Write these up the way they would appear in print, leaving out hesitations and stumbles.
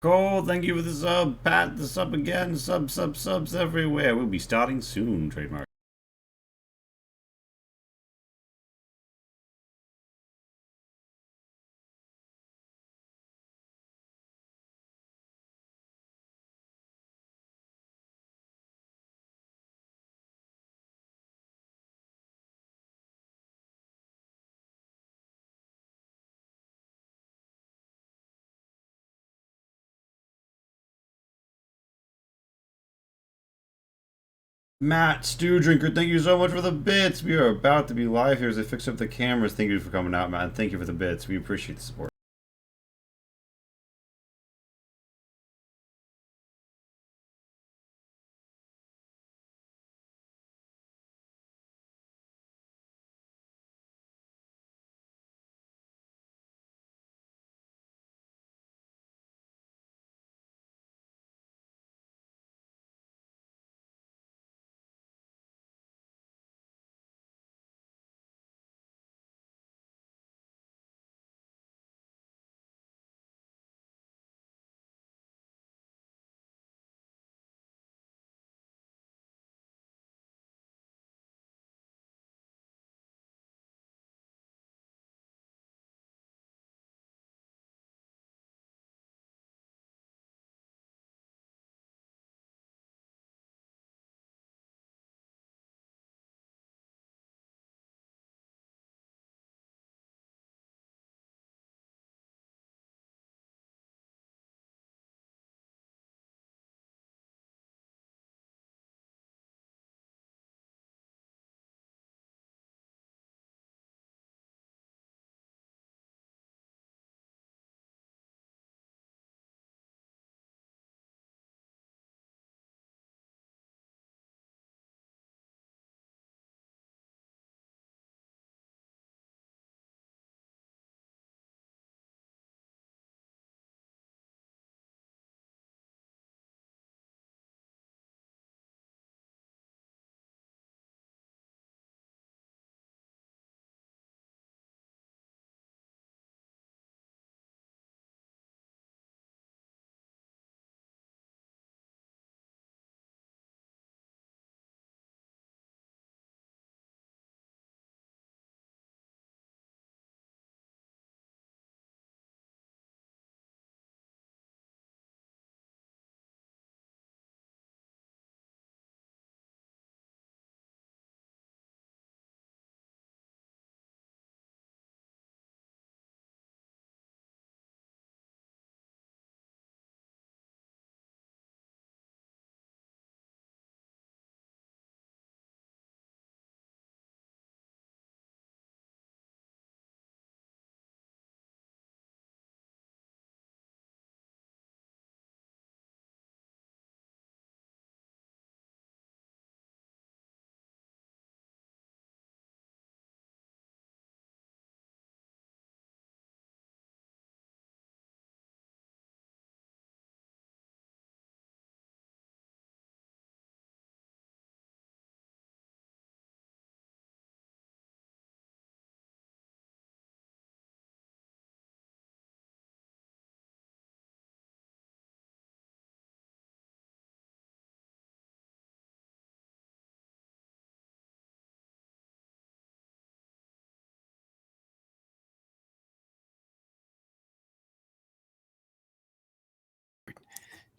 Cole, thank you for the sub. Pat, the sub again. Subs everywhere. We'll be starting soon, trademark. Matt, Stew Drinker, thank you so much for the bits. We are about to be live here as I fix up the cameras. Thank you for coming out, Matt. Thank you for the bits. We appreciate the support.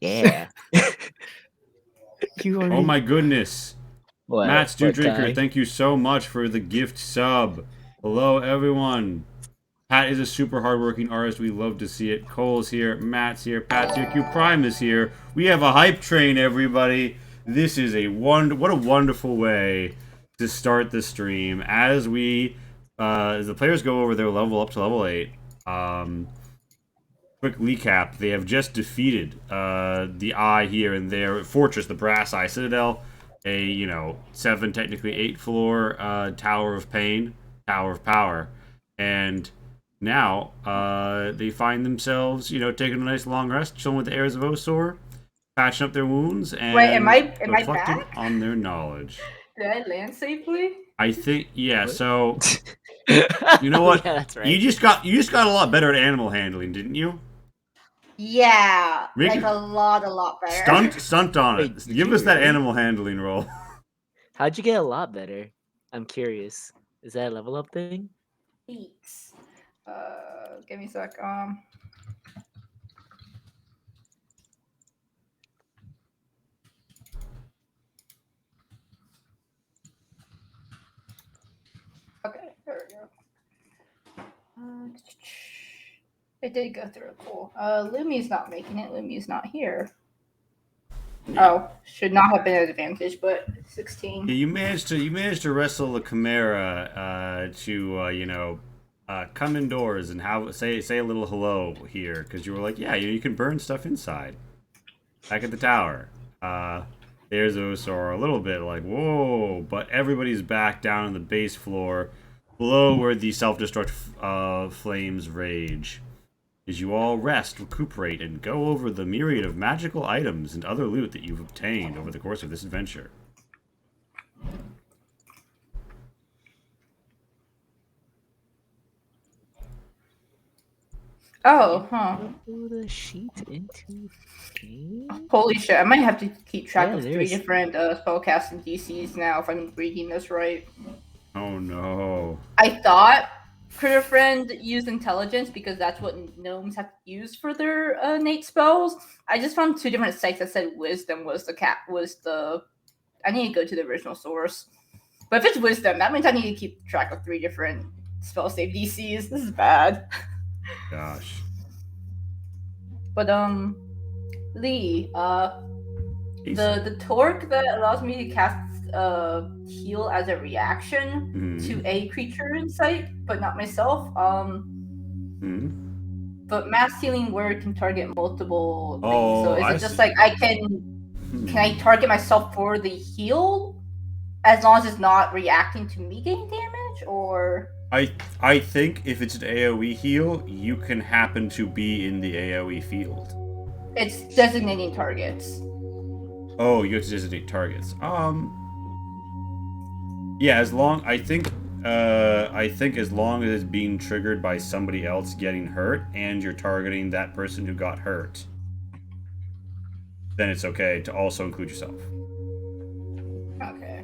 Yeah. You Oh already. my goodness. Matt, Stew What Drinker, guy? thank you so much for the gift sub. Hello, everyone. Pat is a super hardworking artist. We love to see it. Cole's here. Matt's here. Pat's here. Q Prime is here. We have a hype train, everybody. This is what a wonderful way to start the stream as the players go over their level up to level 8. Quick recap: they have just defeated the Eye here and their fortress, the Brass Eye Citadel, a 7, technically 8 floor Tower of Pain, Tower of Power, and now they find themselves taking a nice long rest, chilling with the heirs of Osor, patching up their wounds, Wait, am and I reflecting back? on their knowledge. Did I land safely? I think yeah. What? So you know what? Yeah, that's You right. just got a lot better at animal handling, didn't you? Yeah, Make like it- a lot better. Stunt on it. Wait, did Give you us that really? animal handling roll. How'd you get a lot better? I'm curious. Is that a level up thing? Beats. Give me a sec. Okay, there we go. It did go through. Cool. Lumi's not making it. Lumi's not here. Yeah. Oh, should not have been an advantage, but 16. Yeah, you managed to wrestle the chimera to come indoors and say a little hello here because you were like, yeah, you can burn stuff inside. Back at the tower. There's Osor a little bit like, whoa, but everybody's back down on the base floor below where the self-destruct flames rage. As you all rest, recuperate, and go over the myriad of magical items and other loot that you've obtained over the course of this adventure. Oh, huh. Put the sheet into game? Holy shit, I might have to keep track Yeah, of 3 there's- different spellcasting DCs now if I'm reading this right. Oh no. I thought Critter Friend used intelligence because that's what gnomes have to use for their innate spells. I just found 2 different sites that said wisdom was the I need to go to the original source. But if it's wisdom, that means I need to keep track of 3 different spell save DCs. This is bad. Gosh. But Lee, He's- the torque that allows me to cast heal as a reaction Mhm. to a creature in sight, but not myself. Mhm. But mass healing word can target multiple things. Oh, So is I it just see. like I can I target myself for the heal as long as it's not reacting to me getting damage, or I think if it's an AoE heal, you can happen to be in the AoE field. it's designating targets? Oh, you have to designate targets. Yeah, as long I think as long as it's being triggered by somebody else getting hurt and you're targeting that person who got hurt, then it's okay to also include yourself. Okay.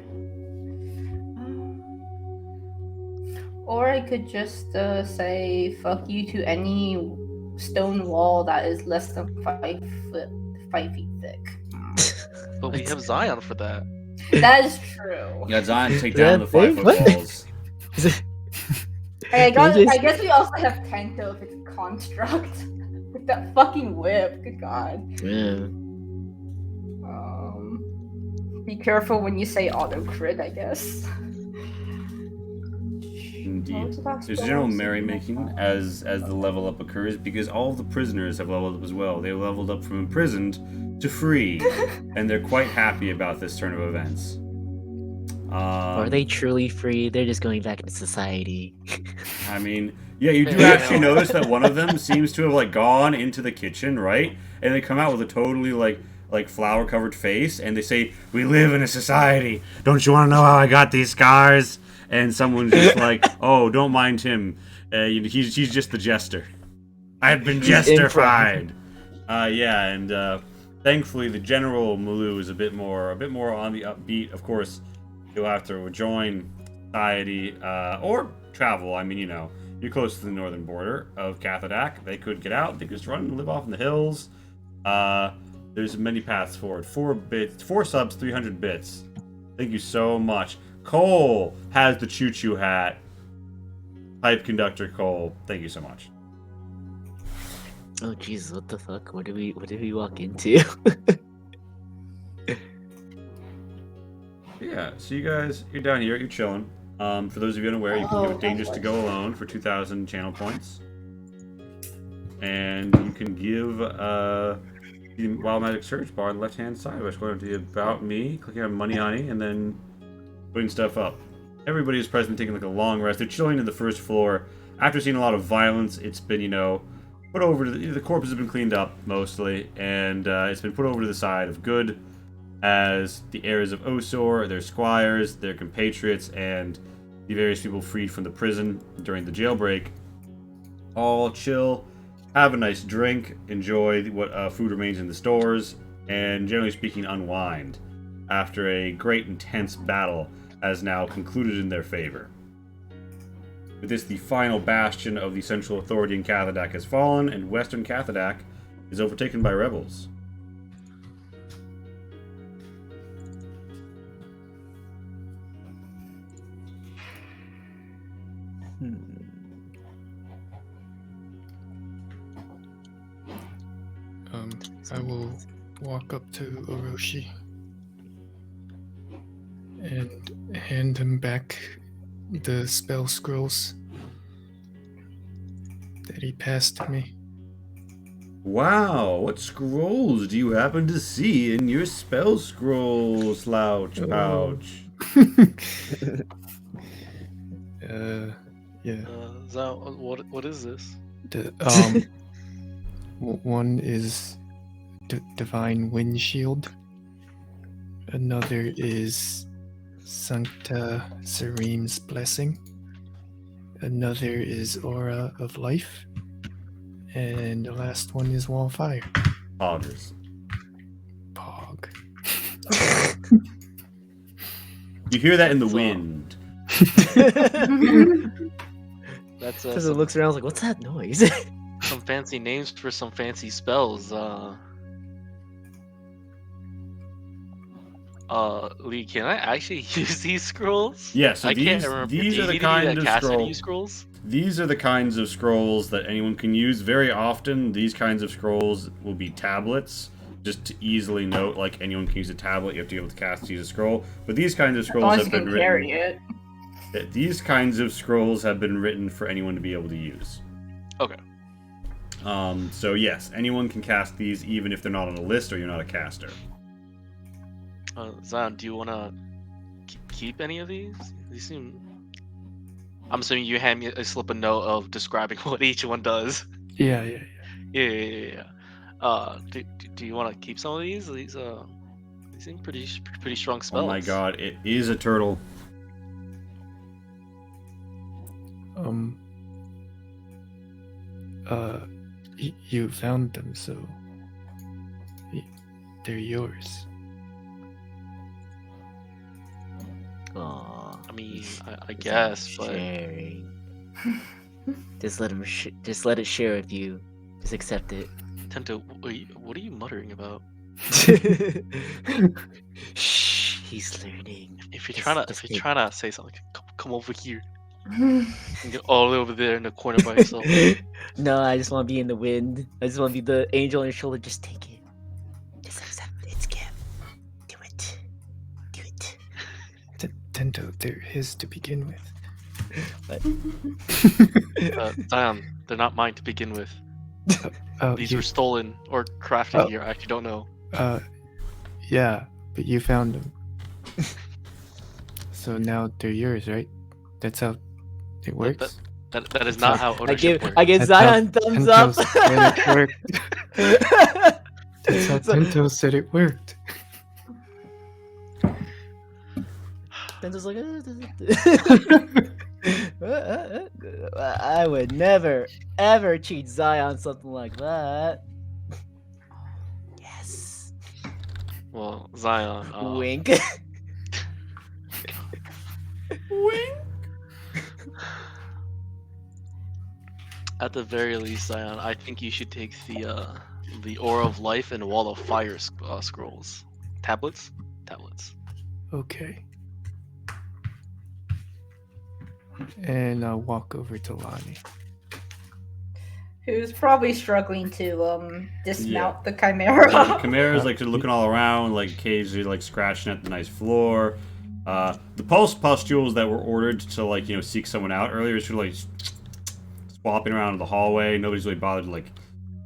Or I could just say "fuck you" to any stone wall that is less than 5 feet thick. But we have Zion for that. That is true. You got Zion to take Is down that the big? 5-foot What? walls. Is it- Hey, Can you I just- guess we also have Tento if it's construct. With that fucking whip, good god. Yeah. Be careful when you say auto crit, I guess. Indeed. There's general merrymaking as the level up occurs because all of the prisoners have leveled up as well. They leveled up from imprisoned to free, and they're quite happy about this turn of events. Are they truly free? They're just going back into society. I mean, yeah, you do Yeah. actually notice that one of them seems to have like gone into the kitchen, right? And they come out with a totally like flour covered face, and they say, "We live in a society. Don't you want to know how I got these scars?" And someone's just like, "Oh, don't mind him. He's just the jester. I've been gesterified." Yeah, and thankfully the General Malu is a bit more on the upbeat. Of course, you'll have to join society or travel. I mean, you're close to the northern border of Cathodak. They could get out. They could just run and live off in the hills. There's many paths forward. 4 subs, 300 bits. Thank you so much. Cole has the choo-choo hat. Pipe conductor Cole. Thank you so much. Oh Jesus, what the fuck? What did we walk into? Yeah, so you guys, you're down here, you're chilling. For those of you unaware, you can give it Dangerous to Go Alone for 2,000 channel points. And you can give the Wild Magic search bar on the left-hand side by going to the About Me, clicking on Money Honey, and then putting stuff up. Everybody is present taking like a long rest. They're chilling in the first floor. After seeing a lot of violence, it's been, put over to the corpses have been cleaned up mostly, and it's been put over to the side of good as the heirs of Osor, their squires, their compatriots, and the various people freed from the prison during the jailbreak all chill have a nice drink, enjoy what food remains in the stores, and generally speaking, unwind after a great intense battle has now concluded in their favor. With this, the final bastion of the central authority in Cathadak has fallen, and western Cathadak is overtaken by rebels. I will walk up to Orochi and hand him back the spell scrolls that he passed to me. Wow, what scrolls do you happen to see in your spell scroll slouch pouch? Yeah. What is this? The one is Divine Windshield. Another is Sancta Serene's Blessing. Another is Aura of Life. And the last one is Wall of Fire. Poggers. Pog. You hear that in the wind. That's Because it looks around like, what's that noise? some fancy names for some fancy spells. Lee, can I actually use these scrolls? Yeah, so I can't these remember. these Do are you the need me to kind of cast any scrolls. scrolls? These are the kinds of scrolls that anyone can use. Very often, these kinds of scrolls will be tablets, just to easily note, like, anyone can use a tablet, you have to be able to cast to use a scroll. But these kinds of As scrolls long as have you been can written. carry it. These kinds of scrolls have been written for anyone to be able to use. Okay. So yes, anyone can cast these, even if they're not on a list or you're not a caster. Zion, do you want to keep any of these? These seem... I'm assuming you hand me a slip of note of describing what each one does. Yeah. Yeah. Do you want to keep some of these? These seem pretty strong spells. Oh my god, it is a turtle. You found them, so they're yours. Aw. I mean, I guess, but Sharing. Just let him. Just let it share with you. Just accept it. Tento, what are you muttering about? Shh, he's learning. If you're Just trying to say something, come over here. And get all the way over there in the corner by yourself. No, I just want to be in the wind. I just want to be the angel on your shoulder. Just take it. Just accept it. It's gift. Do it. Do it. Tento, they're his to begin with. Zion, they're not mine to begin with. Oh, These were stolen or crafted here. I actually don't know. Yeah, but you found them. So now they're yours, right? That's how it works. That is not how I ownership give works. I give That's how Zion thumbs up. Tento said it worked. That's how Tento said it worked. Tento's like, I would never, ever cheat Zion something like that. Yes. Well, Zion. Wink. Wink. At the very least, Zion, I think you should take the Aura of Life and Wall of Fire scrolls. Tablets. Okay. And I'll walk over to Lonnie. Who's probably struggling to dismount the chimera. The Chimera's like looking all around, like occasionally like scratching at the nice floor. The pulse pustules that were ordered to like seek someone out earlier is sort of like swapping around in the hallway. Nobody's really bothered to like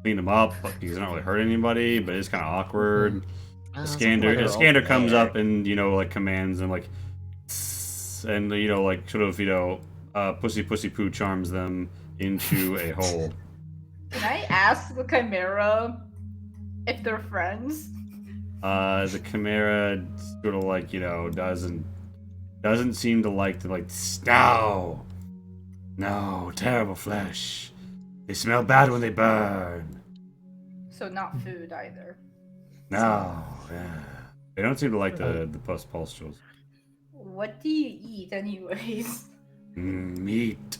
clean them up because they don't really hurt anybody, but it's kind of awkward. A scanner comes up and like commands them like, and like sort of pussy poo charms them into a hole. Can I ask the chimera if they're friends? The Chimera sort of like doesn't seem to like no, terrible flesh. They smell bad when they burn. So not food either. No, yeah. They don't seem to like the pustules. What do you eat, anyways? Meat.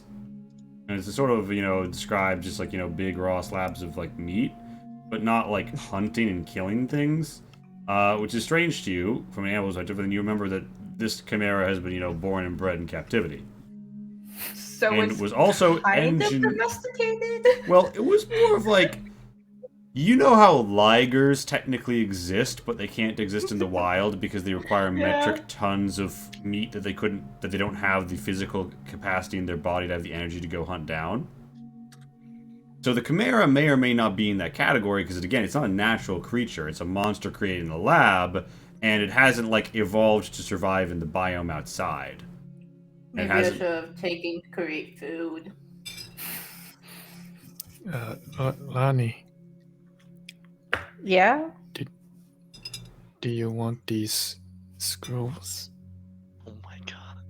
And it's a sort of, described just like, big raw slabs of like meat, but not like hunting and killing things. Which is strange to you from an animal perspective, and you remember that this chimera has been, born and bred in captivity. So And it's was also kind of domesticated. Well, it was more of like, how ligers technically exist, but they can't exist in the wild because they require metric tons of meat that they don't have the physical capacity in their body to have the energy to go hunt down. So the chimera may or may not be in that category because, again, it's not a natural creature. It's a monster created in a lab, and it hasn't like evolved to survive in the biome outside. Maybe I should have taken to create food. Lani, Yeah? do you want these scrolls? Oh my god.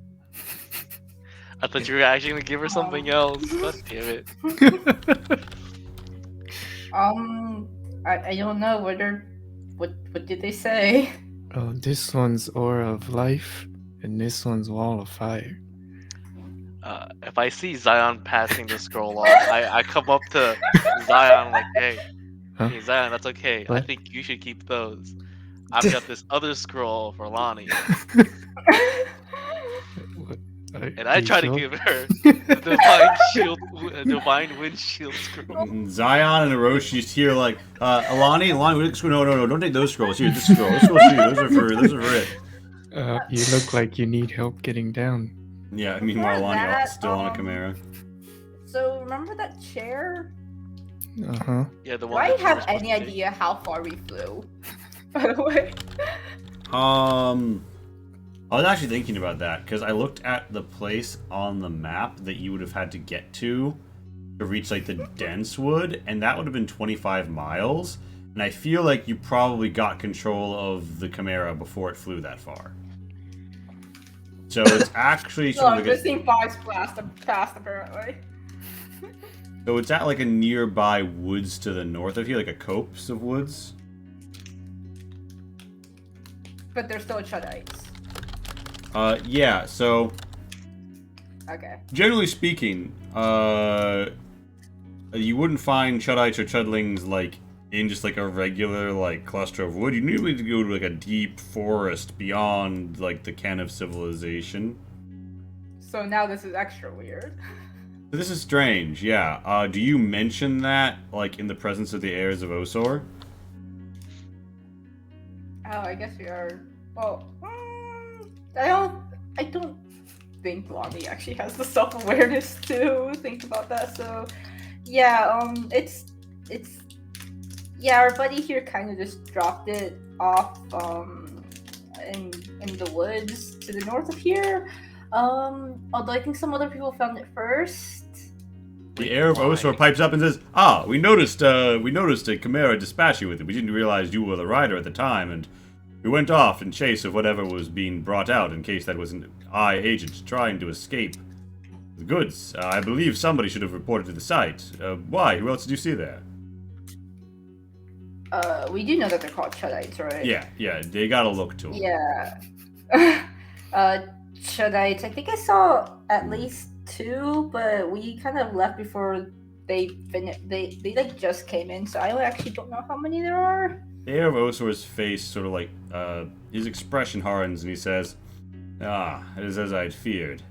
I thought you were actually gonna give her something else. God damn it. I don't know what did they say? Oh, this one's Aura of Life, and this one's Wall of Fire. If I see Zion passing the scroll off, I come up to Zion like, hey, Huh? hey Zion, that's okay. I What? think you should keep those. I've got this other scroll for Lonnie, What? and I try to sure? give her the divine windshield scroll. Zion and Hiroshi's here like, Alani, no, don't take those scrolls. Here, this scroll. This scroll's for you. Those are for it. You look like you need help getting down. Yeah, meanwhile, Before Alani that, still on a chimera. So remember that chair? Uh-huh. Yeah, the Do one. I that you were have supposed any to take. idea how far we flew? By the way. I was actually thinking about that because I looked at the place on the map that you would have had to get to reach like the dense wood, and that would have been 25 miles. And I feel like you probably got control of the chimera before it flew that far. So it's actually So sort I'm of like missing 5 fast apparently. so it's at like a nearby woods to the north of here, like a copse of woods. But they're still Chuddites. Yeah. So Okay. generally speaking, you wouldn't find Chuddites or Chudlings like in just like a regular like cluster of wood. You need to go to like a deep forest beyond like the ken of civilization. So now this is extra weird. This is strange, yeah. Do you mention that like in the presence of the heirs of Osor? Oh, I guess we are. Well, I don't think Lonnie actually has the self-awareness to think about that. So, yeah, it's yeah, our buddy here kind of just dropped it off in the woods to the north of here. Although I think some other people found it first. The heir of Osor pipes up and says, we noticed a chimera dispatching with it. We didn't realize you were the rider at the time, and we went off in chase of whatever was being brought out in case that was an eye agent trying to escape the goods. I believe somebody should have reported to the site. Why? Who else did you see there? We do know that they're called Chuddites, right? Yeah, they got a look to them. Yeah. Chuddites. I think I saw at least 2, but we kind of left before they finished. They like just came in, so I actually don't know how many there are. The heir of Osor's face sort of like, his expression hardens and he says, it is as I'd feared.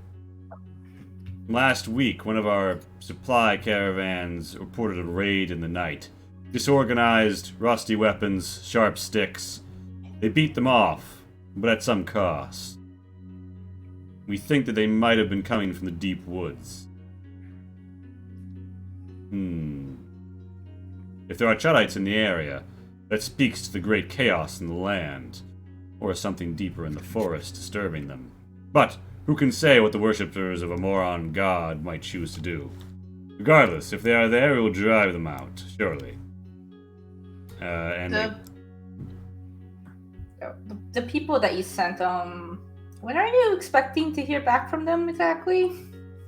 Last week, one of our supply caravans reported a raid in the night. Disorganized, rusty weapons, sharp sticks. They beat them off, but at some cost. We think that they might have been coming from the deep woods. If there are Chuddites in the area, that speaks to the great chaos in the land, or something deeper in the forest disturbing them. But who can say what the worshippers of a moron god might choose to do? Regardless, if they are there, we will drive them out, surely. The people that you sent, when are you expecting to hear back from them exactly?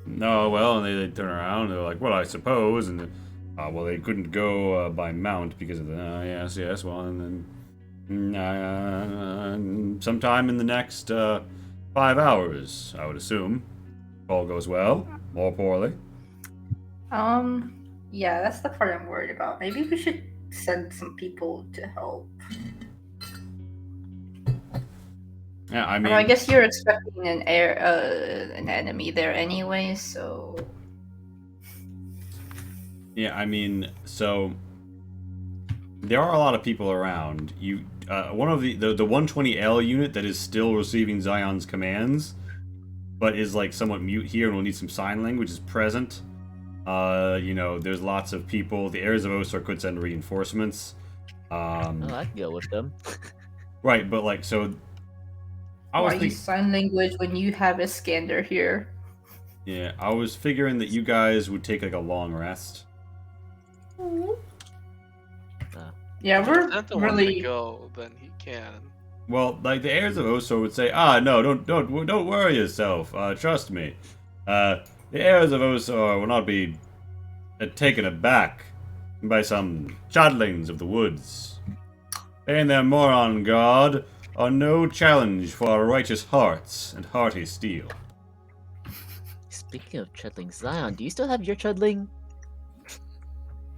No, well, and they turn around and they're like, well, I suppose, and well, they couldn't go by mount because of the yes, well, and then sometime in the next 5 hours, I would assume. All goes well, or poorly. Yeah, that's the part I'm worried about. Maybe we should send some people to help. Yeah, I I mean, mean, I guess you're expecting an enemy there anyway, so. yeah, I mean, so there are a lot of people around. One of the 120L unit that is still receiving Zion's commands, but is like somewhat mute here and will need some sign language is present. There's lots of people. The heirs of Osor could send reinforcements. Oh, I can go with them. Right, but like, so I was Why use thinking, sign language when you have a scanner here? yeah, I was figuring that you guys would take like a long rest. Yeah, If we're Santa wants to really. go, then he can. Well, like the heirs of Osor would say, no, don't worry yourself. Trust me. The heirs of Osor will not be taken aback by some chadlings of the woods. They and their moron god are no challenge for our righteous hearts and hearty steel. Speaking of chudling, Zion, do you still have your chudling?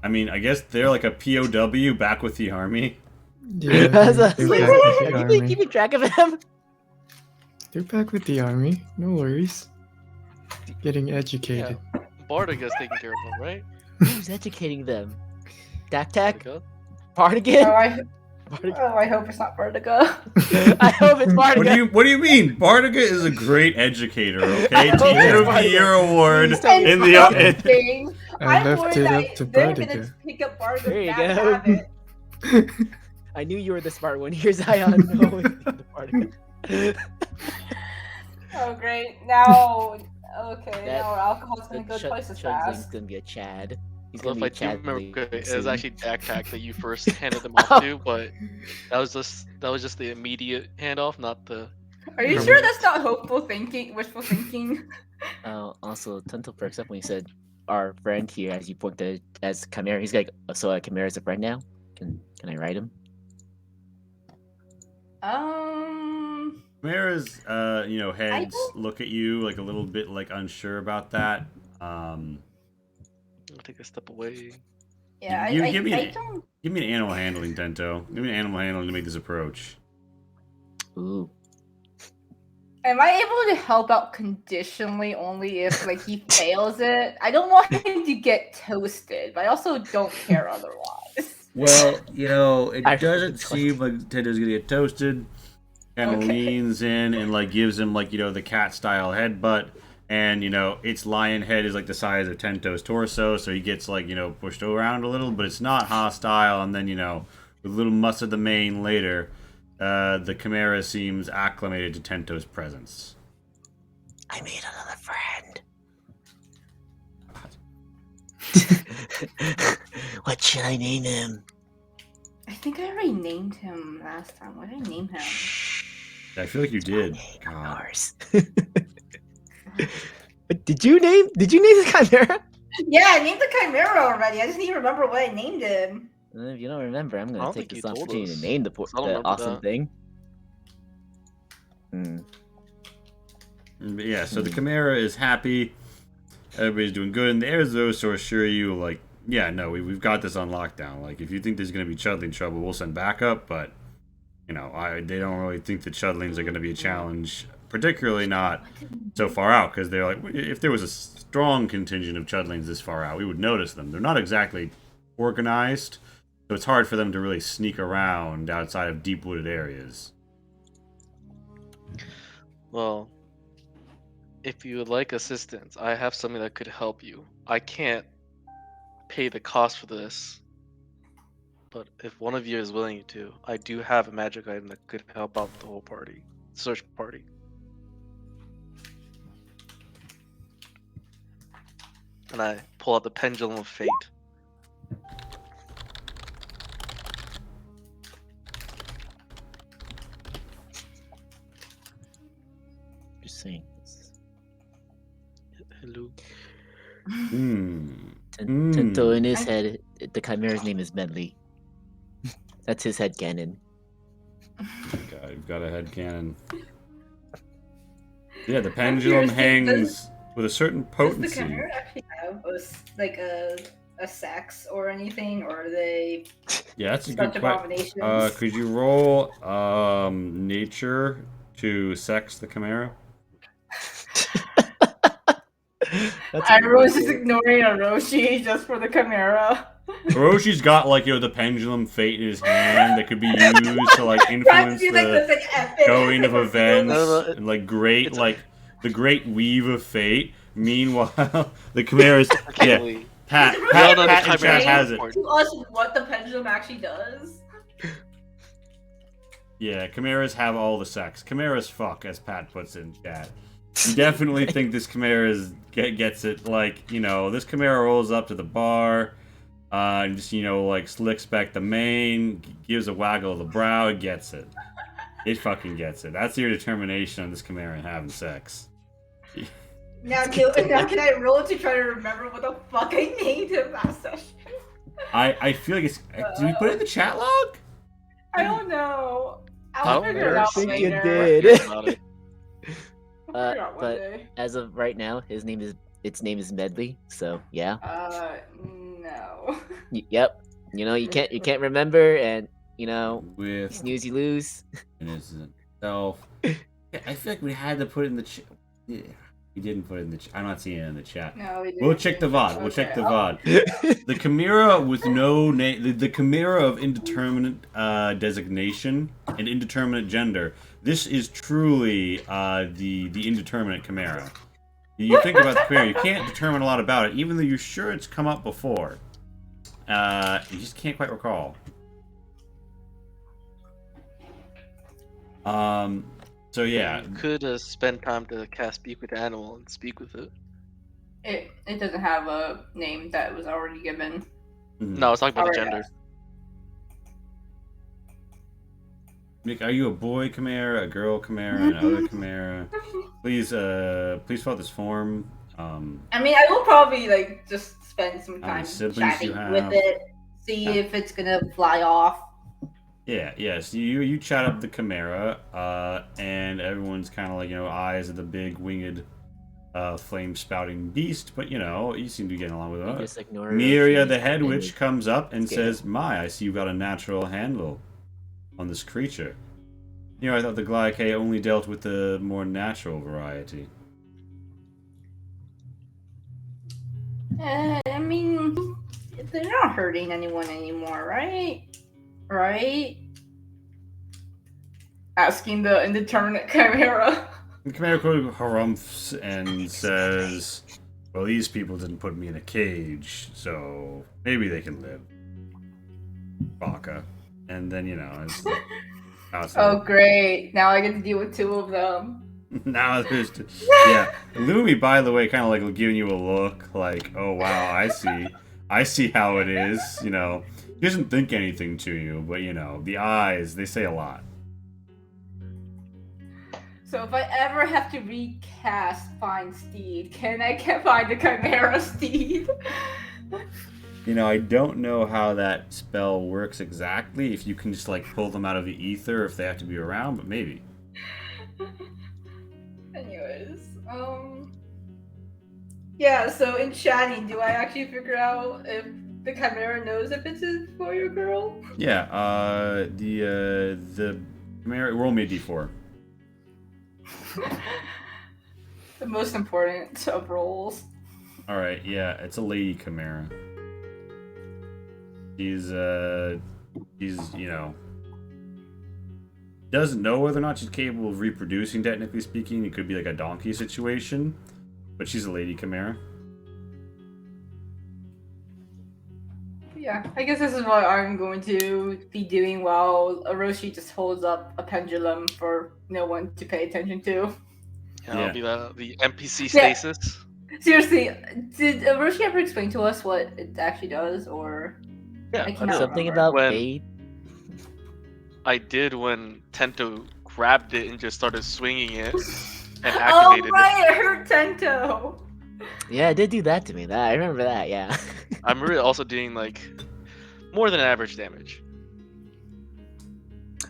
I mean, I guess they're like a POW back with the army. Yeah, I was they're like, back with the are you army. keeping track of him? They're back with the army. No worries. Getting educated. Bardiga's taking care of him, right? Who's educating them? Dak Tak? Bardiga? Bardigan? I hope it's not Vertigo. I hope it's Bardigan. What do you mean? Bardiga is a great educator, okay? I hope Teacher it's of the Year Bardiga. award Please tell me in it's the Thing. I I'm left worried it that up to they're gonna Bardiga. pick up Bardiga's There you bad go. habit. I knew you were the smart one. Here's Zion. No, it's the Bardigan. Oh great! Now, okay, That- now our alcohol's gonna go Chud- twice as Chudling's fast. gonna be a Chad. He's Well, gonna if be I a do remember Chad. correctly, it was soon. actually Dak Tak that you first handed them off to, but that was just the immediate handoff, not the. Are you sure that's not hopeful thinking, wishful thinking? Also, Tunto perks up when he said our friend here, as you pointed as Chimera. He's like, so Chimera's a friend now. Can I write him? Mara's, heads don't- look at you like a little bit like unsure about that. I'll take a step away. Yeah, You I give me an- don't. Give me an animal handling, Tento. Give me an animal handling to make this approach. Ooh. Am I able to help out conditionally only if like he fails it? I don't want him to get toasted, but I also don't care otherwise. Well, it I doesn't really seem like Tento's gonna get toasted. Kind of Okay. leans in and like gives him like the cat style headbutt, and its lion head is like the size of Tento's torso, so he gets like pushed around a little, but it's not hostile. And then with a little muss of the mane later, the Chimera seems acclimated to Tento's presence. I made another friend. What should I name him? I think I already named him last time. What did I name him? I feel like you did. Name God. yours. Did you name the Chimera? Yeah, I named the Chimera already. I just need to remember what I named him. If you don't remember, I'm I gonna don't take think this you told opportunity us. to name the I don't remember awesome that. thing. Yeah, so the Chimera is happy. Everybody's doing good, and the heirs of Osor assure you, like, yeah, no, we've got this on lockdown. Like, if you think there's going to be Chudling trouble, we'll send backup, but, they don't really think the Chudlings are going to be a challenge, particularly not so far out, because they're like, if there was a strong contingent of Chudlings this far out, we would notice them. They're not exactly organized, so it's hard for them to really sneak around outside of deep wooded areas. Well, if you would like assistance, I have something that could help you. I can't pay the cost for this, but if one of you is willing to, I do have a magic item that could help out the whole party, search party. And I pull out the Pendulum of Fate. Just saying. Hello. Tento in his head, the Chimera's name is Medley. That's his headcanon. God, you've got a head cannon. Yeah, the pendulum hangs with a certain Does the potency. Chimera actually have a sex or anything, or are they Yeah, that's a such good question. abominations? Could you roll nature to sex the chimera? That's a good Everyone's one. just ignoring Orochi just for the Chimera. Hiroshi's got like the pendulum fate in his hand that could be used to like influence Trying to do, the this, epic going of events No, and like great it's- like the great weave of fate. Meanwhile, the chimera's Okay, yeah. wait. Pat No, Pat no, the Pat in chimera chat has it. to us what the pendulum actually does. Yeah, chimeras have all the sex. Chimeras fuck, as Pat puts in chat. You definitely think this chimera gets it. Like, you know, this chimera rolls up to the bar, and just, you know, like slicks back the mane, gives a waggle of the brow, it gets it. It fucking gets it. That's your determination on this chimera and having sex. Now can I roll to try to remember what the fuck I named him last session? I feel like it's. Did we put it in the chat log? I don't know. I I'll don't figure it I out think you later. did. About it. I'll figure it out one but- day. As of right now, its name is Medley. So yeah. No. Yep. You know, you can't remember, and you know, you With snooze, you lose. innocent self. Yeah, I feel like we had to put it in the chat. Yeah, we didn't put it in the chat. I'm not seeing it in the chat. No, we We'll didn't. check the VOD. We'll check the Okay, VOD. The chimera with no name, the chimera of indeterminate designation and indeterminate gender. This is truly the indeterminate chimera. You think about the chimera, you can't determine a lot about it, even though you're sure it's come up before. You just can't quite recall. So yeah, You could spend time to cast Speak with the Animal and speak with it. It doesn't have a name that was already given. No, I was talking about the Alright, gender. Nick, are you a boy chimera, a girl chimera, another chimera? Please fill out this form. I mean, I will probably like just spend some How many time siblings you chatting with have? it, see if it's gonna fly off. Yeah. So you chat up the chimera, and everyone's kind of like, you know, eyes of the big winged, flame spouting beast. But you know, you seem to be getting along with You it. just ignore Miria, Orochi the head and witch, comes up and Scared. says, "My, I see you got a natural handle on this creature. You know, I thought the Glycae only dealt with the more natural variety." I mean, they're not hurting anyone anymore, right? Right? Asking the indeterminate chimera. The chimera harumphs and says, "Well, these people didn't put me in a cage, so maybe they can live." Baka. And then, you know, it's Oh, great. Now I get to deal with two of them. now there's yeah. Lumi, by the way, kind of like giving you a look like, "Oh wow, I see how it is." You know, he doesn't think anything to you, but you know, the eyes, they say a lot. So if I ever have to recast Find Steed, can I find the Chimera Steed? You know, I don't know how that spell works exactly. If you can just like pull them out of the ether, if they have to be around, but maybe. Anyways, yeah, so in chatting, do I actually figure out if the Chimera knows if it's a boy or girl? Yeah. The chimera. Roll me a d4. The most important of roles. All right. Yeah, it's a lady chimera. She's you know, doesn't know whether or not she's capable of reproducing. Technically speaking, it could be like a donkey situation, but she's a lady chimera. Yeah, I guess this is what I'm going to be doing while Orochi just holds up a pendulum for no one to pay attention to. Yeah, Yeah. I'll be the NPC Yeah. stasis. Seriously, did Orochi ever explain to us what it actually does, or Yeah, I I cannot did. something remember. about When- Fade. I did when Tento grabbed it and just started swinging it and Oh activated right, I heard Tento. Yeah, it did do that to me. That I remember that. Yeah. I'm really also doing like more than average damage.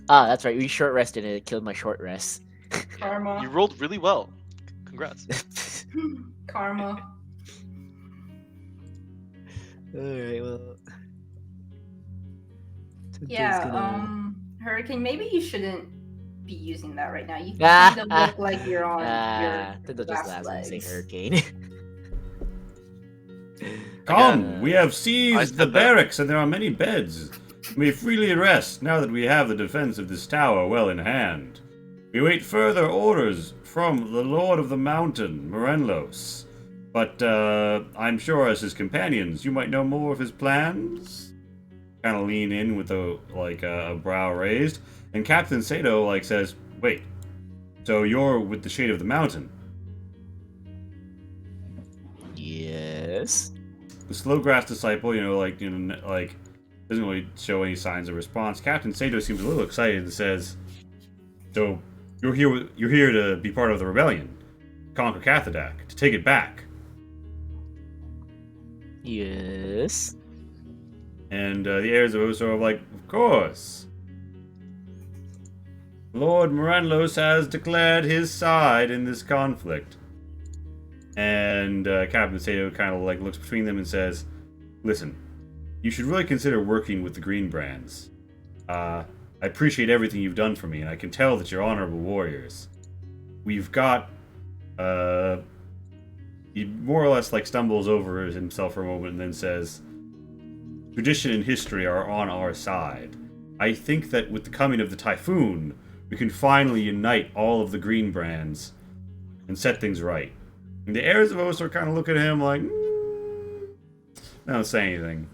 Ah, that's right. We short rested and it killed my short rest. Karma. You rolled really well. Congrats. Karma. Alright, well. Yeah, Tinto's gonna- Hurricane, maybe you shouldn't be using that right now. You Ah, kind of look like you're on Tinto your just last laughs when you say legs. hurricane. Come, Again, we have I seized said the that. barracks and there are many beds. We freely rest now that we have the defense of this tower well in hand. We wait further orders from the Lord of the Mountain, Morenlos. But I'm sure as his companions, you might know more of his plans. Kind of lean in with a brow raised, and Captain Sato says, "Wait, so you're with the Shade of the Mountain?" Yes. The Slowgrass disciple, doesn't really show any signs of response. Captain Sato seems a little excited and says, "So, you're here to be part of the rebellion, conquer Cathadak, to take it back." Yes. And the heirs of Oso are like, "Of course. Lord Moranlos has declared his side in this conflict." And Captain Sato kind of looks between them and says, "Listen, you should really consider working with the Green Brands. I appreciate everything you've done for me, and I can tell that you're honorable warriors. We've got..." He more or less stumbles over himself for a moment and then says, "Tradition and history are on our side. I think that with the coming of the typhoon, we can finally unite all of the Green Brands and set things right." And the heirs of Oso kind of look at him like, they don't say anything.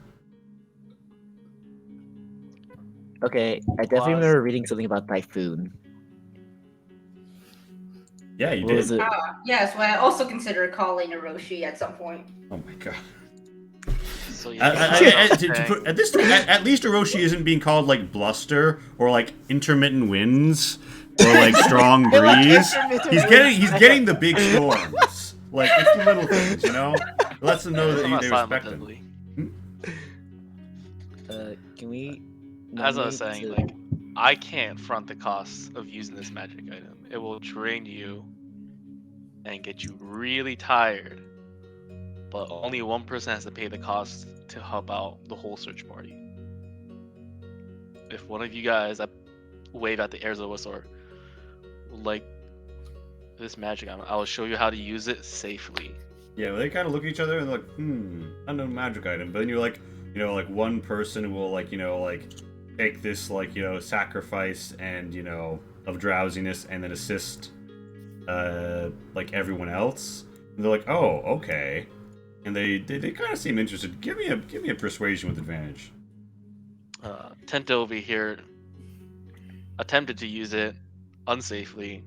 Okay, I definitely Pause. remember reading something about typhoon. Yeah, you What did. was it? Yes, well, I also consider calling Hiroshi at some point. Oh my god. So At least Orochi isn't being called Bluster or Intermittent Winds or strong breeze. He's getting the big storms. It's the little things, It lets them know that they respect him. Can we? As I was nominate saying, to- I can't front the cost of using this magic item. It will drain you and get you really tired. But only one person has to pay the cost to help out the whole search party. If one of you guys wave at the heirs of Wasor would like this magic item, I will show you how to use it safely. Yeah, they kind of look at each other and they're like, unknown magic item. But then you're one person will take this sacrifice and of drowsiness and then assist everyone else. And they're like, "Oh, okay." And they kind of seem interested. Give me a persuasion with advantage. Tento over here attempted to use it unsafely,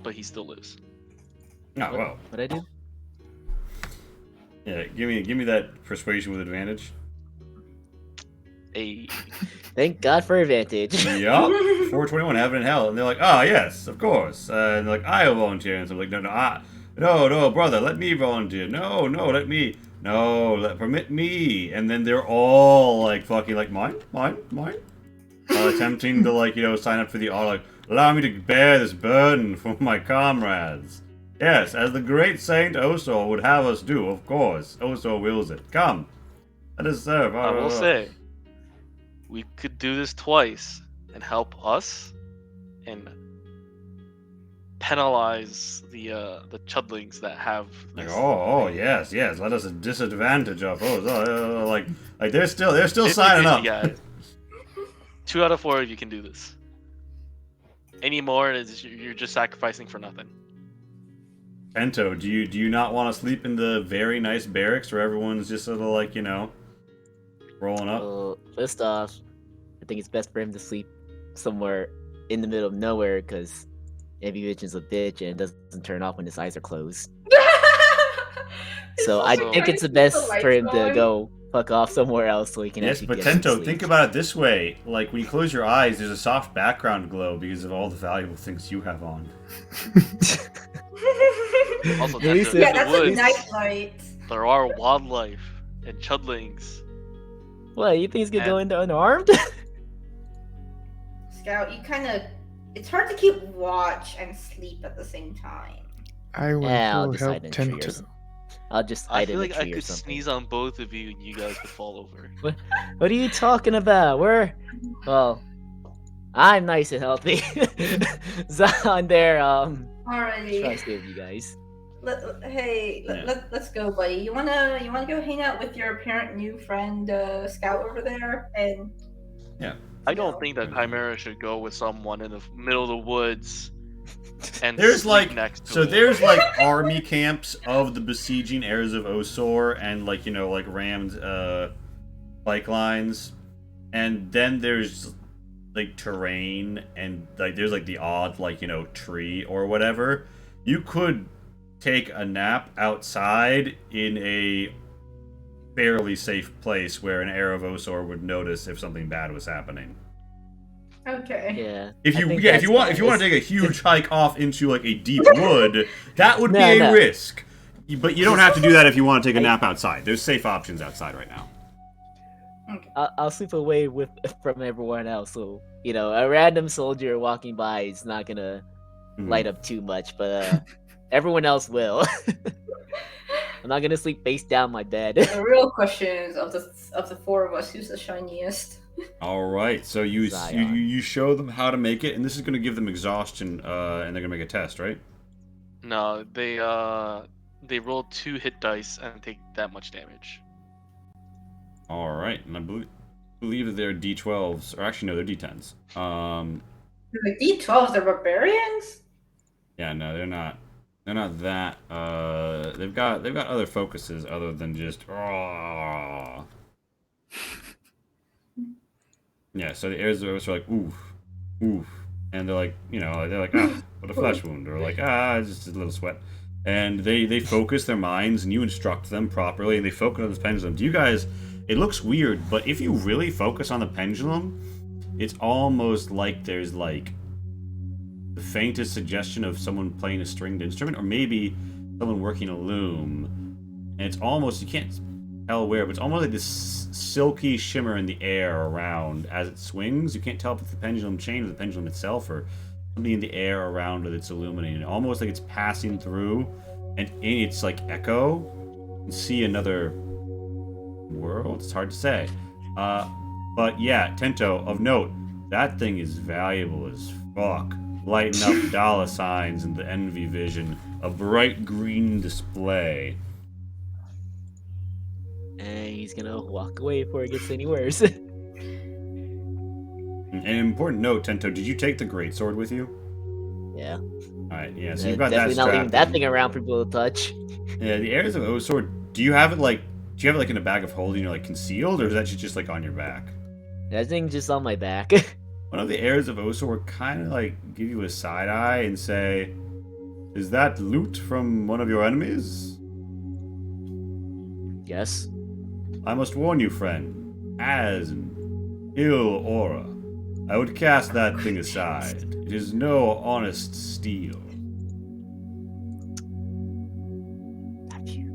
but he still lives. Oh well. What I do? Yeah, give me that persuasion with advantage. Thank God for advantage. Yup. 421, heaven and hell. And they're like, "Ah, yes, of course." And they're like, "I'll volunteer." And so I'm like, no, brother, let me volunteer. No, let me. No, permit me. And then they're all mine. Attempting to sign up for the order. Allow me to bear this burden for my comrades. Yes, as the great Saint Oso would have us do, of course. Oso wills it. Come, let us serve. I will say, we could do this twice and help us and penalize the chudlings that have this Yes, let us disadvantage of they're still signing up. Guys. 2 out of 4 of you can do this. Any more, you're just sacrificing for nothing. Pento, do you not want to sleep in the very nice barracks where everyone's just sort of rolling up? Well, first off, I think it's best for him to sleep somewhere in the middle of nowhere because Every Vision's a bitch and doesn't turn off when his eyes are closed. So I also- think it's the The best lights for him to going. go fuck off somewhere else so he can Yes, actually but get some Tento, sleep. think about it this way. When you close your eyes, there's a soft background glow because of all the valuable things you have on. Also, At least Tento, Yeah, in the that's a woods, nightlight. there are wildlife and chudlings. What, you think he's gonna go And- in there unarmed? Scout, you kind of. It's hard to keep watch and sleep at the same time. I will I'll go just help hide in a tree or Tento. something. I'll just I hide feel in a like I tree or could something. sneeze on both of you and you guys would fall over. What are you talking about? Well, I'm nice and healthy. Zion there, Alrighty. try to stay with you guys. Let's go, buddy. You wanna go hang out with your apparent new friend, Scout over there, and I don't think that Chimera should go with someone in the middle of the woods and There's sleep like next to so it. there's like army camps of the besieging heirs of Osor and like like rammed bike lines, and then there's like terrain and like there's like the odd like tree or whatever. You could take a nap outside in a fairly safe place where an heir of Osor would notice if something bad was happening. okay. Yeah. If I you think if that's you want fine. to take a huge hike off into like a deep wood, that would be No, a no. risk. But you don't have to do that if you want to take a nap outside. There's safe options outside right now. I'll sleep away from everyone else, so a random soldier walking by is not gonna light up too much, but everyone else will. I'm not gonna sleep face down my bed. The real question is of the four of us, who's the shiniest? All right, so you Zion. you show them how to make it, and this is going to give them exhaustion, and they're going to make a test, right? No, they roll 2 hit dice and take that much damage. All right, and I believe that they're D12s, or actually no, they're D10s. The D12s, they're barbarians. Yeah, no, they're not. They're not that. They've got other focuses other than just. Yeah, so the heirs of Osor are like oof, oof, and they're like ah, what a flesh wound, or like just a little sweat, and they focus their minds, and you instruct them properly, and they focus on this pendulum. Do you guys? It looks weird, but if you really focus on the pendulum, it's almost like there's like the faintest suggestion of someone playing a stringed instrument, or maybe someone working a loom, and it's almost, you can't tell where, but it's almost like this silky shimmer in the air around as it swings. You can't tell if it's the pendulum chain or the pendulum itself, or something in the air around it that's illuminating, almost like it's passing through, and in its like echo, you can see another world. It's hard to say, but yeah, Tento, of note, that thing is valuable as fuck. Lighting up dollar signs in the envy vision, a bright green display. And he's gonna walk away before it gets any worse. An important note, Tento, did you take the greatsword with you? Yeah. Alright, yeah, so you've got that Definitely not leaving strapped that in. thing around for people to touch. Yeah, the heirs of Osor, do you have it like in a bag of holding, or like concealed, or is that just like on your back? That thing just on my back. One of the heirs of Osor kind of like give you a side eye and say, "Is that loot from one of your enemies?" Yes. I must warn you, friend, as an ill aura, I would cast that thing aside. It is no honest steel. Have you?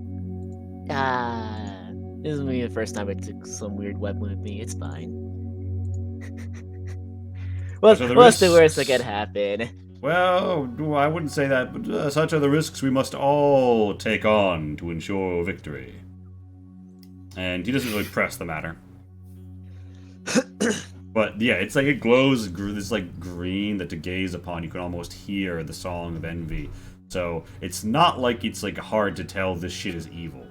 This is gonna be the first time I took some weird weapon with me. It's fine. What's So the the worst that risks- could happen? Well, I wouldn't say that, but such are the risks we must all take on to ensure victory. And he doesn't really press the matter. But yeah, it's like it glows this like green that to gaze upon. You can almost hear the song of envy. So it's not like it's like hard to tell this shit is evil.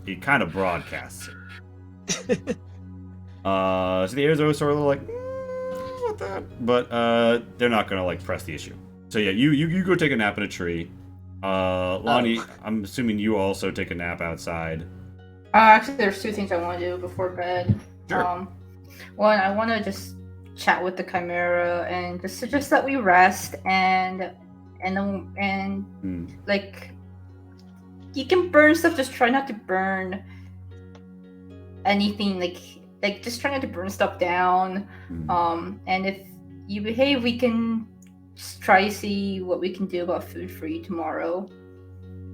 It kind of broadcasts it. So the heirs of Osor are a little like, what that? But they're not gonna like press the issue. So yeah, you go take a nap in a tree. Lonnie, I'm assuming you also take a nap outside. Actually, there's two things I want to do before bed. Sure. One, I want to just chat with the Chimera and just suggest that we rest and like you can burn stuff. Just try not to burn anything. Like just try not to burn stuff down. And if you behave, we can try to see what we can do about food for you tomorrow.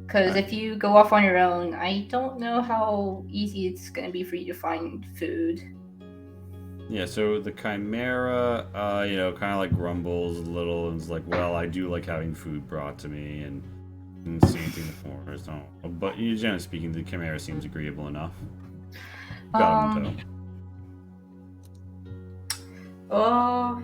Because if you go off on your own, I don't know how easy it's going to be for you to find food. Yeah, so the Chimera, kind of like grumbles a little and is like, well, I do like having food brought to me and seeing things for us. But generally speaking, the Chimera seems agreeable enough. Got him, Oh.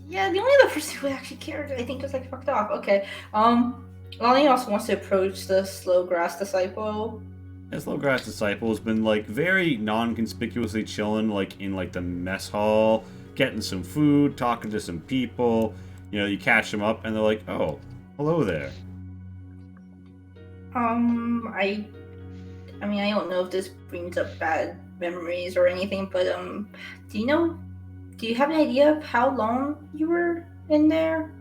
Yeah, the only other person who actually cared, I think, was like fucked off. Okay. Lonnie also wants to approach the slow grass disciple. The slow grass disciple has been like very non-conspicuously chilling, like in like the mess hall, getting some food, talking to some people. You catch them up, and they're like, "Oh, hello there." I don't know if this brings up bad memories or anything, but do you have an idea of how long you were in there?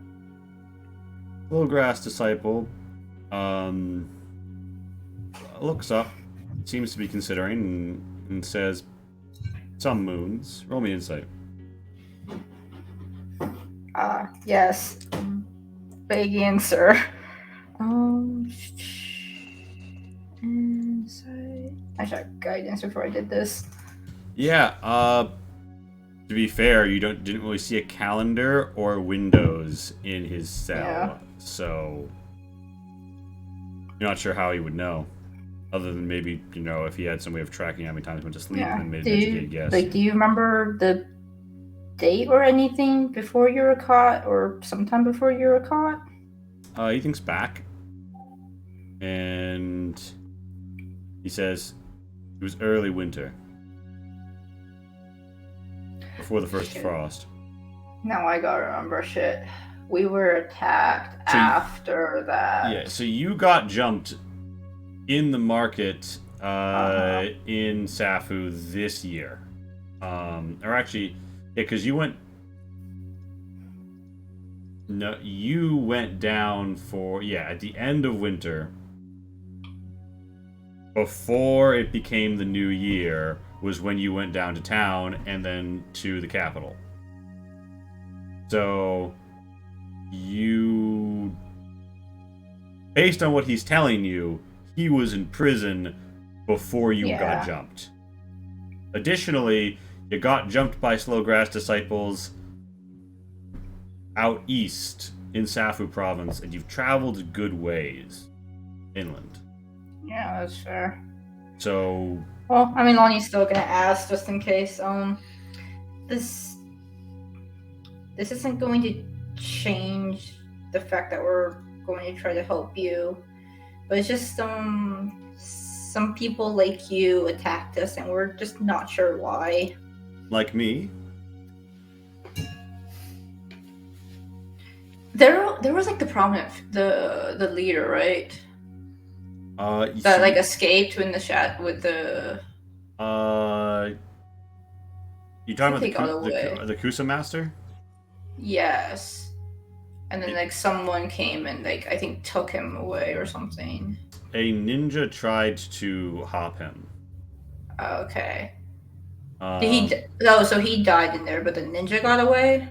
Slow grass disciple, looks up, seems to be considering, and says, "Some moons." Roll me insight. Yes. Big answer. Insight. I should have guidance before I did this. Yeah. To be fair, you didn't really see a calendar or windows in his cell, so you're not sure how he would know. Other than maybe, if he had some way of tracking how many times he went to sleep and made an educated guess. Do you remember the date or anything before you were caught, or sometime before you were caught? He thinks back, and he says it was early winter, before the first frost. Now I gotta remember shit. We were attacked after that. Yeah, so you got jumped in the market in Safu this year. Or actually, because you went down for, at the end of winter, before it became the new year, was when you went down to town and then to the capital. So you, based on what he's telling you, he was in prison before you got jumped. Additionally, you got jumped by slow grass disciples out east in Safu province, and you've traveled a good ways inland. Yeah, that's fair. So, well, Lonnie's still gonna ask just in case. This isn't going to change the fact that we're going to try to help you, but it's just some people like you attacked us, and we're just not sure why. Like me? There was like the prominent, the leader, right? That like escaped in the chat with the. You talking about the Kusa Master? Yes, and then like someone came and like I think took him away or something. A ninja tried to hop him. Okay. So he died in there, but the ninja got away?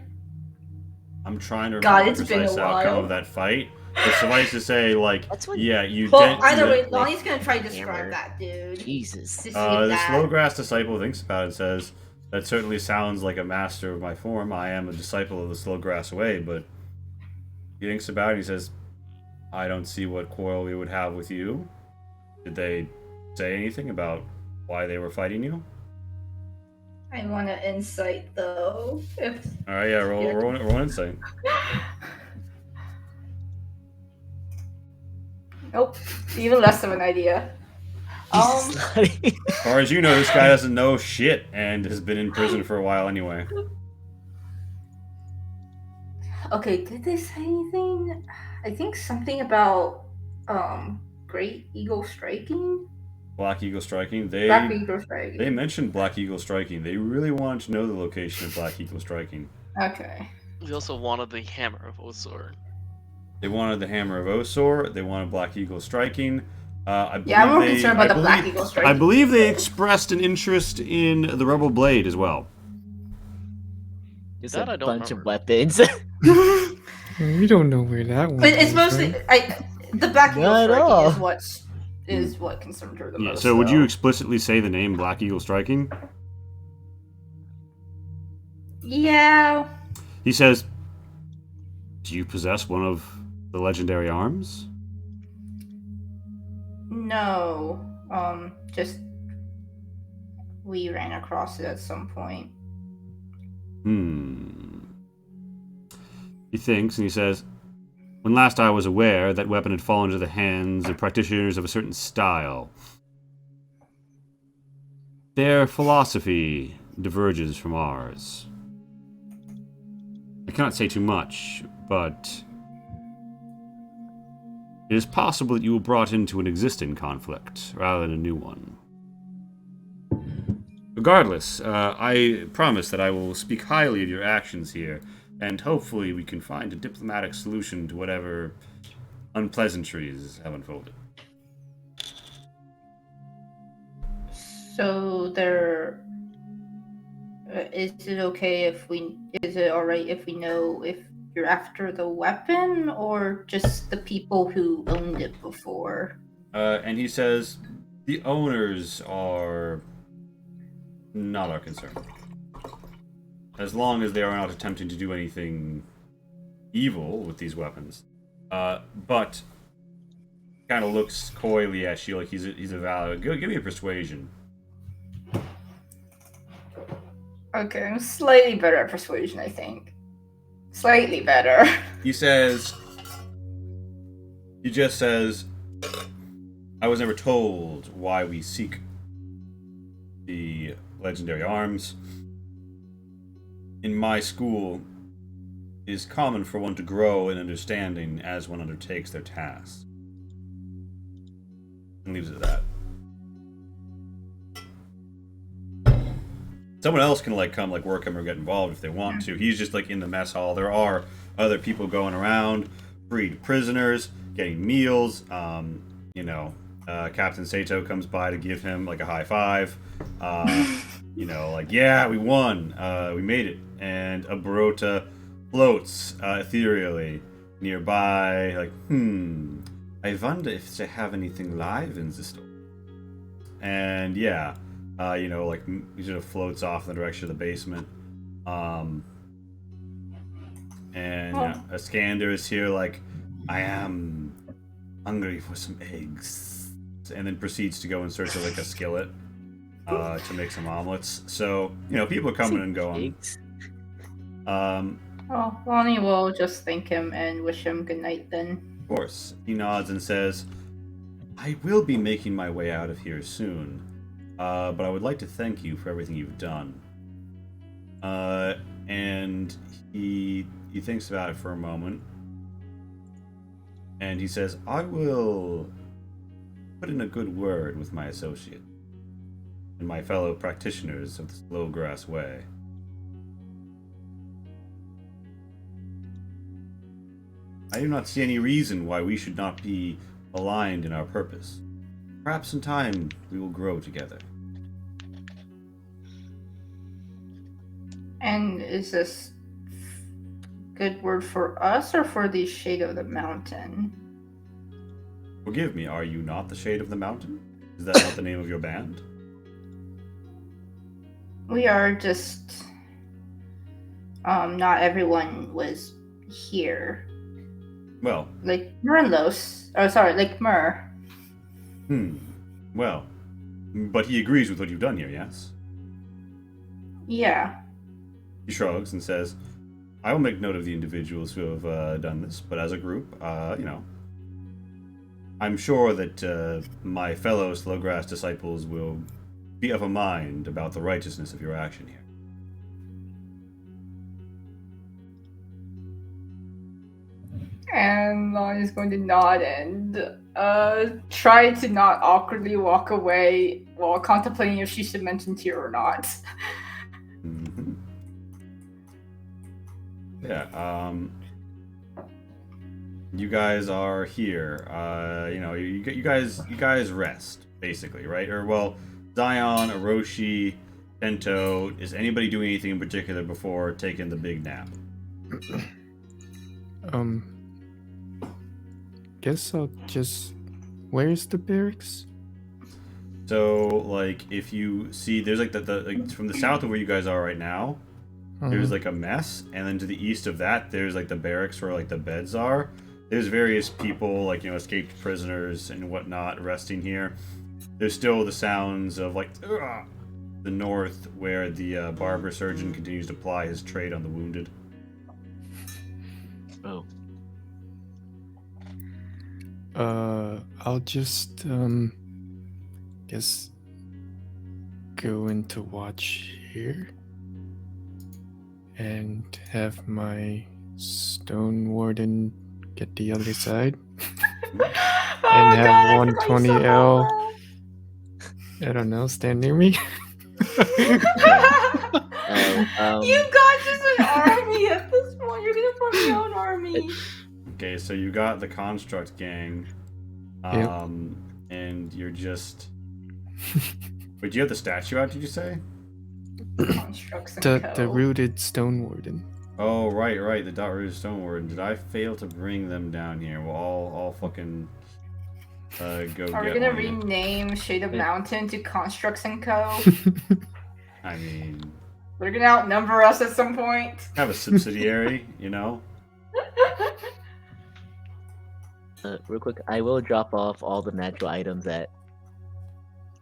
I'm trying to remember the precise outcome of that fight. But suffice to say, like, you did. Well, either way, Lonnie's gonna try to describe that, dude. Jesus. The slow grass disciple thinks about it and says, "That certainly sounds like a master of my form. I am a disciple of the slow grass way," but he thinks about it and he says, "I don't see what quarrel we would have with you. Did they say anything about why they were fighting you?" I want an insight though. Alright, yeah, roll insight. Nope. Even less of an idea. As far as you know, this guy doesn't know shit and has been in prison for a while anyway. Okay, did they say anything? I think something about Great Eagle striking? Black Eagle striking? Black Eagle striking. They mentioned Black Eagle striking. They really wanted to know the location of Black Eagle striking. Okay. We also wanted the Hammer of Osor. They wanted the Hammer of Osor. They wanted Black Eagle striking. I'm more concerned about the Black Eagle striking. I believe they expressed an interest in the Rebel Blade as well. Just That a I don't bunch of remember. weapons. We don't know where that one. But it's comes mostly from. the Black Eagle Not at all. striking is what concerned her the Yeah. most. So would you though. explicitly say the name Black Eagle Striking? Yeah. He says, "Do you possess one of the legendary arms?" No. Just we ran across it at some point. He thinks and he says, "When last I was aware, that weapon had fallen into the hands of practitioners of a certain style. Their philosophy diverges from ours. I cannot say too much, but it is possible that you were brought into an existing conflict rather than a new one. Regardless, I promise that I will speak highly of your actions here, and hopefully we can find a diplomatic solution to whatever unpleasantries have unfolded." So there. Is it okay if we? Is it alright if we know if you're after the weapon or just the people who owned it before? And he says, "The owners are not our concern. As long as they are not attempting to do anything evil with these weapons." But kind of looks coyly at you like he's a valid. Give me a persuasion. Okay, I'm slightly better at persuasion, I think. Slightly better. He just says, "I was never told why we seek the legendary arms. In my school, it is common for one to grow in understanding as one undertakes their tasks." And leaves it at that. Someone else can come work him or get involved if they want to. He's just in the mess hall. There are other people going around, freed prisoners, getting meals. Captain Sato comes by to give him a high five. Yeah, we won. We made it. And a Barota floats ethereally nearby. I wonder if they have anything live in the store. And yeah. He sort of floats off in the direction of the basement. Iskander is here "I am hungry for some eggs," and then proceeds to go in search of a skillet to make some omelets. So, people are coming and going. Lonnie will just thank him and wish him good night then. Of course. He nods and says, "I will be making my way out of here soon. But I would like to thank you for everything you've done." And he thinks about it for a moment. And he says, "I will put in a good word with my associate and my fellow practitioners of the Slowgrass Way. I do not see any reason why we should not be aligned in our purpose. Perhaps in time we will grow together." And is this good word for us or for the Shade of the Mountain? Forgive me, are you not the Shade of the Mountain? Is that not the name of your band? We are just not everyone was here. Well, Myrnlos. Oh sorry, Myr. Well, but he agrees with what you've done here, yes? Yeah. He shrugs and says, "I will make note of the individuals who have done this, but as a group, I'm sure that my fellow Slowgrass disciples will be of a mind about the righteousness of your action here." And Lonnie's going to nod and try to not awkwardly walk away while contemplating if she should mention Tyr or not. Mm-hmm. Yeah, you guys are here. You guys rest, basically, right? Or, well, Zion, Orochi, Bento, is anybody doing anything in particular before taking the big nap? Guess I'll just. Where's the barracks? So, like, if you see, there's like like from the south of where you guys are right now, there's like a mess, and then to the east of that, there's like the barracks where like the beds are. There's various people, like, escaped prisoners and whatnot, resting here. There's still the sounds of like the north, where the barber surgeon continues to ply his trade on the wounded. Oh. I'll just guess go into watch here and have my stone warden get the other side and have 120L. I don't know, stand near me. You got just an army at this point. You're gonna form your own army. Okay, so you got the construct gang, Yep. and you're just. Wait, do you have the statue out? Did you say? Constructs and The Co. rooted stone warden. Oh, right, the dot rooted stone warden. Did I fail to bring them down here? Well, I'll fucking go Are we get gonna one. rename Shade of Mountain to Constructs and Co? I mean, They're gonna outnumber us at some point. have a subsidiary, Real quick, I will drop off all the natural items that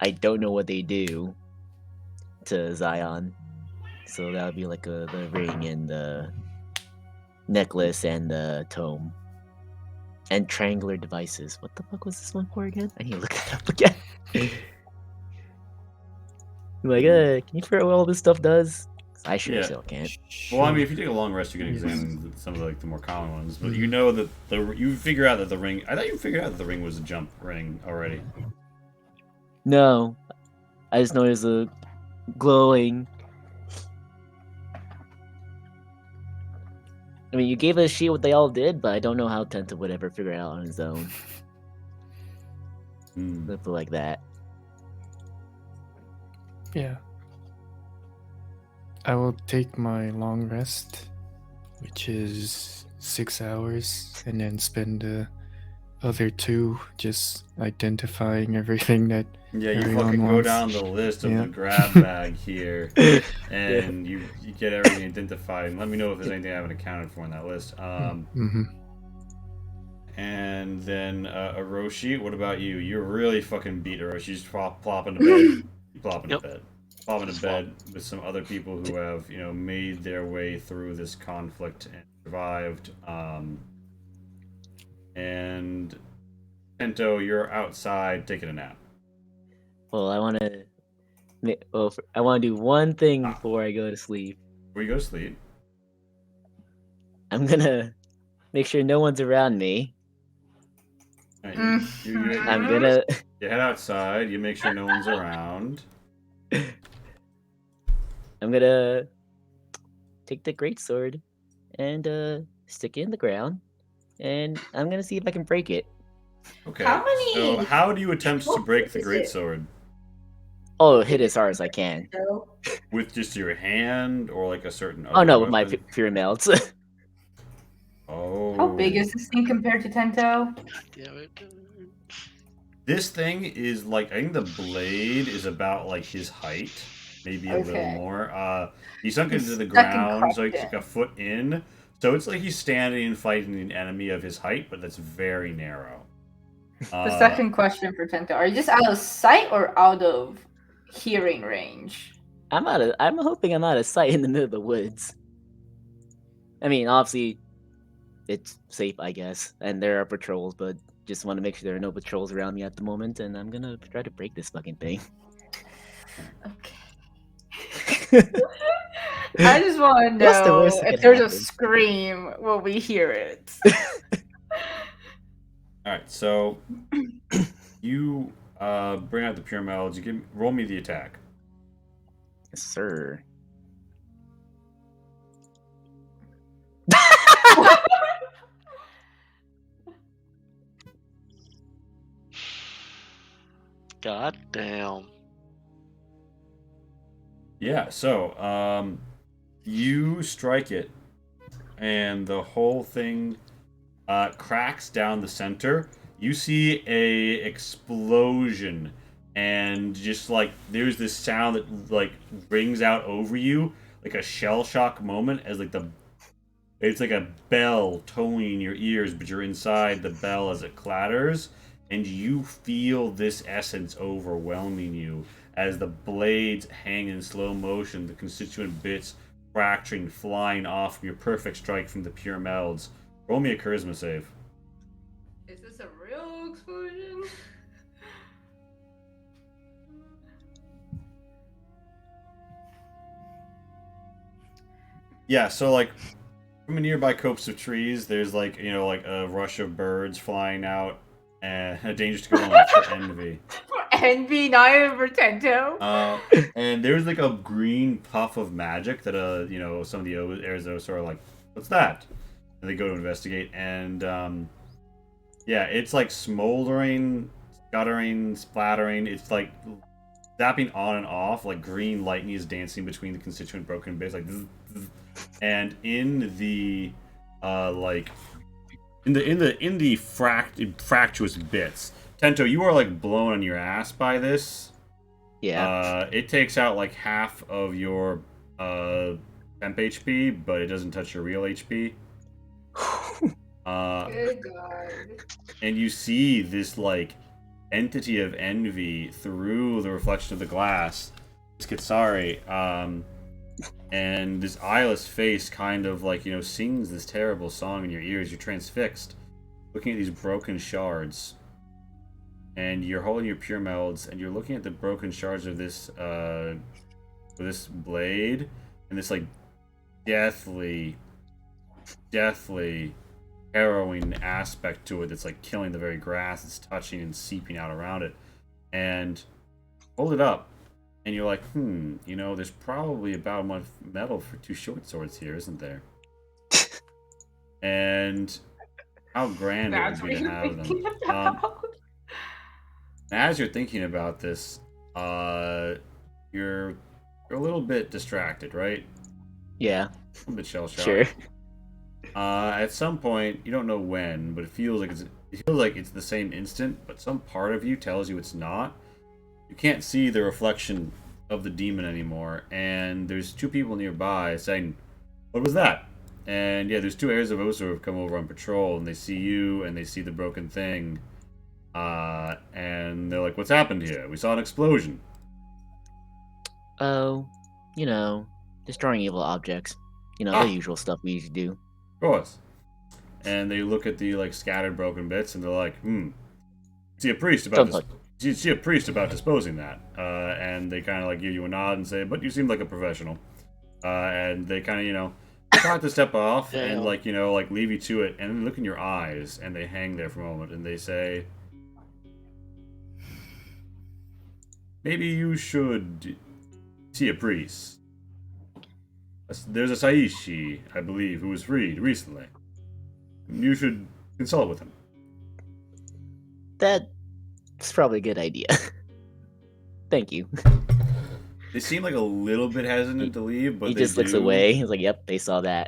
I don't know what they do to Zion. So that'll be like the ring and the necklace and the tome. And triangular devices. What the fuck was this one for again? I need to look that up again. Like, can you figure out what all this stuff does? I sure Yeah. still can't. Well, I mean, if you take a long rest, you can examine some of like the more common ones. But you know that you figure out that the ring. I thought you figured out that the ring was a jump ring already. No, I just know there's a glowing. I mean, you gave us shit what they all did, but I don't know how Tenta would ever figure it out on his own. Something like that. Yeah. I will take my long rest, which is 6 hours, and then spend the other 2 just identifying everything that Yeah, you everyone fucking go wants. down the list of Yeah. the grab bag here, and you get everything identified. And let me know if there's anything I haven't accounted for in that list. And then Aroshi, what about you? You're really fucking beat, Aroshi. You just plop into bed. You plop into bed. Plop into bed with some other people who have, made their way through this conflict and survived. And Pento, you're outside taking a nap. Well, I want to do one thing before I go to sleep. Before you go to sleep. I'm gonna make sure no one's around me. Right, I'm gonna. You head outside. You make sure no one's around. I'm gonna take the greatsword and stick it in the ground, and I'm gonna see if I can break it. Okay. How So how do you attempt to break the greatsword? Oh, hit as hard as I can. With just your hand or like a certain Oh no, with weapon? my fury melts. Oh. How big is this thing compared to Tento? Damn it. This thing is like, I think the blade is about like his height, maybe a little more. He sunk into the ground, so he's like a foot in. So it's like he's standing and fighting an enemy of his height, but that's very narrow. The second question for Tento: are you just out of sight or out of hearing range? I'm hoping I'm out of sight in the middle of the woods. I mean, obviously, it's safe, I guess, and there are patrols, but just want to make sure there are no patrols around me at the moment, and I'm gonna try to break this fucking thing. Okay. I just want to What's the know worst that if could there's a happen? scream, will we hear it? All right, so you bring out the pure melody. Roll me the attack. Yes, sir. God damn. Yeah, so you strike it, and the whole thing cracks down the center. You see a explosion, and just like there's this sound that like rings out over you, like a shell shock moment, as like it's like a bell tolling in your ears, but you're inside the bell as it clatters, and you feel this essence overwhelming you as the blades hang in slow motion, the constituent bits fracturing, flying off from your perfect strike from the pure melds. Roll me a charisma save. Is this a real explosion? Yeah, so like from a nearby copse of trees, there's like like a rush of birds flying out, and a dangerous to go on for envy. Envy, not even for Tento. And there's like a green puff of magic that some of the Arizos are like, what's that? And they go to investigate, and yeah, it's like smoldering, scuttering, splattering. It's like zapping on and off, like green lightning is dancing between the constituent broken bits, like zzz, zzz. And in the like in the fractious bits, Tento, you are like blown on your ass by this. Yeah. It takes out like half of your temp HP, but it doesn't touch your real HP. Good God. And you see this like entity of envy through the reflection of the glass. This Kitsari, and this eyeless face kind of like sings this terrible song in your ears. You're transfixed, looking at these broken shards, and you're holding your pure melds, and you're looking at the broken shards of this blade, and this like deathly harrowing aspect to it that's like killing the very grass it's touching and seeping out around it. And hold it up, and you're like, there's probably about enough metal for 2 short swords here, isn't there? And how grand it That's would what be to you're have them. thinking about. As you're thinking about this, you're a little bit distracted, right? Yeah. A little bit shell-shocked. Sure. At some point, you don't know when, but it feels like it's the same instant, but some part of you tells you it's not. You can't see the reflection of the demon anymore, and there's 2 people nearby saying, "What was that?" And yeah, there's 2 heirs of Oso who have come over on patrol, and they see you, and they see the broken thing, and they're like, "What's happened here? We saw an explosion." Oh, destroying evil objects. The usual stuff we usually do. Of course. And they look at the like scattered broken bits, and they're like, see a priest about disposing that. And they kind of like give you a nod and say, "But you seem like a professional." And they kind of start to step off and like leave you to it, and then look in your eyes, and they hang there for a moment, and they say, "Maybe you should see a priest. There's a Saishi, I believe, who was freed recently. You should consult with him." That's probably a good idea. Thank you. They seem like a little bit hesitant to leave, but He they just looks do. away. He's like, "Yep, they saw that."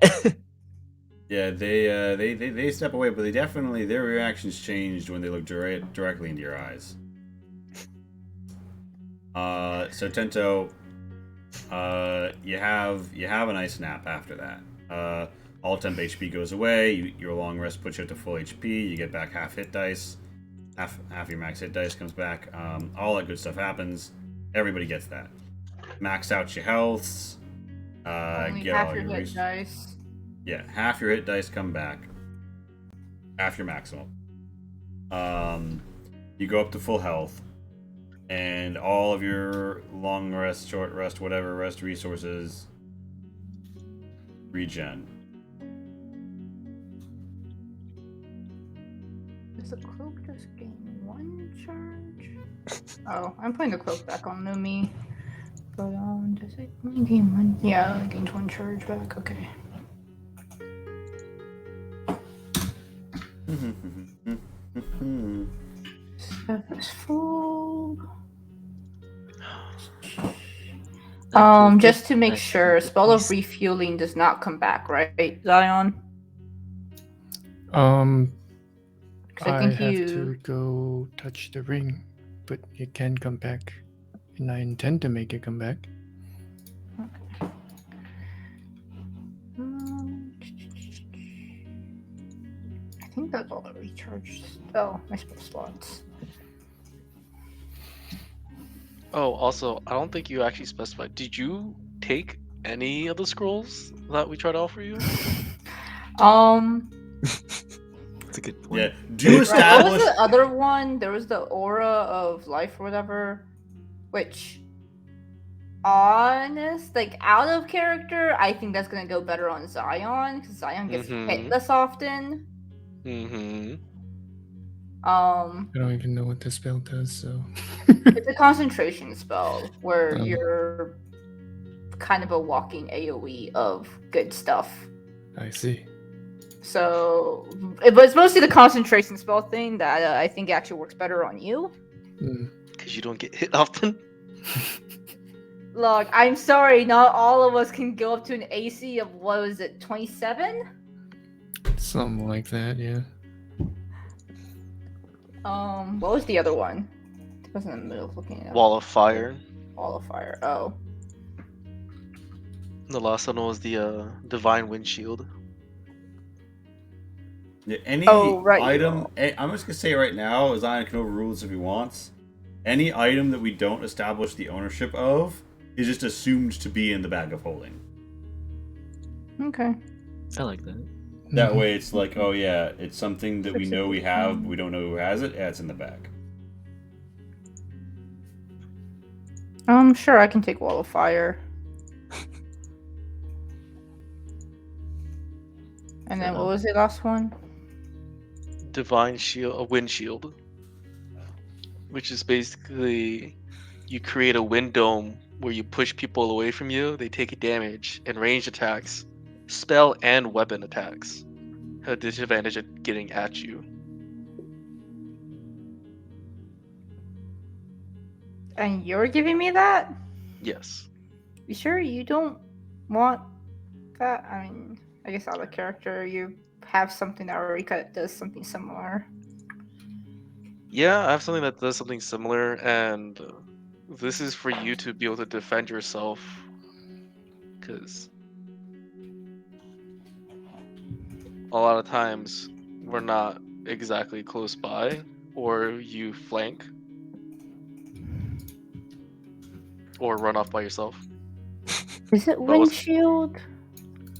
Yeah, they step away, but their reactions changed when they look directly into your eyes. So Tento, you have a nice nap after that. All temp HP goes away. Your long rest puts you up to full HP. You get back half hit dice. Half your max hit dice comes back. All that good stuff happens. Everybody gets that. Max out your healths. Only Get half all your your hit dice. Yeah, half your hit dice come back. Half your maximum. You go up to full health, and all of your long rest, short rest, whatever rest resources regen. Does the cloak just gain 1 charge? Oh, I'm putting the cloak back on, no me. But does it only gain 1? Yeah, it gains 1 charge back. Okay. Stuff is full. Just to make I sure, think spell of he's- refueling does not come back, right, Zion? Because I I think have you. to go touch the ring, but it can come back, and I intend to make it come back. I think that's all the recharge. Oh, my spell slots. Oh, also, I don't think you actually specified. Did you take any of the scrolls that we tried to offer you? That's a good point. Yeah. Do you Right, what was establish? the other one? There was the aura of life or whatever, which, honest, like out of character, I think that's gonna go better on Zion because Zion gets hit Mhm. less often. Mm-hmm. I don't even know what the spell does, so. It's a concentration spell where Oh. you're kind of a walking AoE of good stuff. I see. So, but it's mostly the concentration spell thing that I think actually works better on you. Because you don't get hit often. Look, I'm sorry, not all of us can go up to an AC of what was it, 27? Something like that, yeah. What was the other one? I was in the middle of looking at Wall of Fire. Wall of Fire. Oh, The last one was the Divine Windshield. Yeah, any right, item, I'm just gonna say right now, Zion can overrule this if he wants. Any item that we don't establish the ownership of is just assumed to be in the bag of holding. okay. I like that. That way, it's like, oh yeah, it's something that we know we have, but we don't know who has it. Yeah, it's in the bag. Sure, I can take Wall of Fire. And then what was the last one? Divine Shield, a Windshield. Which is basically you create a wind dome where you push people away from you, they take damage, and ranged attacks, spell and weapon attacks have a disadvantage at getting at you. And you're giving me that? Yes. You sure you don't want that? I mean, I guess out of character, you have something that already does something similar. Yeah, I have something that does something similar, and this is for you to be able to defend yourself. Because a lot of times we're not exactly close by, or you flank, or run off by yourself. Is it But what's- windshield?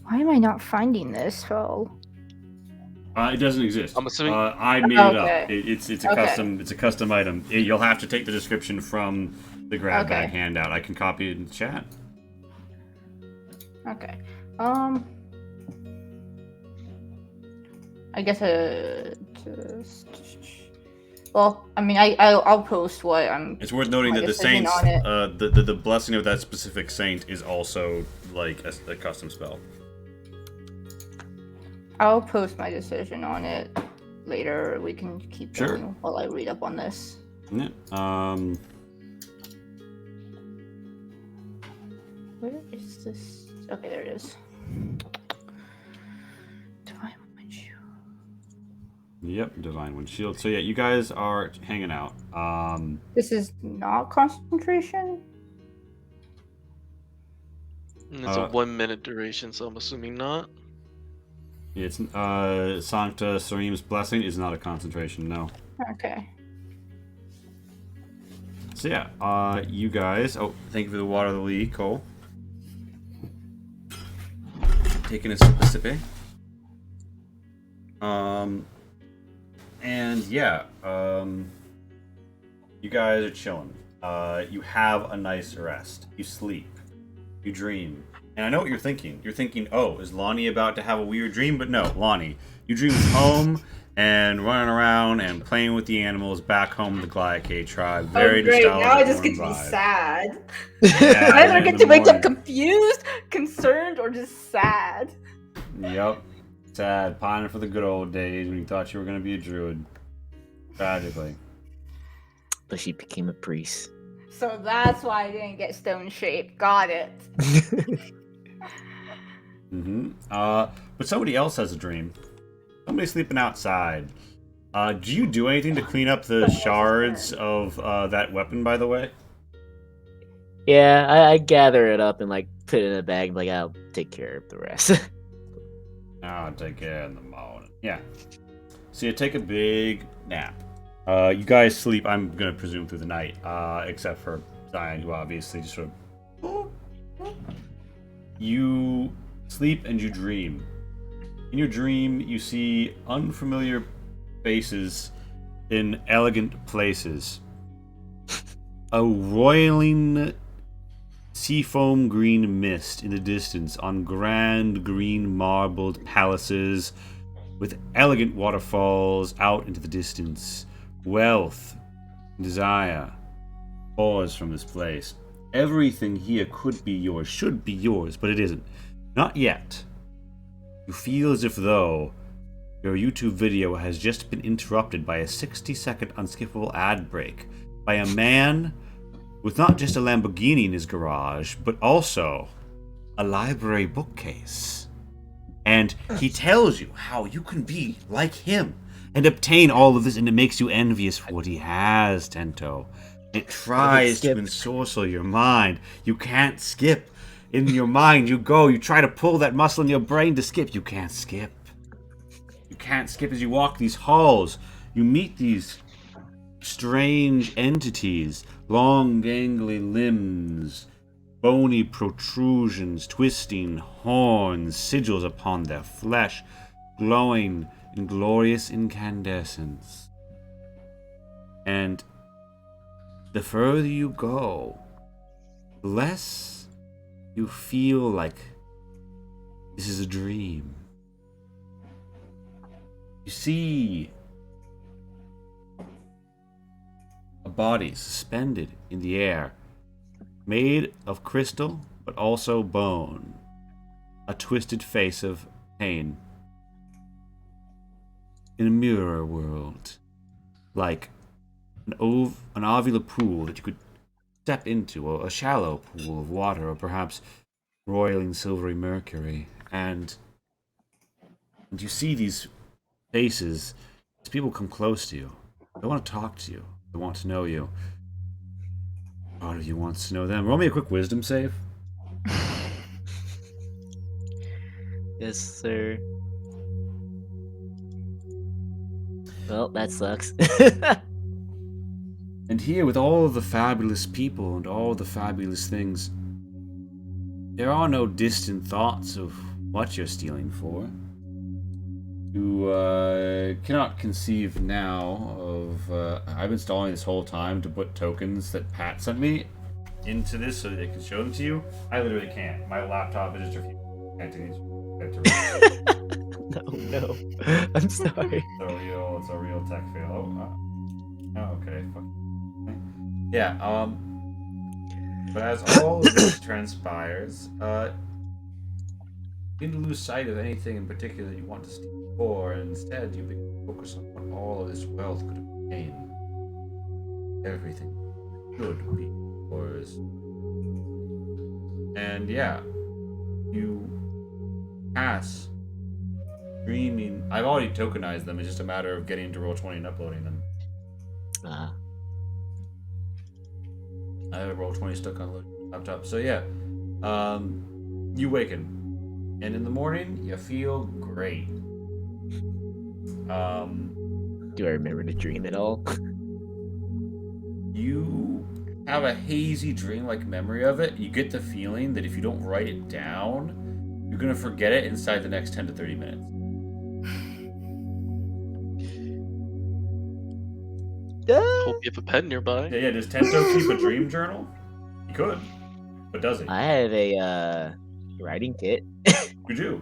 Why am I not finding this spell? It doesn't exist. I'm assuming- I made it up. Okay. It's a Okay. custom item. You'll have to take the description from the grab bag Okay. handout. I can copy it in the chat. Okay. I guess just. Well, I mean, I'll post what I'm. It's worth noting my that the decision saints, on it. the blessing of that specific saint is also like a custom spell. I'll post my decision on it later. We can keep Sure. going while I read up on this. Yeah. Where is this? Okay, there it is. Divine Windshield. Yep, Divine Windshield. So yeah, you guys are hanging out. This is not concentration. And it's a 1 minute duration, so I'm assuming not. It's Sancta Serim's blessing is not a concentration, no. Okay. So yeah, you guys. Oh, thank you for the water of the Lee, Cole. Taking a sip of sippy. And yeah, you guys are chilling. You have a nice rest. You sleep. You dream. And I know what you're thinking. You're thinking, oh, is Lonnie about to have a weird dream? But no, Lonnie. You dream of home and running around and playing with the animals back home with the Glyacate tribe. Very nostalgic. Now I just get to warm be vibe. sad. Yeah, I either in get the to wake up morning. confused, concerned, or just sad. Yep. Sad. Pining for the good old days when you thought you were going to be a druid. Tragically. But she became a priest. So that's why I didn't get stone shaped. Got it. But somebody else has a dream. Somebody's sleeping outside. Do you do anything to clean up the shards of that weapon, by the way? Yeah, I gather it up and like put it in a bag. Like I'll take care of the rest. I'll take care in the morning. Yeah. So you take a big nap. You guys sleep, I'm gonna presume, through the night, except for Zion, who obviously just sort of... You sleep and you dream. In your dream, you see unfamiliar faces in elegant places. A roiling seafoam green mist in the distance on grand green marbled palaces with elegant waterfalls out into the distance. Wealth, desire, pours from this place. Everything here could be yours, should be yours, but it isn't. Not yet. You feel as if though your YouTube video has just been interrupted by a 60-second unskippable ad break by a man with not just a Lamborghini in his garage, but also a library bookcase. And he tells you how you can be like him and obtain all of this, and it makes you envious for what he has, Tento. It tries to ensorcel your mind. You can't skip. In your mind, you go. You try to pull that muscle in your brain to skip. You can't skip. You can't skip as you walk these halls. You meet these strange entities. Long, gangly limbs. Bony protrusions, twisting horns, sigils upon their flesh, glowing in glorious incandescence. And the further you go, the less you feel like this is a dream. You see a body suspended in the air, made of crystal, but also bone. A twisted face of pain. In a mirror world. Like an ovular pool that you could step into, a shallow pool of water, or perhaps roiling silvery mercury. And you see these faces, these people come close to you. They want to talk to you. They want to know you. Part of you wants to know them. Roll me a quick wisdom save. Yes, sir. Well, that sucks. And here, with all of the fabulous people and all the fabulous things, there are no distant thoughts of what you're stealing for. You cannot conceive now of... I've been stalling this whole time to put tokens that Pat sent me into this so that they can show them to you. I literally can't. My laptop is just refusing entities. No. I'm sorry. It's a real tech fail. Oh, okay. Fuck. Yeah, but as all of this transpires, you begin to lose sight of anything in particular that you want to steal for, and instead you begin to focus on what all of this wealth could obtain. Everything should be yours. And yeah, you pass dreaming. I've already tokenized them, it's just a matter of getting into Roll20 and uploading them. I have Roll20 stuck on the laptop. So yeah, you waken, and in the morning you feel great. Do I remember the dream at all? You have a hazy dream-like memory of it. You get the feeling that if you don't write it down, you're gonna forget it inside the next 10 to 30 minutes. Hope you have a pen nearby. Yeah. Does Tento keep a dream journal? He could, but does he? I have a writing kit. You do.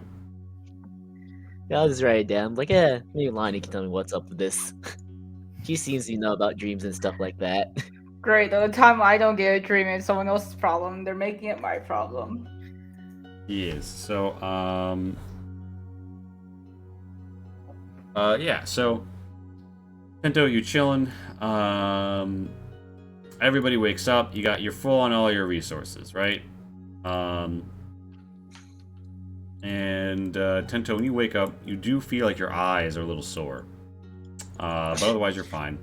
Yeah, I'll just write it down. Like, maybe Lonnie can tell me what's up with this. She seems to know about dreams and stuff like that. Great. The time I don't get a dream, it's someone else's problem. They're making it my problem. He is. So, yeah. So, Tento, you're chilling. everybody wakes up. You're full on all your resources, right? And Tento, when you wake up, you do feel like your eyes are a little sore. But otherwise, you're fine.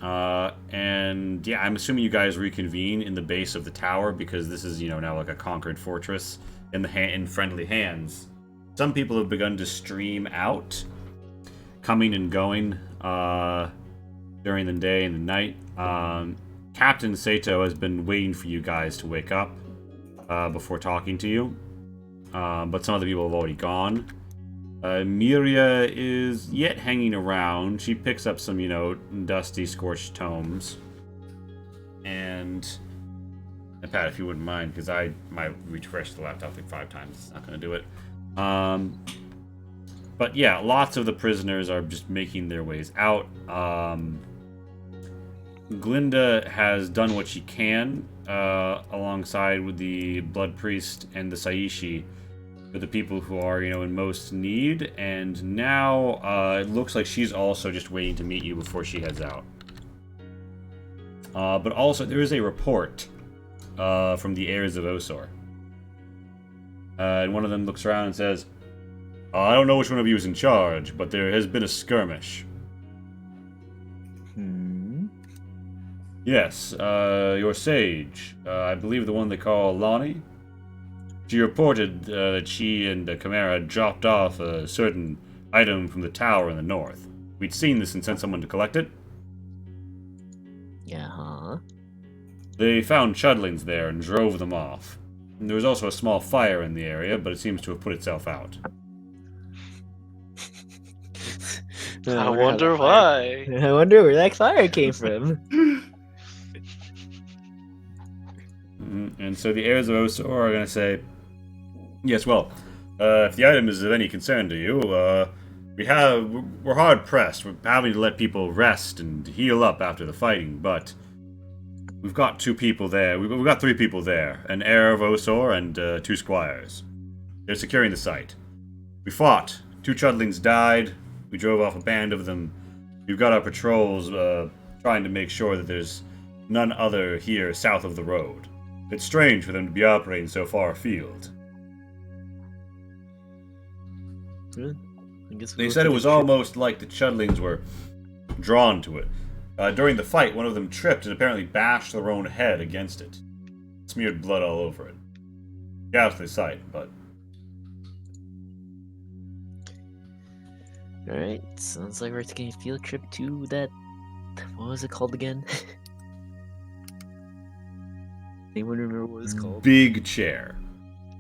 And yeah, I'm assuming you guys reconvene in the base of the tower because this is, now like a conquered fortress in friendly hands. Some people have begun to stream out, coming and going during the day and the night. Captain Sato has been waiting for you guys to wake up before talking to you. But some other people have already gone. Miria is yet hanging around. She picks up some, dusty, scorched tomes. And Pat, if you wouldn't mind, because I might refresh the laptop like 5 times. It's not going to do it. But yeah, lots of the prisoners are just making their ways out. Glinda has done what she can alongside with the Blood Priest and the Saishi for the people who are, in most need. And now it looks like she's also just waiting to meet you before she heads out. But also, there is a report from the heirs of Osor. And one of them looks around and says, I don't know which one of you is in charge, but there has been a skirmish. Yes, your sage. I believe the one they call Lonnie. She reported that she and Chimera dropped off a certain item from the tower in the north. We'd seen this and sent someone to collect it. Yeah, huh? They found chudlings there and drove them off. And there was also a small fire in the area, but it seems to have put itself out. I wonder why. I wonder where that fire came from. And so the heirs of Osor are going to say, yes, well, if the item is of any concern to you, we're hard pressed. We're having to let people rest and heal up after the fighting, but we've got 2 people there. We've got 3 people there, an heir of Osor and 2 squires. They're securing the site. We fought. 2 chudlings died. We drove off a band of them. We've got our patrols trying to make sure that there's none other here south of the road. It's strange for them to be operating so far afield. Good. I guess They said it was almost like the chudlings were drawn to it. During the fight, one of them tripped and apparently bashed their own head against it. Smeared blood all over it. Ghastly sight, but... Alright, sounds like we're taking a field trip to that... What was it called again? Anyone remember what it's called? Big chair.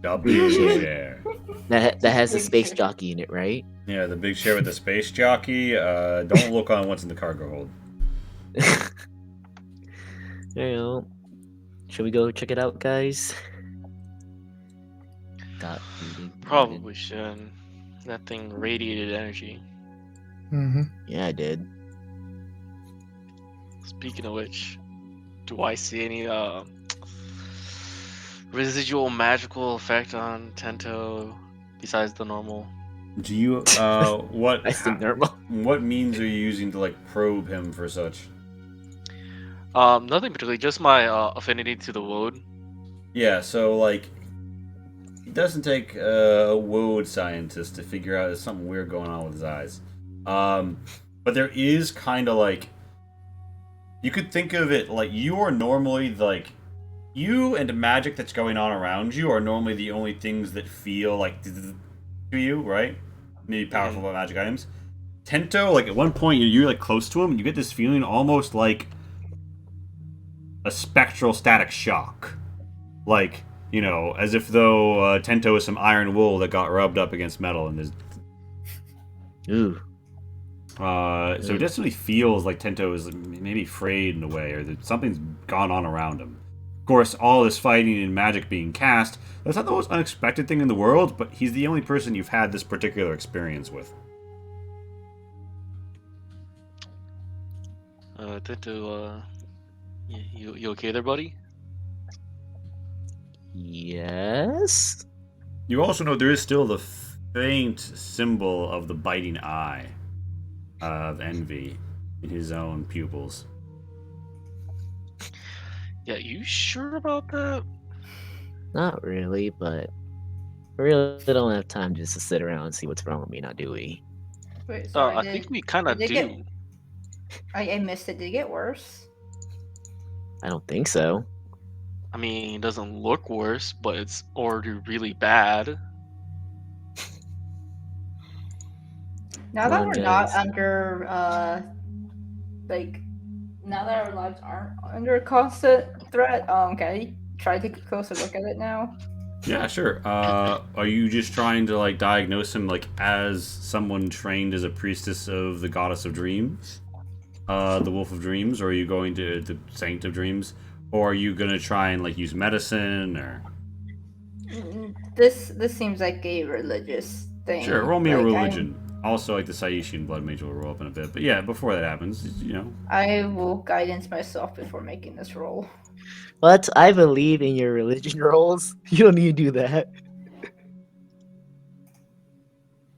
The big chair. That has a space jockey in it, right? Yeah, the big chair with the space jockey. Don't look on what's in the cargo hold. Should we go check it out, guys? Probably should. That thing radiated energy. Yeah, I did. Speaking of which, do I see any residual magical effect on Tento besides the normal? Do you what I think normal. What means are you using to probe him for such? Nothing particularly, just my affinity to the woad. Yeah, so it doesn't take a woad scientist to figure out there's something weird going on with his eyes. But there is kind of you could think of it like you are normally you and the magic that's going on around you are normally the only things that feel to you, right? Maybe powerful magic items. Tento, at one point you're close to him, and you get this feeling almost like a spectral static shock. As if though Tento is some iron wool that got rubbed up against metal, and there's... Ooh. So it definitely feels like Tento is maybe frayed in a way, or that something's gone on around him. Of course, all this fighting and magic being cast, that's not the most unexpected thing in the world, but he's the only person you've had this particular experience with. Tento, you okay there, buddy? Yes? You also know there is still the faint symbol of the biting eye of envy in his own pupils. Yeah, you sure about that? Not really, but we really don't have time just to sit around and see what's wrong with me now, do we? Wait, sorry. I think we kind of did it do. get- I missed it. Did it get worse? I don't think so. I mean, it doesn't look worse, but it's already really bad. Now Come that on, we're not guys. under like now that our lives aren't under constant threat, can I try to take a closer look at it now? Yeah, sure. Are you just trying to like diagnose him like as someone trained as a priestess of the goddess of dreams, the wolf of dreams, or are you going to the saint of dreams, or are you gonna try and like use medicine or? This seems like a religious thing. Sure, roll me a Like, religion. Also, like the Saishian blood mage will roll up in a bit, but yeah, before that happens, you know. I will guidance myself before making this roll. But I believe in your religion rolls. You don't need to do that.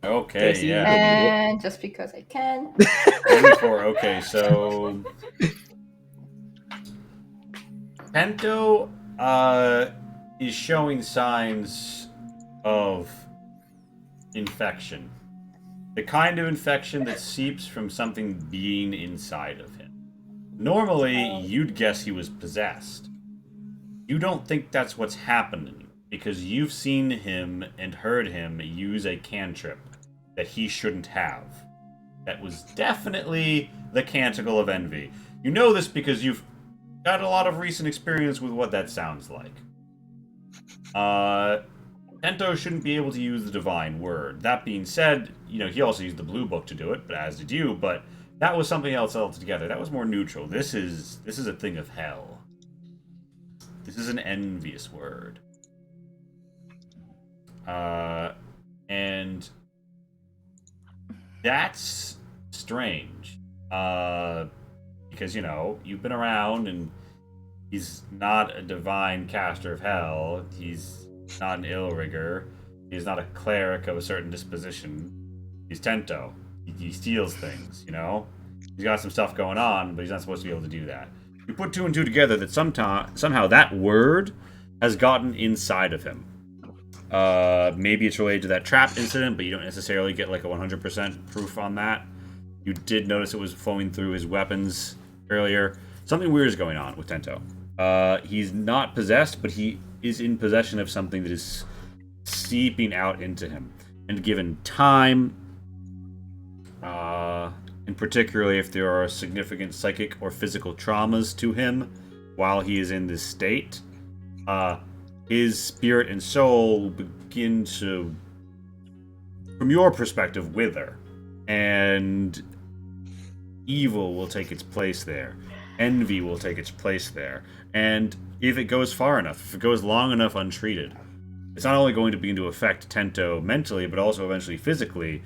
Okay, see, yeah. And just because I can. 24. Okay, so Pento is showing signs of infection. The kind of infection that seeps from something being inside of him. Normally, you'd guess he was possessed. You don't think that's what's happening because you've seen him and heard him use a cantrip that he shouldn't have. That was definitely the Canticle of Envy. You know this because you've got a lot of recent experience with what that sounds like. Pento shouldn't be able to use the divine word. That being said, you know, he also used the blue book to do it, but as did you, but that was something else altogether. That was more neutral. This is a thing of hell. This is an envious word. And that's strange. Because, you know, you've been around and he's not a divine caster of hell. He's not an ill rigger. He's not a cleric of a certain disposition. He's Tento. He steals things, you know? He's got some stuff going on, but he's not supposed to be able to do that. You put two and two together that somehow that word has gotten inside of him. Maybe it's related to that trap incident, but you don't necessarily get like a 100% proof on that. You did notice it was flowing through his weapons earlier. Something weird is going on with Tento. He's not possessed, but he is in possession of something that is seeping out into him. And given time, and particularly if there are significant psychic or physical traumas to him while he is in this state, his spirit and soul will begin to, from your perspective, wither. And evil will take its place there. Envy will take its place there. And if it goes far enough, if it goes long enough untreated, it's not only going to begin to affect Tento mentally, but also eventually physically.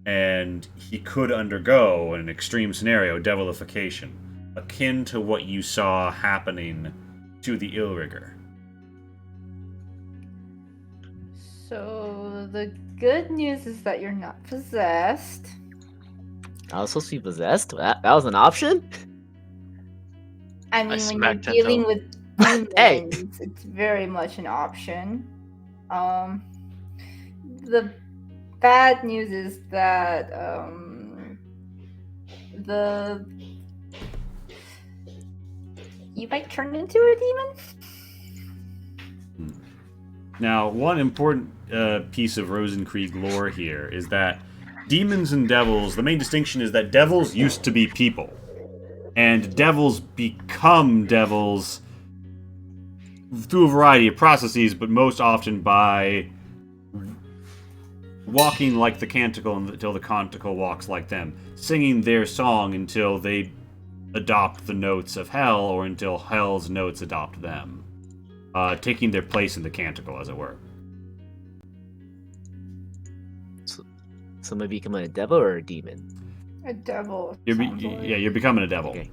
And he could undergo, in an extreme scenario, devilification, akin to what you saw happening to the Illrigger. So the good news is that you're not possessed. I was supposed to be possessed? That was an option? I mean, when you're smacked dealing Tento. with demons, Hey. it's very much an option. The bad news is that you might turn into a demon. Now, one important piece of Rosenkrieg lore here is that demons and devils, the main distinction is that devils used to be people. And devils become devils through a variety of processes, but most often by walking like the canticle until the canticle walks like them, singing their song until they adopt the notes of hell, or until hell's notes adopt them, taking their place in the canticle, as it were. So maybe becoming a devil or a demon? A devil. You're sounds like. yeah, you're becoming a devil. Okay.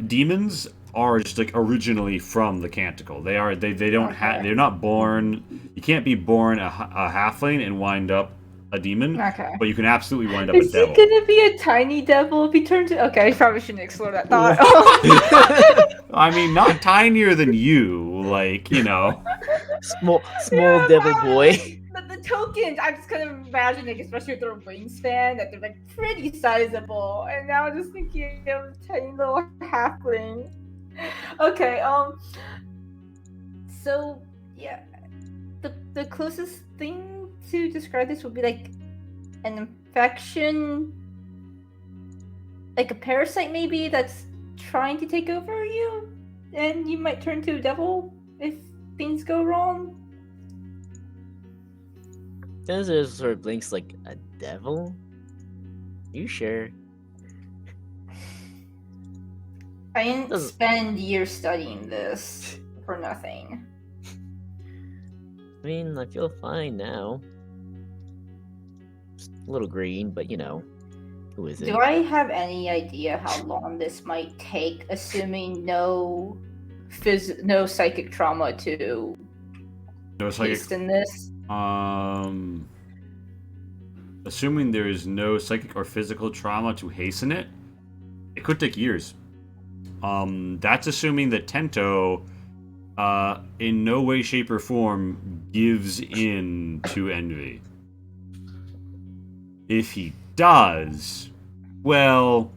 Demons are just like originally from the canticle. They don't Okay. they're not born. You can't be born a halfling and wind up a demon, Okay. but you can absolutely wind up a Is he devil. gonna be a tiny devil if he turns it? Okay, I probably shouldn't explore that thought. I mean, not tinier than you, like, you know. small Yeah, devil but, boy. The tokens, I'm just kind of imagining, especially with their wingspan, that they're like pretty sizable. And now I'm just thinking of a tiny little halfling. Okay, so yeah, the closest thing to describe this would be like an infection, like a parasite maybe that's trying to take over you, and you might turn to a devil if things go wrong. Denzel sort of blinks like a devil. You sure? I didn't Doesn't- spend years studying this for nothing. I mean, I feel fine now. Just a little green, but you know, who is it? Do I have any idea how long this might take, assuming no psychic trauma to No psychic. hasten this? Assuming there is no psychic or physical trauma to hasten it, it could take years. That's assuming that Tento, in no way, shape, or form, gives in to envy. If he does, well,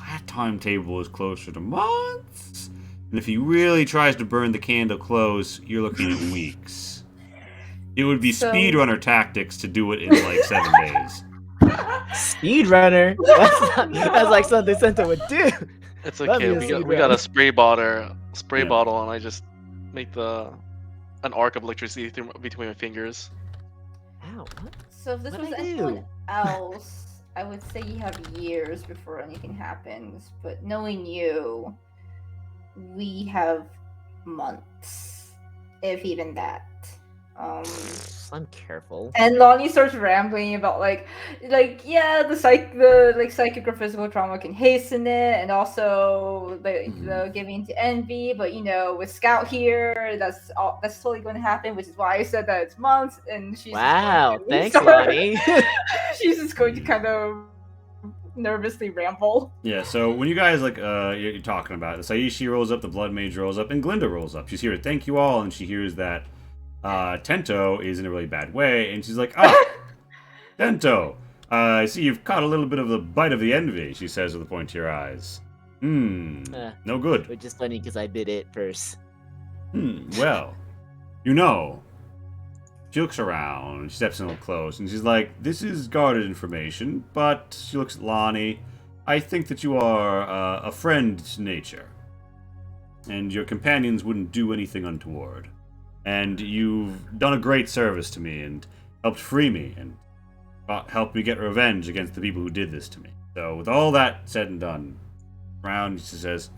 that timetable is closer to months. And if he really tries to burn the candle close, you're looking at weeks. It would be So- speedrunner tactics to do it in like 7 days. Speedrunner? That's like something Sento would do. It's That'd okay. be a We got a spray Yeah. bottle, and I just make an arc of electricity between my fingers. Ow, what? So if this What'd was I anyone do? else, I would say you have years before anything happens. But knowing you, we have months, if even that. I'm careful. And Lonnie starts rambling about yeah, the psychic or physical trauma can hasten it, and also the giving to envy. But you know, with Scout here, that's totally going to happen, which is why I said that it's months. And she's Wow, just thanks, start- Lonnie. She's just going to kind of nervously ramble. Yeah, so when you guys you're talking about it, Saishi rolls up, the Blood Mage rolls up, and Glinda rolls up. She's here to thank you all, and she hears that Tento is in a really bad way, and she's like, Tento, I see you've caught a little bit of the bite of the envy, she says with a point to your eyes. No good. Which is funny because I bit it first. Well, you know. She looks around, she steps in a little close, and she's like, this is guarded information, but she looks at Lonnie. I think that you are a friend to nature, and your companions wouldn't do anything untoward. And you've done a great service to me and helped free me and helped me get revenge against the people who did this to me. So with all that said and done, around, she says,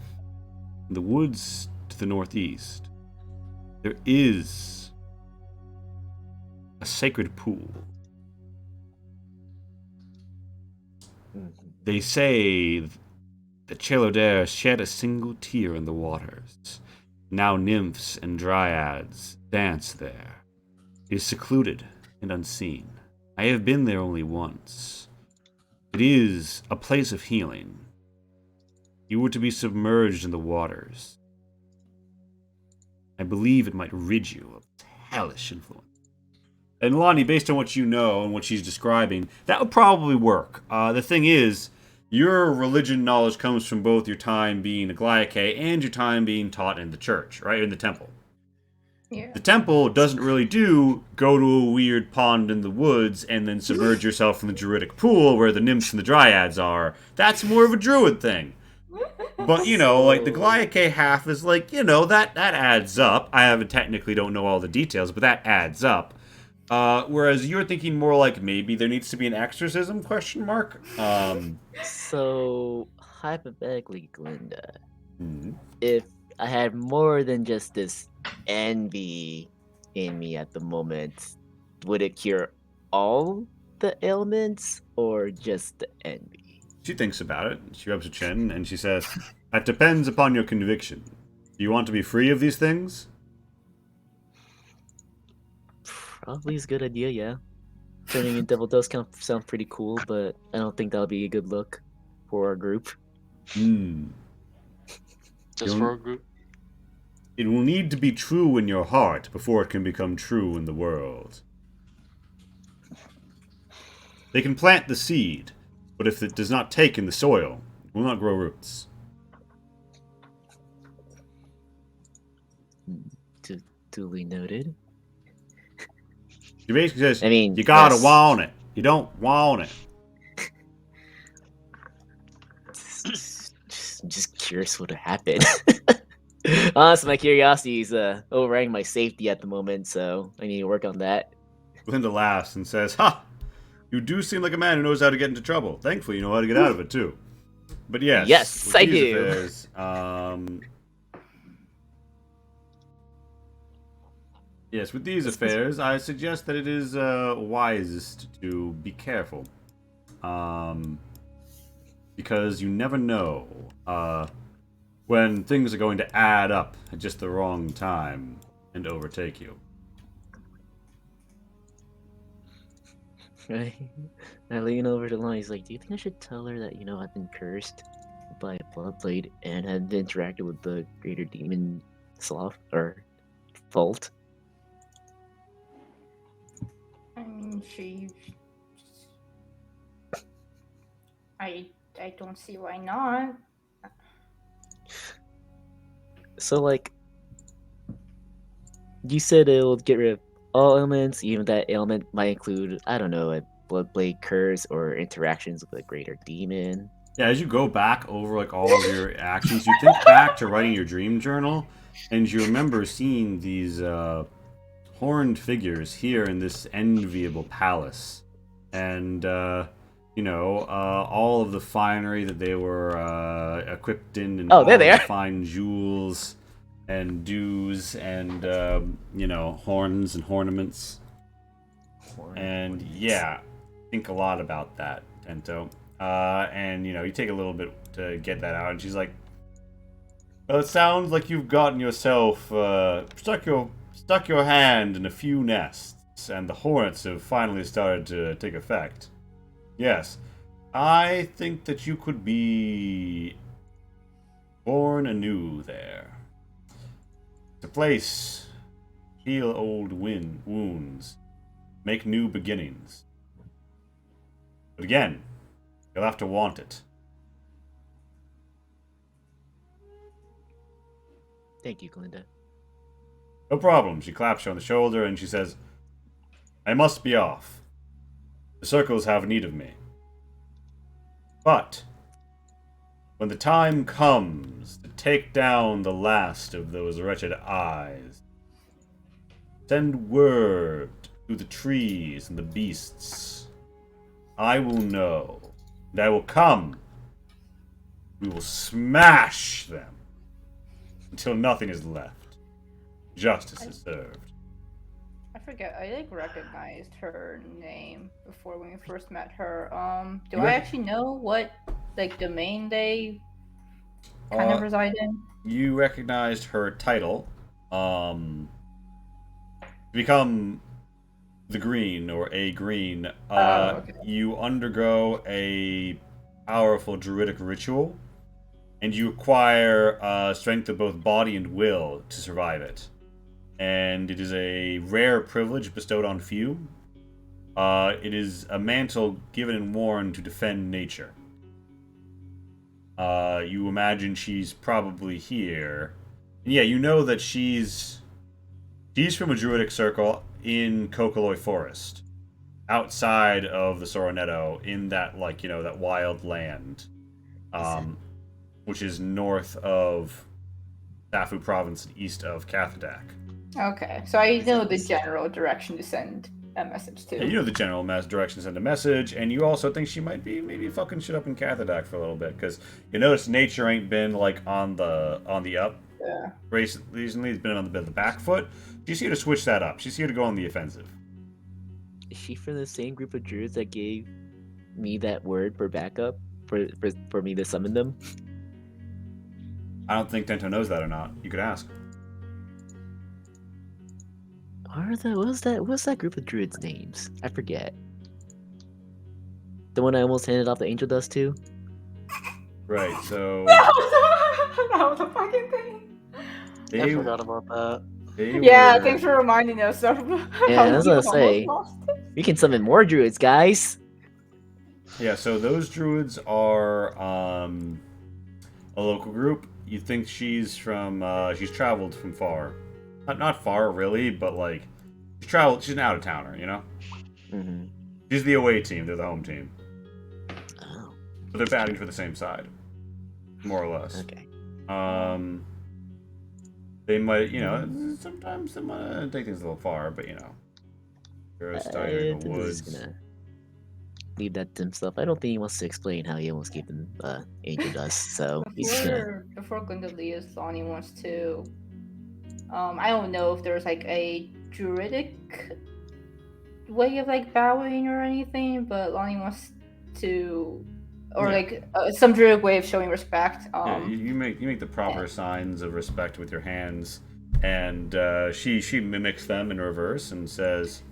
in the woods to the northeast, there is a sacred pool. They say that Chelodare shed a single tear in the waters. Now nymphs and dryads dance there. It is secluded and unseen. I have been there only once. It is a place of healing. You were to be submerged in the waters. I believe it might rid you of hellish influence. And Lonnie, based on what you know and what she's describing, that would probably work. The thing is, your religion knowledge comes from both your time being a Glyake and your time being taught in the church, right? In the temple. Yeah. The temple doesn't really go to a weird pond in the woods and then submerge yourself in the druidic pool where the nymphs and the dryads are. That's more of a druid thing. But, you know, like, the Glyake half is like, you know, that adds up. I technically don't know all the details, but that adds up. Whereas you're thinking more like maybe there needs to be an exorcism, ? So, hypothetically, Glinda, if I had more than just this envy in me at the moment, would it cure all the ailments or just the envy? She thinks about it. She rubs her chin and she says, that depends upon your conviction. Do you want to be free of these things? Probably is a good idea, yeah. turning in devil does sound pretty cool, but I don't think that'll be a good look for our group. Hmm. Just You'll- for a group. It will need to be true in your heart before it can become true in the world. They can plant the seed, but if it does not take in the soil, it will not grow roots. Duly noted. She basically says, I mean, you gotta yes. want it. You don't want it. Just curious what would happen. Honestly, my curiosity is overriding my safety at the moment, so I need to work on that. Linda laughs and says, ha! You do seem like a man who knows how to get into trouble. Thankfully, you know how to get out of it, too. But yes, Yes, with I these do. affairs, yes, with these affairs, I suggest that it is wisest to be careful. Because you never know when things are going to add up at just the wrong time and overtake you. Right? I lean over to Lana. He's like, "Do you think I should tell her that I've been cursed by a bloodblade and have interacted with the greater demon sloth or fault?" She. I don't see why not. So, like, you said it will get rid of all ailments, even that ailment might include, I don't know, a bloodblade curse or interactions with a greater demon. Yeah, as you go back over like all of your actions, you think back to writing your dream journal, and you remember seeing these horned figures here in this enviable palace, and all of the finery that they were equipped in, and Oh, all there they of the are. fine jewels and dews, and horns and ornaments. And yeah, think a lot about that, Tento. And you take a little bit to get that out, and she's like, "Well, it sounds like you've gotten yourself stuck your hand in a few nests, and the hornets have finally started to take effect. Yes, I think that you could be born anew there. To place, heal old wounds, make new beginnings. But again, you'll have to want it." Thank you, Glinda. "No problem." She claps you on the shoulder and she says, "I must be off. The circles have need of me. But when the time comes to take down the last of those wretched eyes, send word to the trees and the beasts. I will know, and I will come. We will smash them until nothing is left. Justice is served." I forget. I recognized her name before when we first met her. Do You I rec- actually know what domain they kind of reside in? You recognized her title. To become the Green or a Green, Okay. you undergo a powerful druidic ritual, and you acquire strength of both body and will to survive it. And it is a rare privilege bestowed on few. It is a mantle given and worn to defend nature. You imagine she's probably here. And yeah, you know that she's from a druidic circle in Kokoloi Forest, outside of the Soronetto, in that that wild land, which is north of Safu Province and east of Cathadak. Okay, so I know the general direction to send a message to. Yeah, you know the general direction to send a message, and you also think she might be maybe fucking shit up in Cathadak for a little bit, because you notice nature ain't been on the up. Yeah. Recently, it's been on the back foot. She's here to switch that up. She's here to go on the offensive. Is she from the same group of druids that gave me that word for backup for me to summon them? I don't think Tento knows that or not. You could ask. What's that group of druids' names? I forget. The one I almost handed off the angel dust to? Right, so That was a fucking thing. I they, forgot about that. they Yeah, were... thanks for reminding us of Yeah, how that's we what I say. almost lost it. We can summon more druids, guys. Yeah, so those druids are a local group. You think she's from she's traveled from far. Not far really, but like she's an out-of-towner, you know? Mm-hmm. She's the away team, they're the home team. Oh, But they're batting for the same side. More or less. okay. They might, you know, sometimes they might take things a little far, but you know. You're tired in the Tim is woods. just gonna leave that to himself. I don't think he wants to explain how he almost gave them angel dust, so he's just gonna. Before Glinda leaves, Lonnie wants to. I don't know if there's like a druidic way of like bowing or anything, but Lonnie wants to, or Yeah. like some druidic way of showing respect. Yeah, you make the proper signs of respect with your hands, and she mimics them in reverse and says,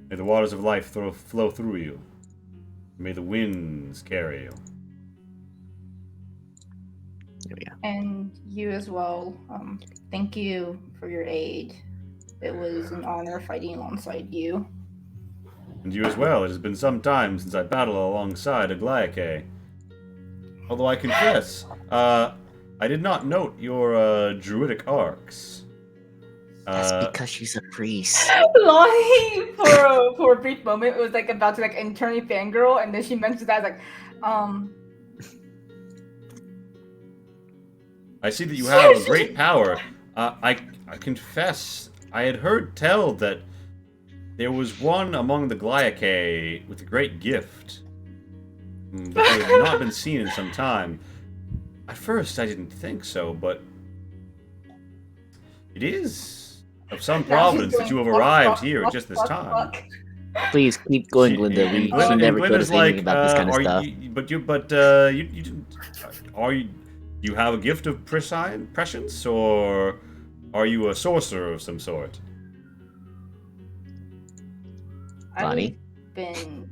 "May the waters of life flow through you. May the winds carry you." There we go. And you as well. Thank you for your aid. It was an honor fighting alongside you. And you as well. It has been some time since I battled alongside a Glyake. Although I confess, I did not note your druidic arcs. That's because she's a priest. Lonnie, for a brief moment, was like about to like internally fangirl, and then she mentioned that like, I see that you have a great power. I confess, I had heard tell that there was one among the Glyake with a great gift, but they had not been seen in some time. At first, I didn't think so, but it is of some providence that you have arrived here at just this time. Please keep going, Glinda. We should never go to thinking about this kind of stuff. You didn't. Do you have a gift of prescience, or are you a sorcerer of some sort? Bonnie? I've been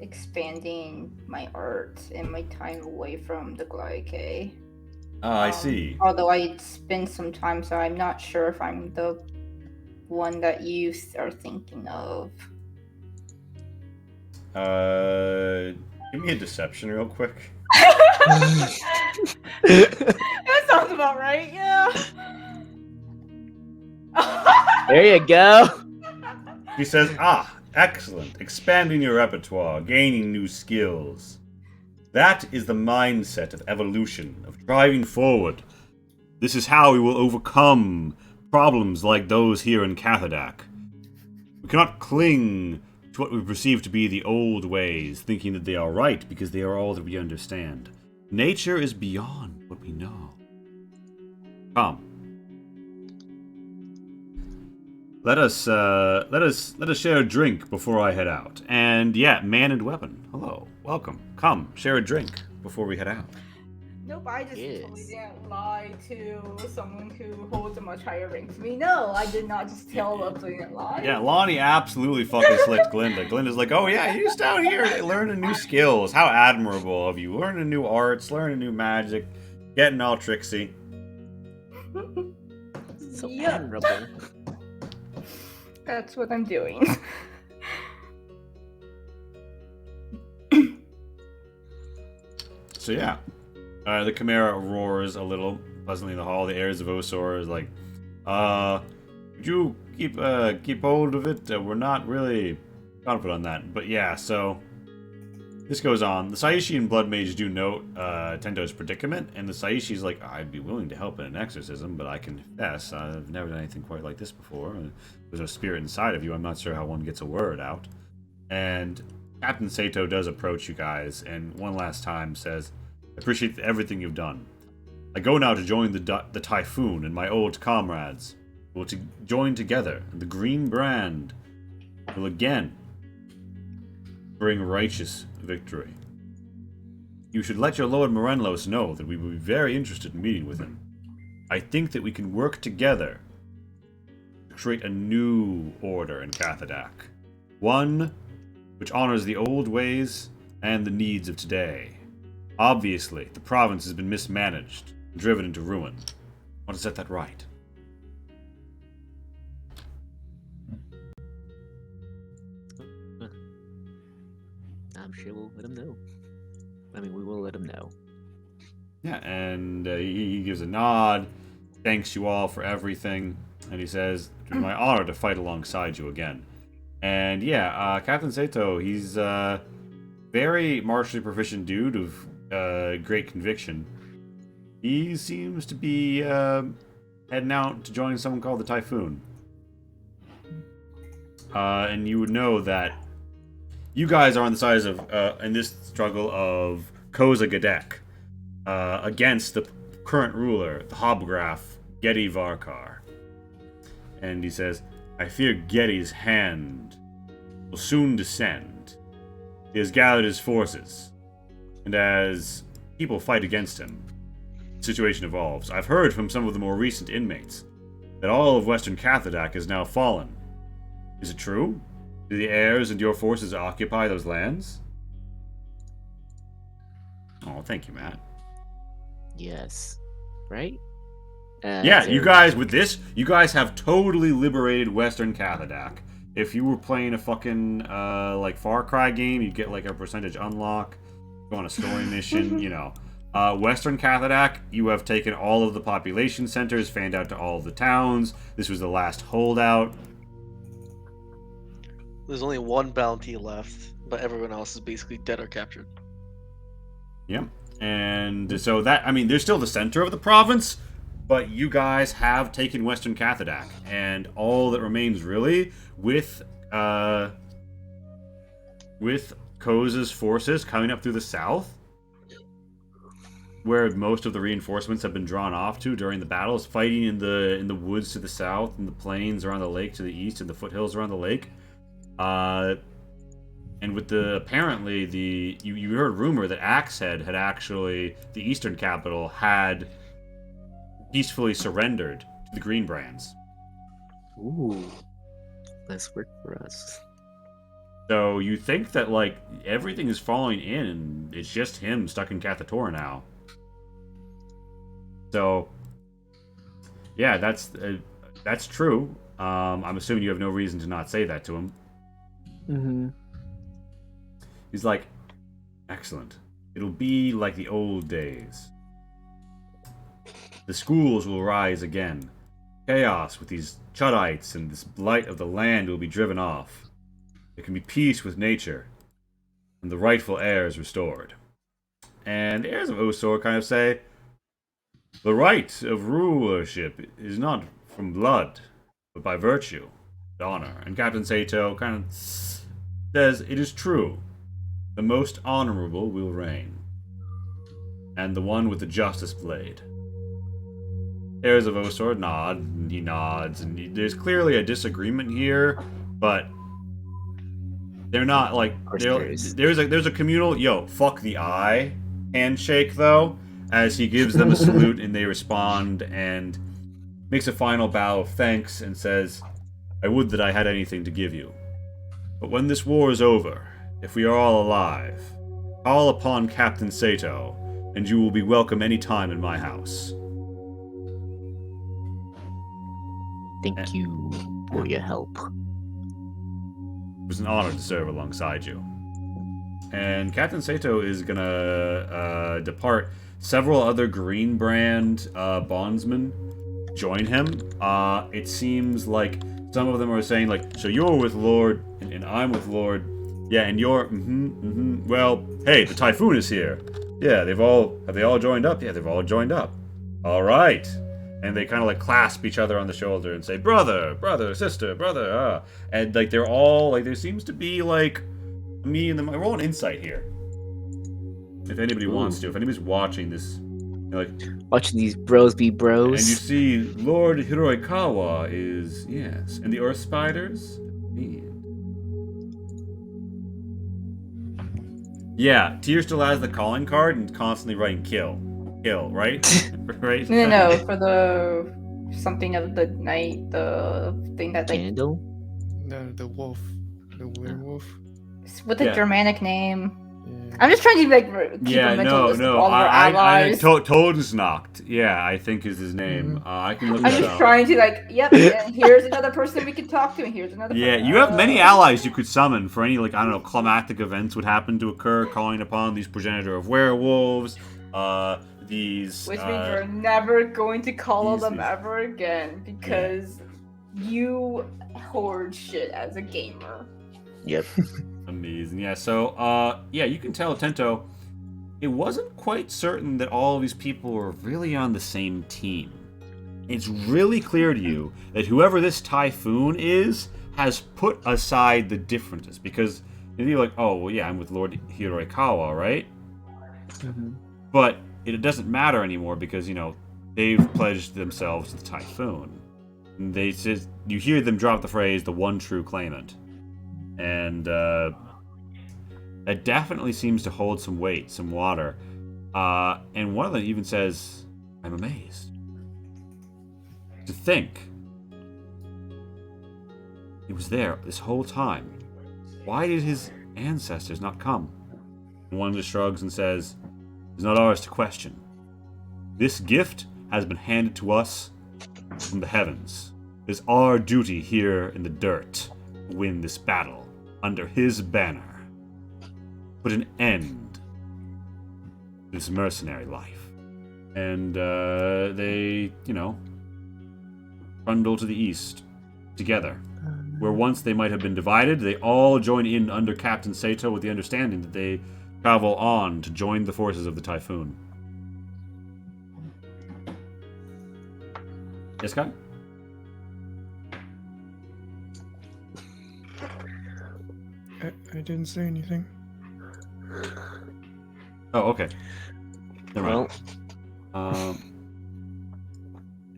expanding my art and my time away from the Glyake. I see. Although I spent some time, so I'm not sure if I'm the one that you are thinking of. Give me a deception real quick. That sounds about right, yeah. There you go. He says, excellent. Expanding your repertoire, gaining new skills. That is the mindset of evolution, of driving forward. This is how we will overcome problems like those here in Cathadak. We cannot cling to what we perceive to be the old ways, thinking that they are right because they are all that we understand. Nature is beyond what we know. Come. Let us share a drink before I head out. And yeah, man and weapon. Hello, welcome. Come, share a drink before we head out. Nope, I just Yes. totally didn't lie to someone who holds a much higher rank to me. No, I did not just tell a blatant lie. Yeah, Lonnie absolutely fucking slicked Glinda. Glinda's like, oh yeah, you just out here learning new skills. How admirable of you. Learning new arts, learning new magic, getting all tricksy. So Yep. admirable. That's what I'm doing. So yeah, the Chimera roars a little pleasantly in the hall. The airs of Osor is like, would you keep hold of it? We're not really confident on that, but yeah. So this goes on. The Saishi and Blood Mage do note Tento's predicament, and the Saishi's like, I'd be willing to help in an exorcism, but I confess I've never done anything quite like this before. There's a spirit inside of you. I'm not sure how one gets a word out. And Captain Sato does approach you guys, and one last time says, I appreciate everything you've done. I go now to join the Typhoon and my old comrades. We'll join together, and the Green Brand will again bring righteous victory. You should let your Lord Morenlos know that we will be very interested in meeting with him. I think that we can work together to create a new order in Cathadak. One which honors the old ways and the needs of today. Obviously, the province has been mismanaged, driven into ruin. I want to set that right. I'm sure we'll let him know. I mean, we will let him know. Yeah, and he gives a nod, thanks you all for everything, and he says, "It was my honor to fight alongside you again." And yeah, Captain Sato, he's a very martially proficient dude of great conviction. He seems to be heading out to join someone called the Typhoon. And you would know that you guys are on the sides of, in this struggle, of Koza Gadek against the current ruler, the Hobgraph, Gedi Varkar. And he says, "I fear Gedi's hand will soon descend. He has gathered his forces, and as people fight against him, the situation evolves. I've heard from some of the more recent inmates that all of Western Cathodak is now fallen. Is it true? Do the heirs and your forces occupy those lands?" Oh, thank you, Matt. Yes. Right? Yeah, you guys, with this, you guys have totally liberated Western Cathodak. If you were playing a fucking, like, Far Cry game, you'd get, like, a percentage unlock, go on a story mission, you know. Western Cathodak, you have taken all of the population centers, fanned out to all of the towns. This was the last holdout. There's only one bounty left, but everyone else is basically dead or captured. Yep. And so that, I mean, there's still the center of the province, but you guys have taken Western Cathodak, and all that remains really with Koza's forces coming up through the south, where most of the reinforcements have been drawn off to during the battles, fighting in the woods to the south, in the plains around the lake to the east, and the foothills around the lake. And with the apparently the you heard rumor that Axehead had actually, the eastern capital, had peacefully surrendered to the Green Brands. Ooh. Nice work for us. So you think that, like, everything is falling in and it's just him stuck in Cathatora now. So yeah, that's true. I'm assuming you have no reason to not say that to him. Mm-hmm. He's like, "Excellent. It'll be like the old days. The schools will rise again. Chaos with these Chuddites and this blight of the land will be driven off. There can be peace with nature, and the rightful heirs restored." And the heirs of Osor kind of say, "The right of rulership is not from blood, but by virtue and honor." And Captain Sato kind of says, "It is true. The most honorable will reign, and the one with the justest blade." Heirs of Osor nod, and he nods, and there's clearly a disagreement here, but they're not like there's a communal fuck the eye handshake though, as he gives them a salute and they respond and makes a final bow of thanks and says, "I would that I had anything to give you. But when this war is over, if we are all alive, call upon Captain Sato, and you will be welcome any time in my house." Thank you for your help. It was an honor to serve alongside you. And Captain Sato is gonna depart. Several other Green Brand bondsmen join him. It seems like some of them are saying, like, "So you're with Lord, and I'm with Lord. Yeah, and you're, well, hey, the Typhoon is here. Yeah, have they all joined up? Yeah, they've all joined up. All right." And they kind of like clasp each other on the shoulder and say, "Brother, brother, sister, brother." And like they're all like, there seems to be like me and them. We're all an insight here. If anybody wants to, if anybody's watching this, like watching these bros be bros. And you see Lord Hiroikawa is, yes, and the Earth Spiders. Yeah, Tyr still has the calling card and constantly writing kill, right? Right? No, for the something of the night, the thing that like Candle? The wolf. The werewolf. with a Yeah. Germanic name. Yeah. I'm just trying to like keep Yeah, a mental no, list no. of all of our allies. Todensnacht. Yeah, I think is his name. Mhm. I can look I'm that just up. trying to like, yep, and here's another person we can talk to, and here's another. Yeah, person. you have many allies you could summon for any, like, I don't know, climatic events would happen to occur, calling upon these progenitor of werewolves, these... Which means we're never going to call these- them ever again because you hoard shit as a gamer. Yep. Amazing. Yeah, so, yeah, you can tell, Tento, it wasn't quite certain that all of these people were really on the same team. It's really clear to you that whoever this typhoon is has put aside the differences, because you're like, oh, well, yeah, I'm with Lord Hiroikawa, right? Mhm. But it doesn't matter anymore because, you know, they've pledged themselves to the typhoon. And they says, you hear them drop the phrase, the one true claimant. And that definitely seems to hold some weight, some water. And one of them even says, I'm amazed. To think he was there this whole time. Why did his ancestors not come? And one just shrugs and says, it's not ours to question. This gift has been handed to us from the heavens. It is our duty here in the dirt to win this battle under his banner. Put an end to this mercenary life. And they, you know, trundle to the east together. Where once they might have been divided, they all join in under Captain Sato with the understanding that they travel on to join the forces of the typhoon. Yes, Scott? I didn't say anything. Oh, okay. Never mind. Well,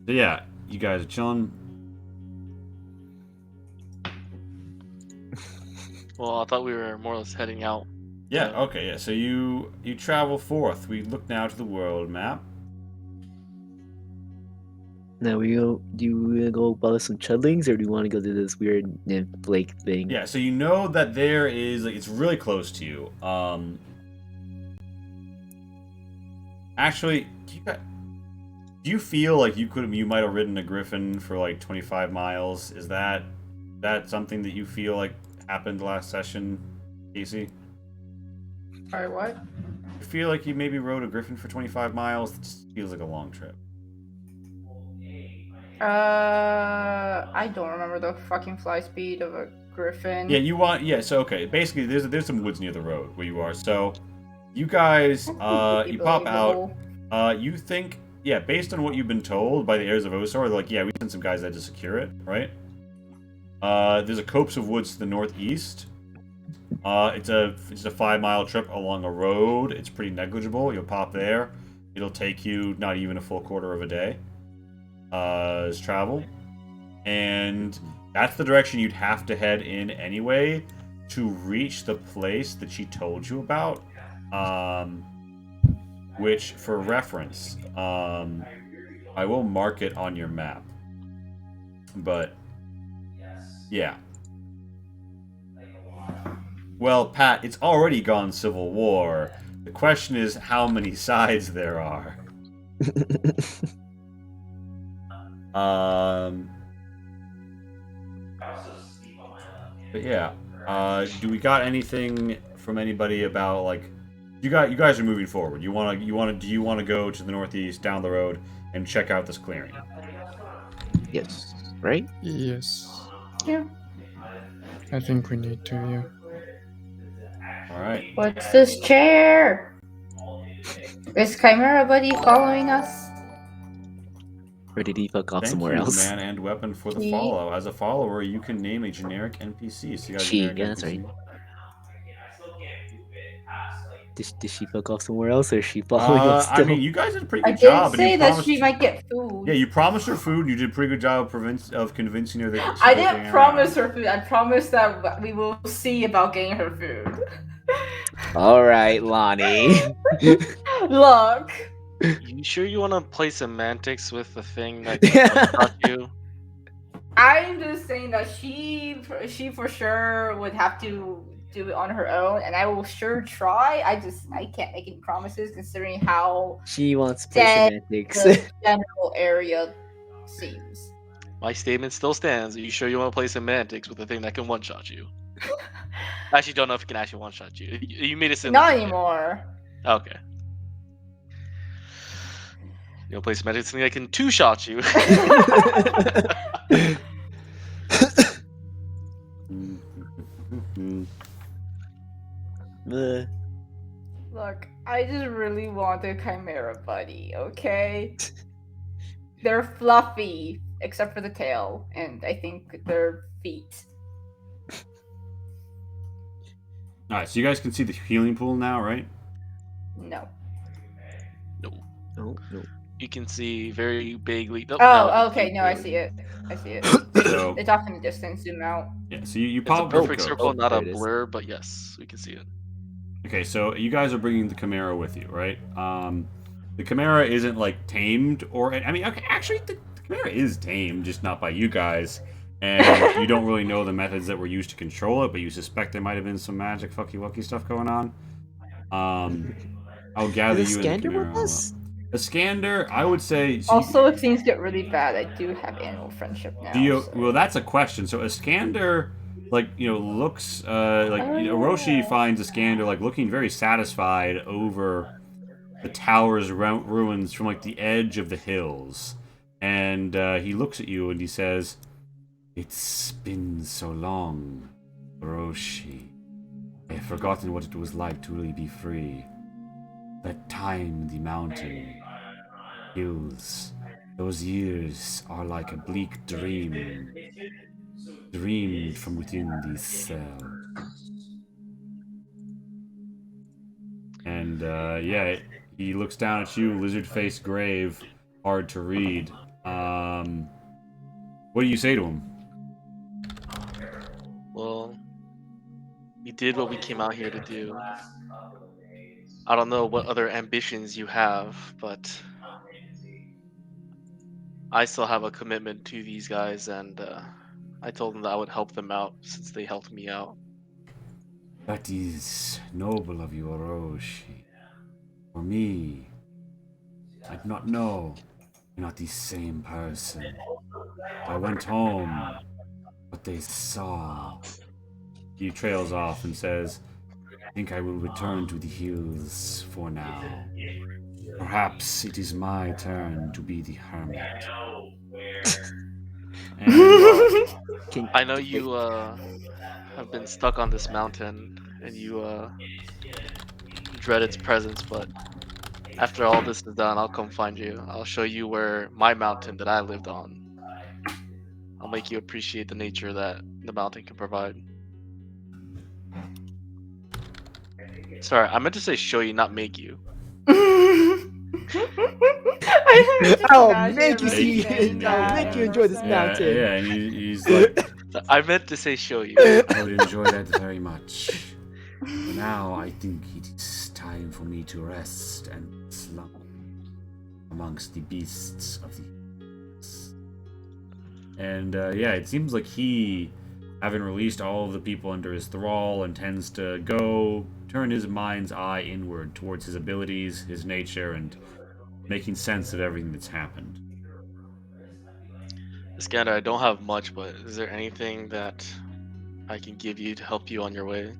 So yeah, you guys are chilling. Well, I thought we were more or less heading out. Yeah, okay, yeah. So you travel forth. We look now to the world map. now do you go bother some chudlings, or do you want to go to this weird nymph lake thing? Yeah, so you know that there is, like, it's really close to you. Actually, do you feel like you might have ridden a griffin for like 25 miles? Is that something that you feel like happened last session, Casey? Sorry, what? You feel like you maybe rode a griffin for 25 miles? It just feels like a long trip. I don't remember the fucking fly speed of a griffin. Yeah, so okay, basically there's some woods near the road where you are. So you guys you pop out. You think, yeah, based on what you've been told by the heirs of Osor, they're like, yeah, we sent some guys out to secure it, right? There's a copse of woods to the northeast. It's a 5-mile trip along a road. It's pretty negligible. You'll pop there. It'll take you not even a full quarter of a day. As travel, and that's the direction you'd have to head in anyway to reach the place that she told you about. Which, for reference, I will mark it on your map. But yeah. Well, Pat, it's already gone civil war. The question is how many sides there are. But yeah, do we got anything from anybody about, like, you guys are moving forward. Do you want to go to the northeast down the road and check out this clearing? Yes. Right? Yes. Yeah. I think we need to, yeah. All right. What's this chair? Is Chimera Buddy following us? Or did he fuck off Thank somewhere you, else? man and weapon, for the Yeah. follow. As a follower, you can name a generic NPC. So you got a She, generic yeah, that's NPC. right. Did she fuck off somewhere else, or is she following us I still? mean, you guys did a pretty I good did job. and say you that promised, she might get food. Yeah, you promised her food, and you did a pretty good job of convincing her that. I didn't promise her food. I promised that we will see about getting her food. All right, Lonnie. Look. You sure you want to play semantics with the thing that got you? I'm just saying that she for sure would have to do it on her own, and I will sure try. I can't make any promises considering how She wants to play dead semantics. the general area seems. My statement still stands. Are you sure you want to play semantics with a thing that can one-shot you? I actually don't know if it can actually one-shot you. You made it seem Not like it can. anymore. Okay. You want to play semantics with something that can two-shot you? Look, I just really want a chimera buddy, okay? They're fluffy, except for the tail, and I think their feet. Alright, so you guys can see the healing pool now, right? No. No. You can see very vaguely. Nope, Oh, okay, no, I see it. I see it. So, It's off in the distance, zoom out. yeah, so you It's a probably perfect go. circle, not there a it is. blur, but yes, we can see it. Okay, so you guys are bringing the Chimera with you, right? The Chimera isn't like tamed, or I mean, okay, actually, the Chimera is tamed, just not by you guys, and you don't really know the methods that were used to control it, but you suspect there might have been some magic fucky wucky stuff going on. I'll gather Is you the in the Scander Chimera. with us? A Scander, I would say. So Also, if things get really bad, I do have animal friendship now. So. well, that's a question. So a Scander, like, looks Orochi finds a Scander like looking very satisfied over the tower's ruins from like the edge of the hills, and he looks at you and he says, "It's been so long, Orochi. I've forgotten what it was like to really be free. That time in the mountain hills, those years are like a bleak dream, dreamed from within these cells." And yeah, he looks down at you, lizard face grave, hard to read. What do you say to him? Well, we did what we came out here to do. I don't know what other ambitions you have, but I still have a commitment to these guys, and I told them that I would help them out since they helped me out. That is noble of you, Orochi. For me, I do not know. You're not the same person. I went home, but they saw. He trails off and says, "I think I will return to the hills for now. Perhaps it is my turn to be the hermit." And, I know you have been stuck on this mountain, and you dread its presence, but after all this is done, I'll come find you. I'll show you where my mountain that I lived on. I'll make you appreciate the nature that the mountain can provide. Sorry, I meant to say show you, not make you. I'll make you see. I'll make you enjoy this mountain. Yeah, and he's like, I meant to say show you. "I would enjoy that very much. For now, I think it is time for me to rest and slumber amongst the beasts of the hills." And yeah, it seems like he, having released all of the people under his thrall, intends to go turn his mind's eye inward towards his abilities, his nature, and making sense of everything that's happened. Iskander, I don't have much, but is there anything that I can give you to help you on your way?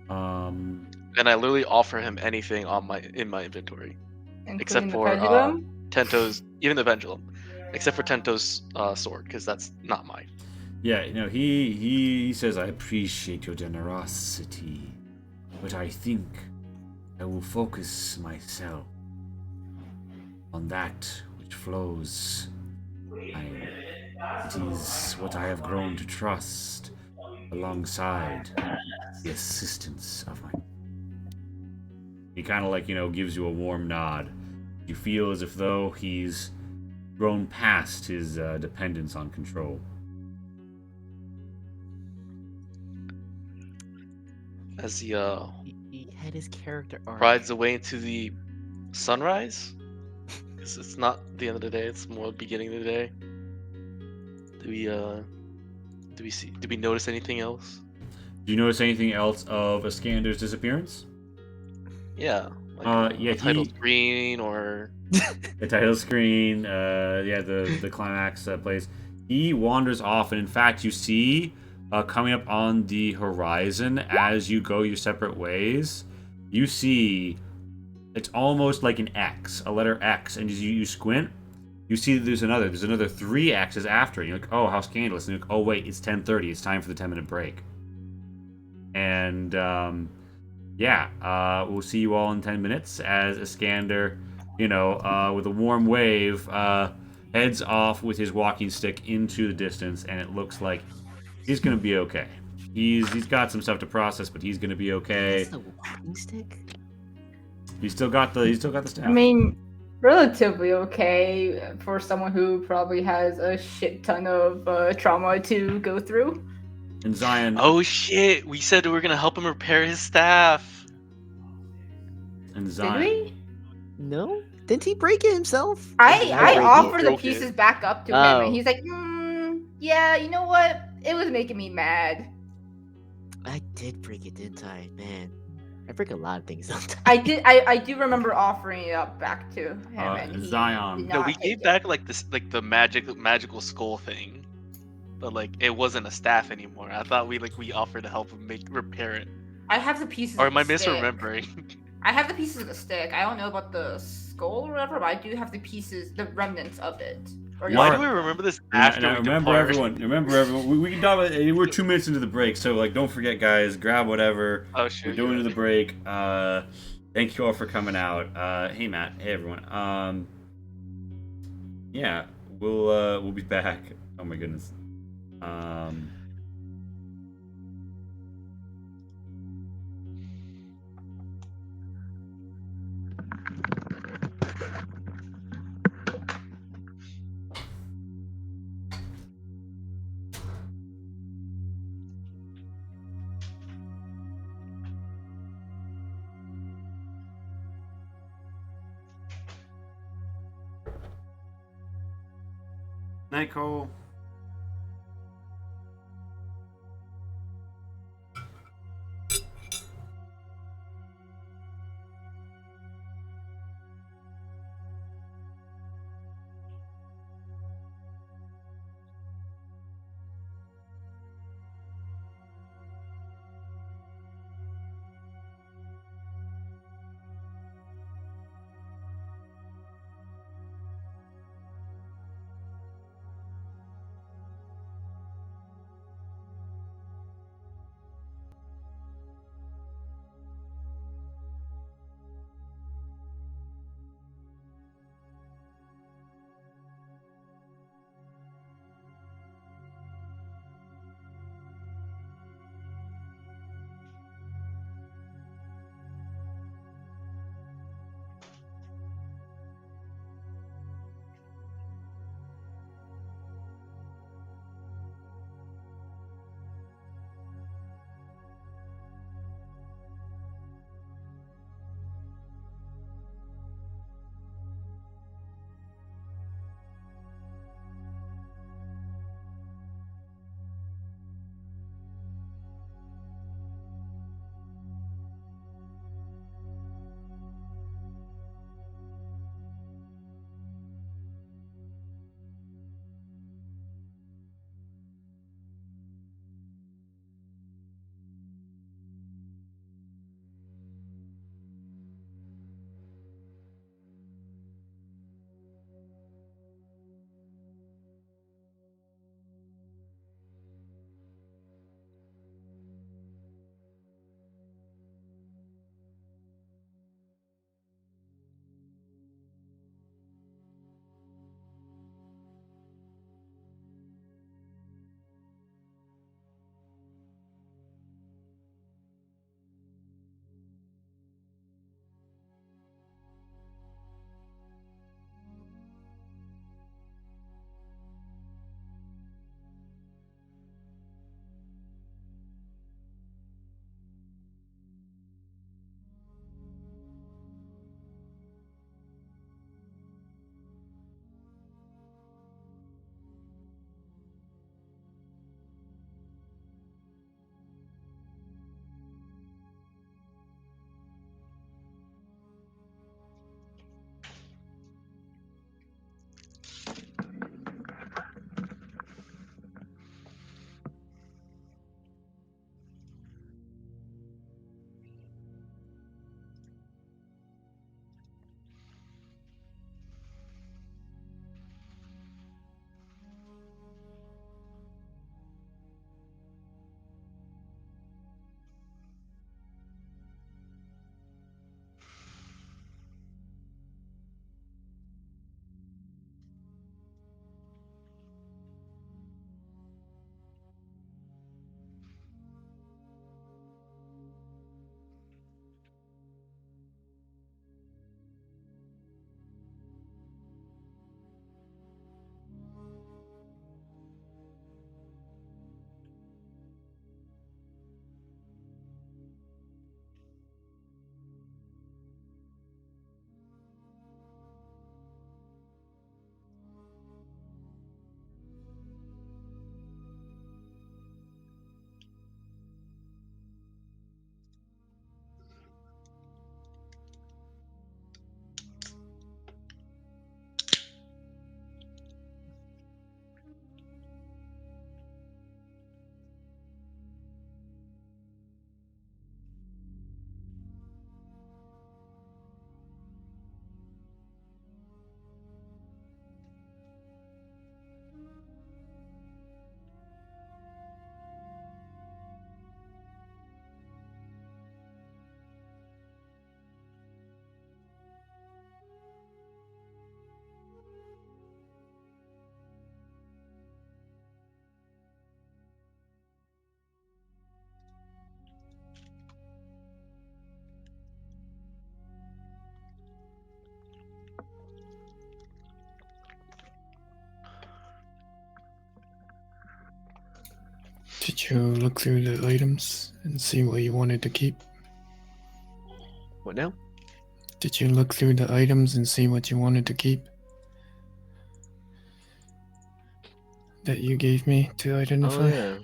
And I literally offer him anything in my inventory, except for Tento's, even the pendulum, except for Tento's sword, because that's not mine. Yeah, he says, "I appreciate your generosity, but I think I will focus myself on that which flows. It is what I have grown to trust, alongside the assistance of my..." He kind of gives you a warm nod. You feel as if though he's grown past his dependence on control. As He had his character arc. rides away into the sunrise, because it's not the end of the day; it's more the beginning of the day. Do we notice anything else? Do you notice anything else of Iskander's disappearance? Yeah. Like Yeah, a title he- screen or The title screen, yeah, the climax plays. He wanders off, and in fact, you see coming up on the horizon as you go your separate ways. You see it's almost like an X, a letter X, and as you squint, you see that there's another three X's after it. You're like, oh, how scandalous! And you're like, oh wait, it's 10:30. It's time for the 10-minute break. And yeah, we'll see you all in 10 minutes as Iskander, with a warm wave, heads off with his walking stick into the distance, and it looks like he's gonna be okay. He's got some stuff to process, but he's gonna be okay. That's the walking stick. He's still got the staff. I mean, relatively okay for someone who probably has a shit ton of trauma to go through. And Zion. oh shit! We said we were gonna help him repair his staff. And Did Zion. we? No, didn't he break it himself? I break it? offered the Broke it. pieces back up to him, Oh. and he's like, yeah, you know what? It was making me mad. I did break it, didn't I? Man, I break a lot of things sometimes. I do remember offering it up back to him, and he Zion. did No, not we take gave it. back like this, like the magical skull thing, but like it wasn't a staff anymore. I thought we offered to help him repair it. I have the pieces. Or of am I the stick. misremembering? I have the pieces of the stick. I don't know about the skull or whatever, but I do have the pieces, the remnants of it. Or Why Mark- do we remember this And after I we remember depart? everyone. We can talk about it. We're 2 minutes into the break, so like, don't forget, guys. Grab whatever. Oh sure. We're doing you're the right. break. Thank you all for coming out. Hey Matt. Hey everyone. Yeah, we'll be back. Oh my goodness. Night, Cole. Did you look through the items and see what you wanted to keep? What now? Did you look through the items and see what you wanted to keep? That you gave me to identify? Oh yeah.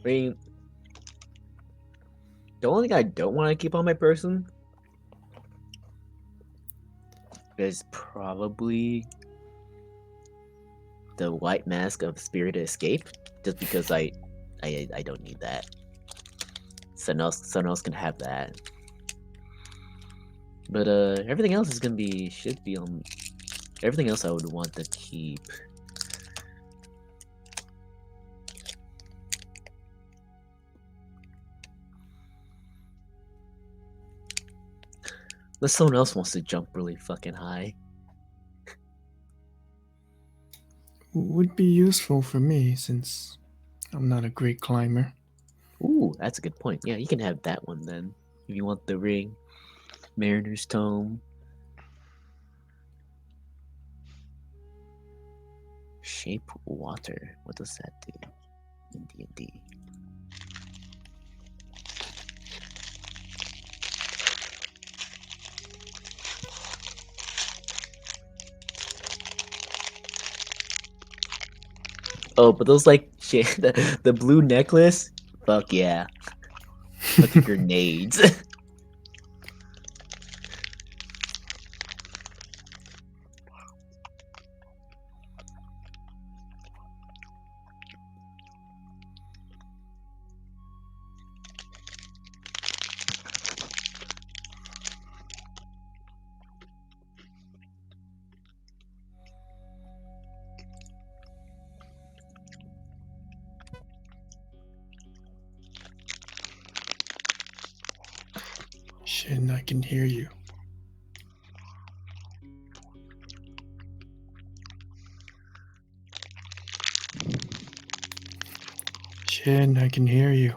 I mean, the only thing I don't want to keep on my person is probably the white mask of Spirited Escape, just because I don't need that. Someone else can have that. But everything else is gonna be should be on. Everything else I would want to keep. Unless someone else wants to jump really fucking high. Would be useful for me since I'm not a great climber. Ooh, that's a good point. Yeah, you can have that one then. If you want the ring. Mariner's Tome. Shape water. What does that do in D&D? Oh, but those like shit, the blue necklace? Fuck yeah. Look at grenades. Shin, I can hear you. Shin, I can hear you.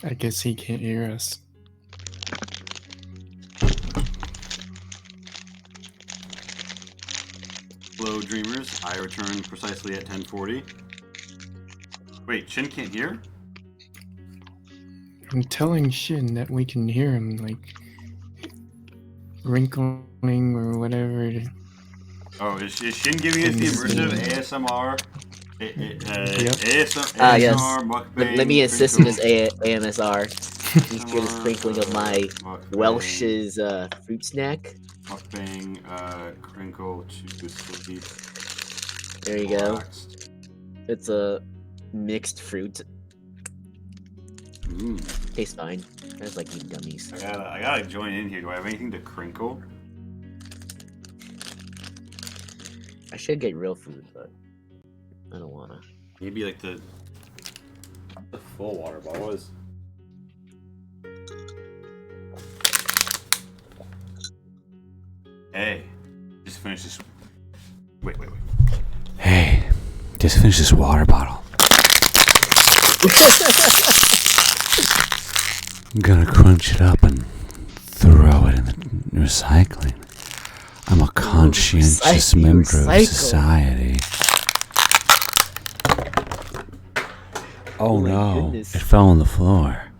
I guess he can't hear us. Hello, dreamers. I return precisely at 10:40. Wait, Shin can't hear? I'm telling Shin that we can hear him, like, wrinkling or whatever it is. Oh, is Shin giving us the immersive ASMR? ASMR, Ah, yes. mukbang, Let me assist in this crinkle, AMSR. You hear the sprinkling of my mukbang, Welsh's fruit snack. Mukbang, crinkle to sleep. There you go. Relaxed. It's a mixed fruit. Mm. Tastes fine. It's like eating gummies. I gotta join in here. Do I have anything to crinkle? I should get real food, but I don't wanna. Maybe like the full water bottle was. Hey, just finish this. Wait. Hey, just finish this water bottle. I'm gonna crunch it up and throw it in the recycling. I'm a conscientious member of society. Oh no, goodness. it fell on the floor.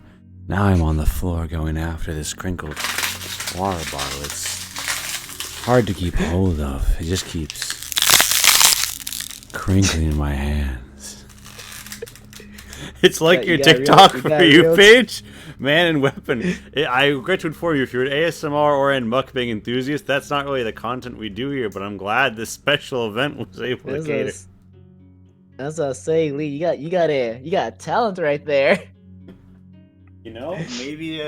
Now I'm on the floor going after this crinkled water bottle. It's hard to keep hold of. It just keeps crinkling in my hands. It's like your TikTok for you page, Man and Weapon. I regret to inform you, if you're an ASMR or an mukbang enthusiast, that's not really the content we do here. But I'm glad this special event was able to cater. As I say, Lee, you got a talent right there. You know, maybe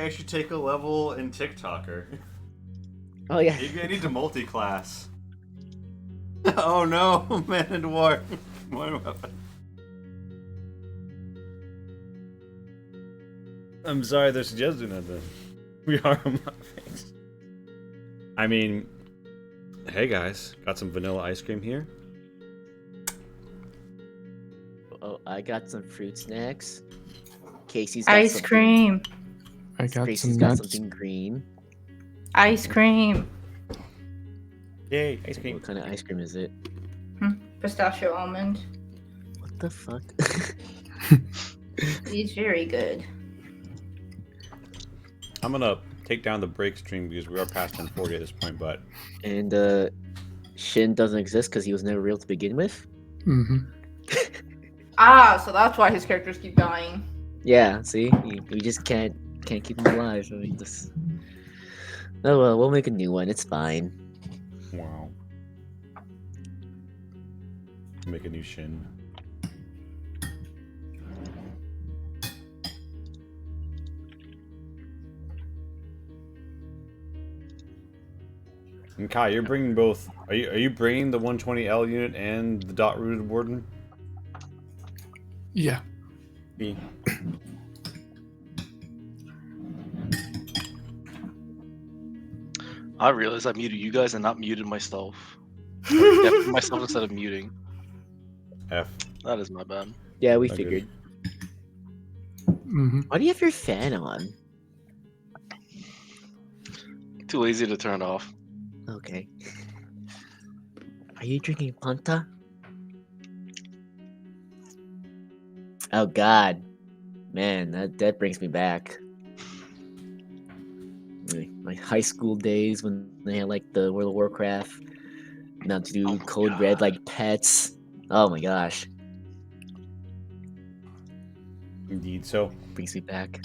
I should take a level in TikToker. Oh yeah. Maybe I need to multi-class. Oh no, Man and War. Weapon. I'm sorry they're suggesting that then. We are mukbangs. I mean, hey guys, got some vanilla ice cream here. I got some fruit snacks. Casey's got Ice something. cream. I got Casey's some got nuts. something green. Ice cream. Yay, ice cream. What kind of ice cream is it? Pistachio almond. What the fuck? He's very good. I'm gonna take down the break stream because we are past 10:40 at this point, but And Shin doesn't exist because he was never real to begin with. Mm-hmm. So that's why his characters keep dying. Yeah, see, we just can't keep him alive. I mean, just... Oh well, we'll make a new one. It's fine. wow. Make a new Shin. And Kai, you're bringing both. Are you bringing the 120L unit and the dot rooted warden? Yeah. Me. I realized I muted you guys and not muted myself. Yeah, myself instead of muting. F. That is my bad. Yeah, we Okay. figured. Mm-hmm. Why do you have your fan on? Too lazy to turn it off. Okay. Are you drinking Panta? Oh God, man, that brings me back. My high school days when they had like the World of Warcraft, now to do Oh my Code Red God. like pets. Oh my gosh, Indeed. So, brings me back.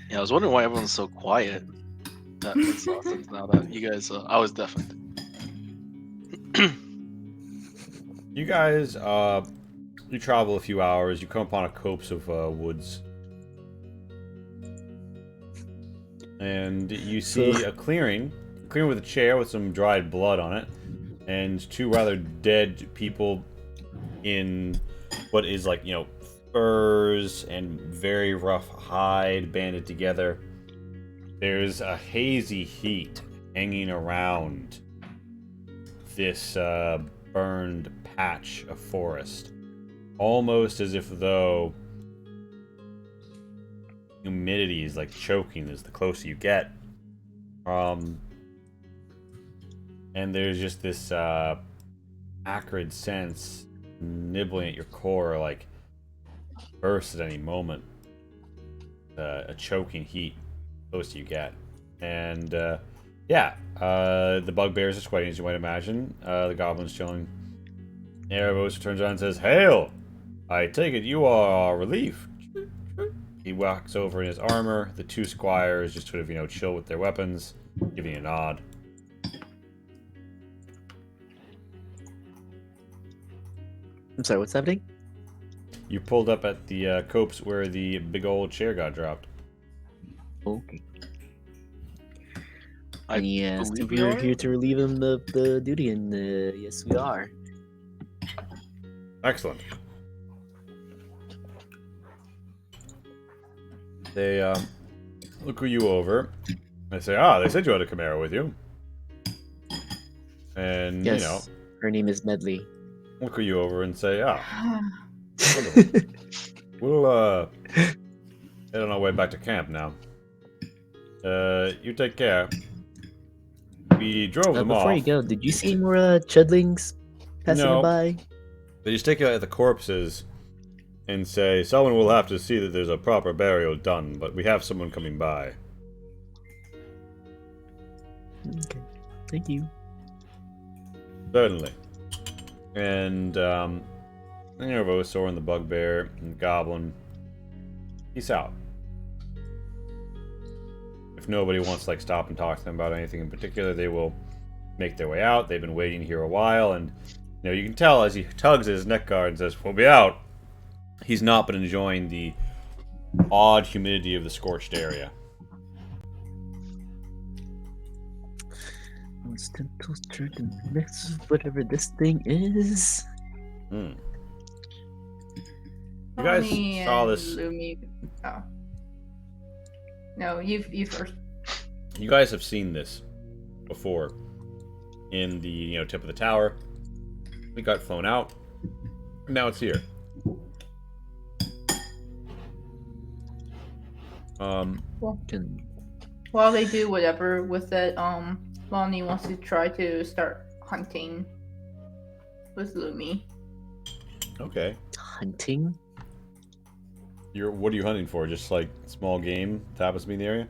Yeah, I was wondering why everyone's so quiet. Since now that you guys, I was deafened. you guys, you travel a few hours. You come upon a copse of woods, and you see a clearing with a chair with some dried blood on it, and two rather dead people in what is like, furs and very rough hide banded together. There's a hazy heat hanging around this burned patch of forest, almost as if though humidity is like choking as the closer you get. And there's just this acrid sense nibbling at your core, like burst at any moment. A choking heat closer you get. And the bugbears are sweating, as you might imagine. The goblin's chilling. Erebos turns around and says, "Hail! I take it you are relief." He walks over in his armor. The two squires just sort of, chill with their weapons, giving a nod. I'm sorry, what's happening? You pulled up at the copse where the big old chair got dropped. Okay. I Yes, believe we're we are. here to relieve him of the duty, and yes, we are. Excellent. They look you over. They say, they said you had a Camaro with you. And, Yes, her name is Medley. look you over and say, wonderful. We'll head on our way back to camp now. You take care. We drove them Before off. you go, did you see more chudlings passing No. by? They just take out the corpses and say, someone will have to see that there's a proper burial done, but we have someone coming by. Okay, thank you. Certainly. And, Nervosaur and the Bugbear and the Goblin. Peace out. If nobody wants to, stop and talk to them about anything in particular, they will make their way out. They've been waiting here a while, and, you can tell as he tugs at his neck guard and says, "We'll be out." He's not been enjoying the odd humidity of the scorched area. Whatever this thing is. Hmm. You guys Tony saw and this. Lumi. Oh. No, you first. You guys have seen this before in the tip of the tower. We got flown out. Now it's here. Can While they do whatever with it, Lonnie wants to try to start hunting with Lumi. Okay. hunting? What are you hunting for? Just like small game that happens to be in the area?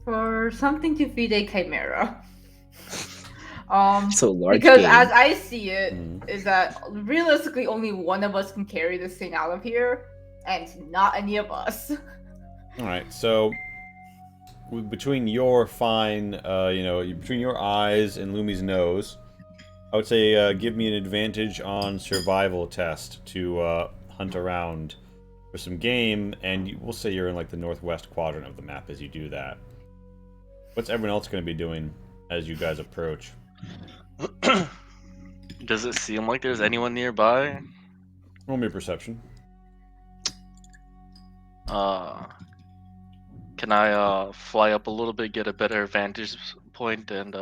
For something to feed a chimera. So large Because game. as I see it, Mhm. is that realistically only one of us can carry this thing out of here, and not any of us. All right. So between your between your eyes and Lumi's nose, I would say give me an advantage on survival test to hunt around for some game, and we'll say you're in like the northwest quadrant of the map as you do that. What's everyone else going to be doing as you guys approach? Does it seem like there's anyone nearby? Roll me a perception. Can I fly up a little bit, get a better vantage point, and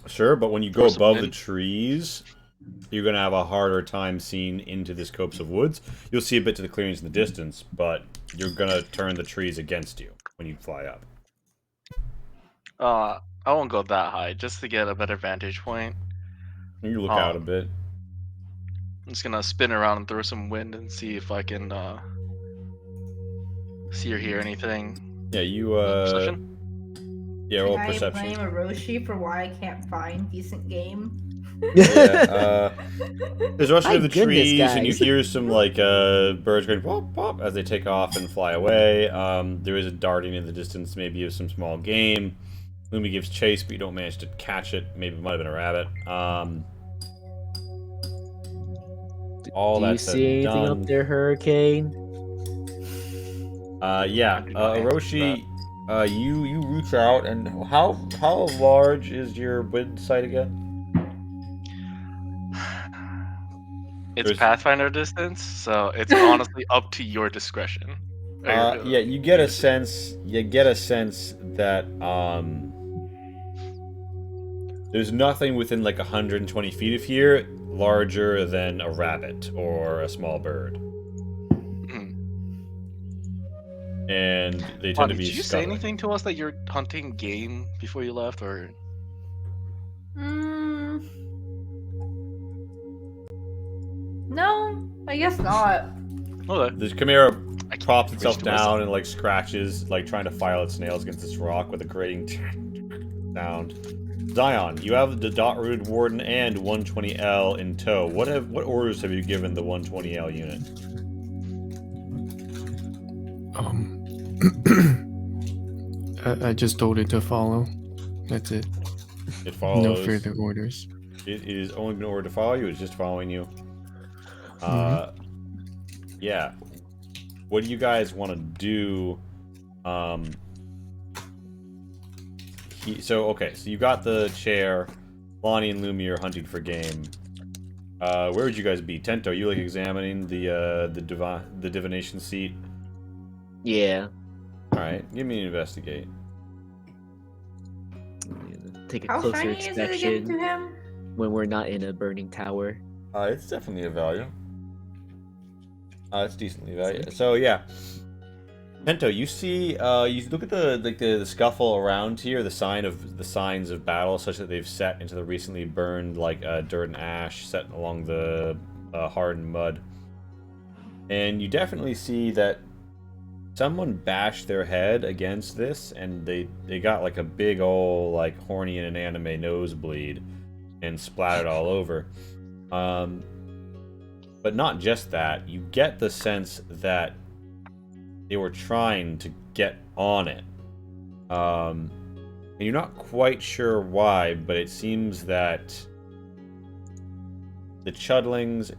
Sure, but when you go Pour some above the wind. trees, you're going to have a harder time seeing into this copse of woods. You'll see a bit to the clearings in the distance, but you're going to turn the trees against you when you fly up. I won't go that high, just to get a better vantage point. You look out a bit. I'm just gonna spin around and throw some wind and see if I can see or hear anything. Yeah, you Perception? yeah, roll Can I perception. blame Hiroshi for why I can't find decent game? Yeah, there's rushing My of the goodness, trees, and you guys. hear some like birds going pop pop as they take off and fly away. There is a darting in the distance, maybe of some small game. Lumi gives chase, but you don't manage to catch it. Maybe it might have been a rabbit. All Do you that said see and anything done. up there, Hurricane? Yeah, I do not answer Orochi, you reach out, and how large is your wind sight again? It's There's- Pathfinder distance, so it's honestly up to your discretion. Yeah, you get a sense. You get a sense that there's nothing within like 120 feet of here larger than a rabbit or a small bird, and they tend to be Did you say scuttling. anything to us that you're hunting game before you left, or? No, I guess not. Okay. The chimera I keep props preaching itself to down myself. and like scratches, like trying to file its nails against this rock with a grating sound. Zion, you have the dot rooted warden and 120L in tow. What orders have you given the 120L unit? I just told it to follow. That's it. It follows. No further orders. It is only been ordered to follow you. It's just following you. Yeah. What do you guys want to do? So you got the chair. Lonnie and Lumi are hunting for game. Where would you guys be? Tento, you like examining the divination seat? Yeah. All right, give me an investigate. Take a How closer shiny is it again to inspection him? when we're not in a burning tower. It's definitely a value. It's decently valued. So yeah, Pento, you see, you look at the scuffle around here, the signs of battle, such that they've set into the recently burned dirt and ash set along the hardened mud, and you definitely see that someone bashed their head against this, and they got like a big ol' like horny in an anime nosebleed, and splattered all over. But not just that, you get the sense that they were trying to get on it. And you're not quite sure why, but it seems that the Chudlings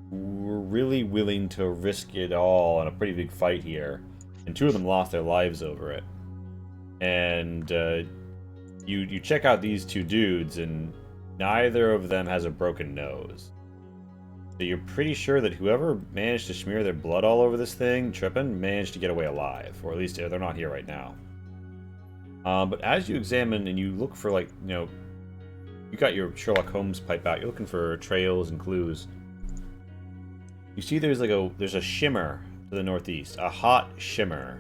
were really willing to risk it all in a pretty big fight here. And two of them lost their lives over it. And you check out these two dudes, and neither of them has a broken nose. So you're pretty sure that whoever managed to smear their blood all over this thing, tripping, managed to get away alive. Or at least they're not here right now. But as you examine and you look for, you got your Sherlock Holmes pipe out, you're looking for trails and clues. You see there's a shimmer to to the northeast. A hot shimmer.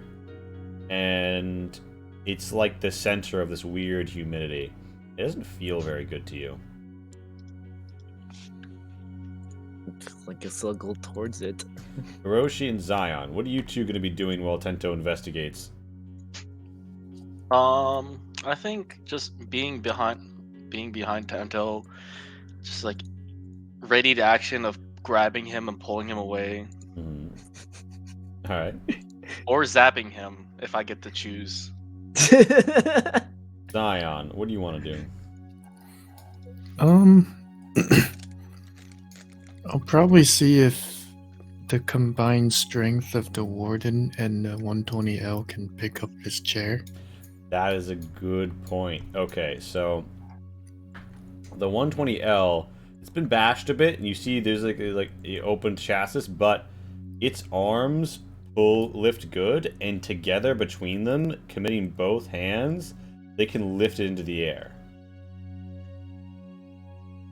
And it's like the center of this weird humidity. It doesn't feel very good to you. I guess I'll go towards it. Hiroshi and Zion, what are you two going to be doing while Tento investigates? I think just being behind Tanto, just like ready to action of grabbing him and pulling him away, All right. or zapping him if I get to choose. Zion, what do you want to do? I'll probably see if the combined strength of the warden and the 120L can pick up his chair. That is a good point. Okay, so the 120L, it's been bashed a bit, and you see there's like an open chassis, but its arms lift good, and together between them, committing both hands, they can lift it into the air.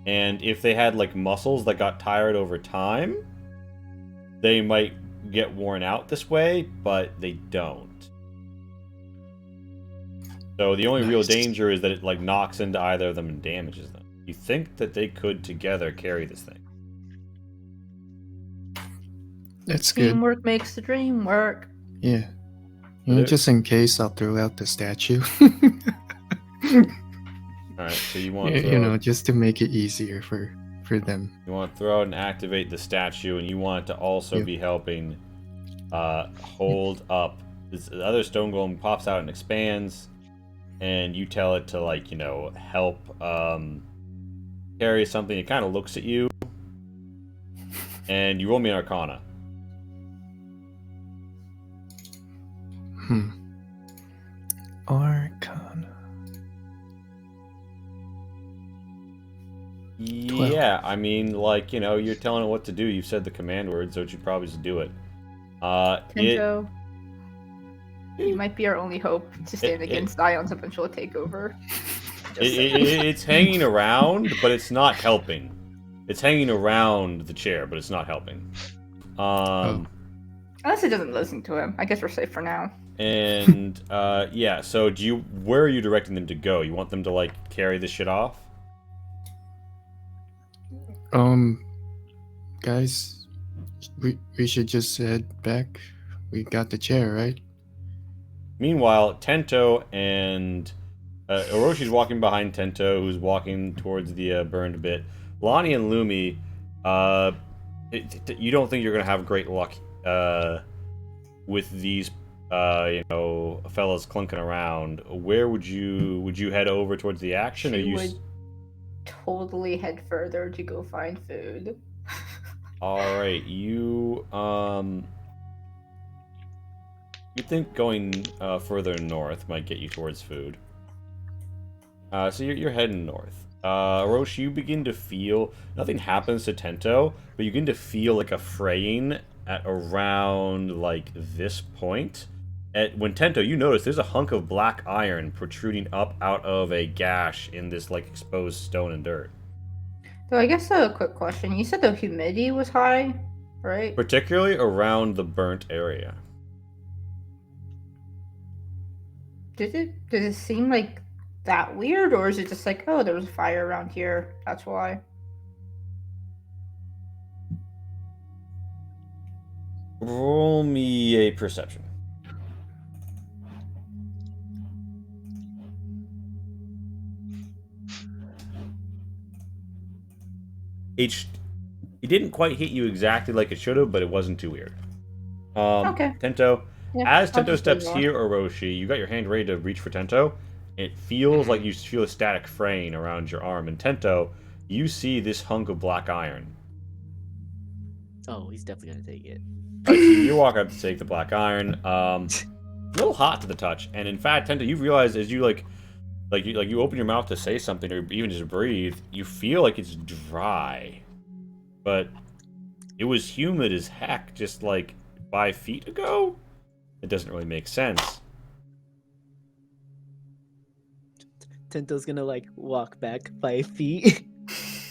And if they had like muscles that got tired over time, they might get worn out this way, but they don't. So the only real danger is that it like knocks into either of them and damages them. You think that they could together carry this thing? That's good. Teamwork makes the dream work. Yeah. Just in case, I'll throw out the statue. All right, so you want to you know, just to make it easier for them. You want to throw out and activate the statue, and you want it to also be helping hold up. The other stone golem pops out and expands, and you tell it to, like, you know, help carry something. It kind of looks at you, and you roll me an Arcana. Arcana. 12. Yeah, I mean, like, you know, you're telling it what to do. You've said the command word, so it should probably just do it. Tento, you might be our only hope to stand against Zion's eventual takeover. It's hanging around, but it's not helping. It's hanging around the chair, but it's not helping. Unless it doesn't listen to him. I guess we're safe for now. And, yeah, so where are you directing them to go? You want them to, like, carry this shit off? Guys, we should just head back. We got the chair, right? Meanwhile, Tento and Oroshi's walking behind Tento, who's walking towards the burned bit. Lonnie and Lumi, you don't think you're gonna have great luck with these, you know, fellas clunking around. Where would you head over towards the action, or you? Would totally head further to go find food. All right, you think going further north might get you towards food. So you're heading north. Orochi, you begin to feel, nothing happens to Tento, but you begin to feel like a fraying at around like this point. When Tento, you notice there's a hunk of black iron protruding up out of a gash in this like exposed stone and dirt. So I guess a quick question. You said the humidity was high, right? Particularly around the burnt area. Does it seem like that weird, or is it just like, oh, there was a fire around here, that's why? Roll me a perception. It didn't quite hit you exactly like it should have, but it wasn't too weird. Okay. Tento, Yeah, as I'll Tento just steps move on. here, Orochi, you got your hand ready to reach for Tento. It feels like you feel a static fraying around your arm. And Tento, you see this hunk of black iron. Oh, he's definitely gonna take it. Right, so you walk up to take the black iron. A little hot to the touch. And in fact, Tento, you've realized as you you open your mouth to say something or even just breathe, you feel like it's dry. But it was humid as heck just like 5 feet ago? It doesn't really make sense. Tento's gonna like walk back 5 feet.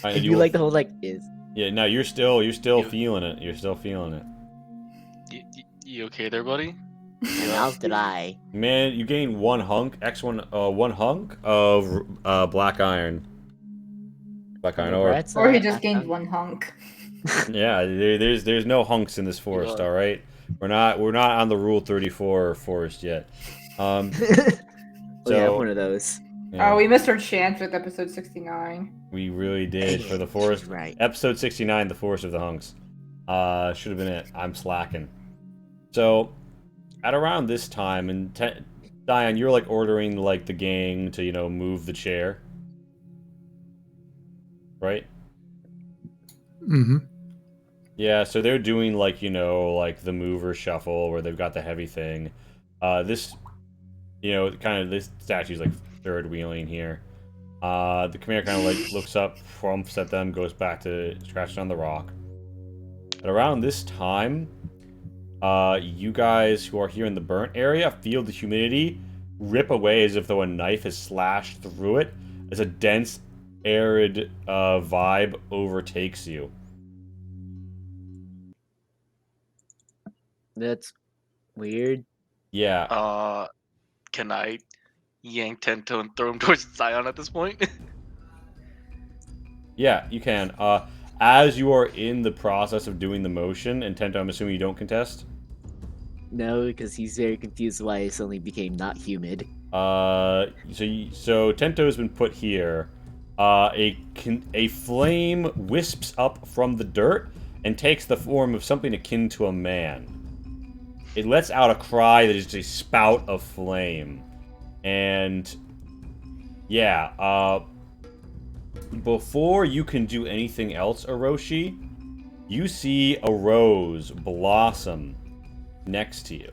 And And you like the whole like is. Yeah, no, you're still feeling it. You're still feeling it. You okay there, buddy? Now did I. Man, you gain one hunk, one hunk of black iron. Black iron ore. Congrats, Or he just Akam. gained one hunk. Yeah, there's no hunks in this forest. Yeah. All right, we're not on the Rule 34 forest yet. Oh yeah, So one of those. yeah, Oh, we missed our chance with episode 69. we really did for the forest. Right. Episode 69, the forest of the hunks. Should have been it. I'm slacking. So, at around this time, and Diane, you're like ordering like the gang to move the chair, right? Mm-hmm. Yeah, so they're doing like the mover shuffle where they've got the heavy thing. This this statue's like third wheeling here. The Khmer kind of like looks up, frumps at them, goes back to scratching on the rock. At around this time, you guys who are here in the burnt area feel the humidity rip away as if though a knife has slashed through it as a dense, arid vibe overtakes you. That's weird. Yeah. Can I yank Tento and throw him towards Zion at this point? Yeah, you can. As you are in the process of doing the motion, and Tento, I'm assuming you don't contest? No, because he's very confused why it suddenly became not humid. So Tento has been put here. A flame wisps up from the dirt and takes the form of something akin to a man. It lets out a cry that is just a spout of flame. And yeah, before you can do anything else, Orochi, you see a rose blossom next to you.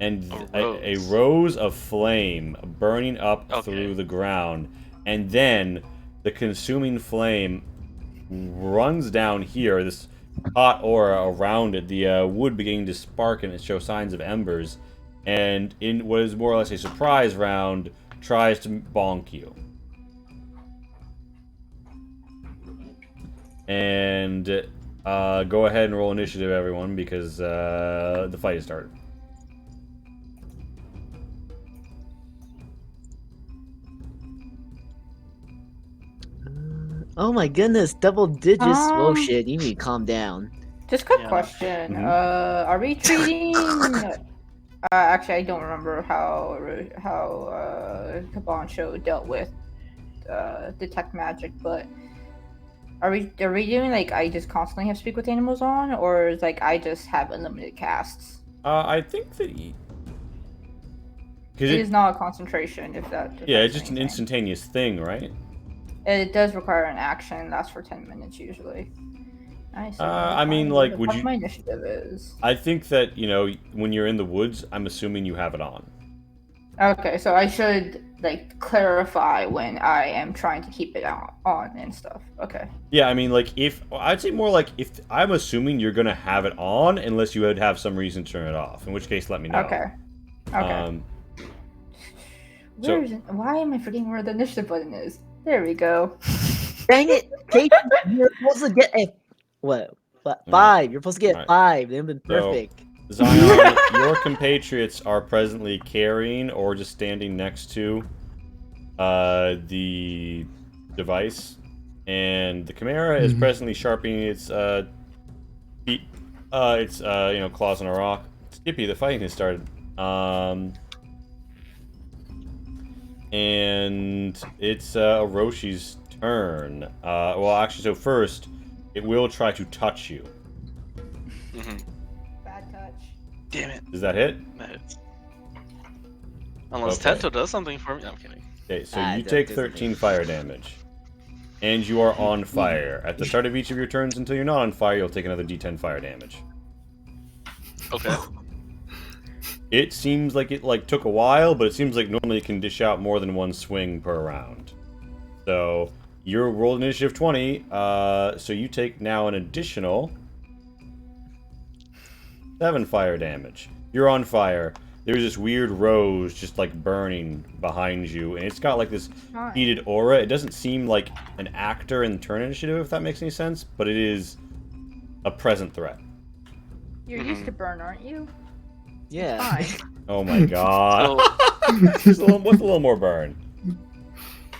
And a rose of flame burning up through the ground. And then the consuming flame runs down here, this hot aura around it, the wood beginning to spark and show signs of embers. And in what is more or less a surprise round, tries to bonk you. And go ahead and roll initiative, everyone, because the fight has started. Oh my goodness, double digits. Whoa, Um, shit, you need to calm down. Just quick Yeah. question. Mhm. Are we treating? Actually, I don't remember how Kabancho dealt with detect magic, but are we doing like I just constantly have speak with animals on, or is like I just have unlimited casts? I think that because It is not a concentration. If yeah, that's it's just an anything. instantaneous thing, right? It does require an action. Lasts for 10 minutes usually. Nice. I mean, like, would what you- my initiative is? I think that when you're in the woods, I'm assuming you have it on. Okay, so I should like clarify when I am trying to keep it on and stuff. Okay. Yeah, I mean, like I'd say more like if I'm assuming you're gonna have it on, unless you would have some reason to turn it off. In which case, let me know. Okay. Okay. so- Why am I forgetting where the initiative button is? There we go. Dang it, Kate, you're supposed to get a what? 5. You're supposed to get Alright. 5. They've been So- perfect. Zion, your compatriots are presently carrying or just standing next to the device, and the Chimera is Mhm. presently sharpening its feet, claws on a rock. Skippy, the fighting has started. And it's Oroshi's turn. Well, actually, so first, it will try to touch you. Bad touch. Damn it. Does that hit? That hits. Unless Okay. Tento does something for me. I'm kidding. Okay, so Ah, you that take doesn't 13 hit. fire damage. And you are on fire. At the start of each of your turns until you're not on fire, you'll take another d10 fire damage. Okay. It seems like it took a while, but it seems like normally it can dish out more than one swing per round. So you're rolled initiative 20, so you take now an additional 7 fire damage. You're on fire. There's this weird rose just like burning behind you, and it's got like this Nice. heated aura. It doesn't seem like an actor in turn initiative, if that makes any sense, but it is a present threat. You're used to burn, aren't you? Yeah. It's fine. Oh my god. So, What's a little more burn?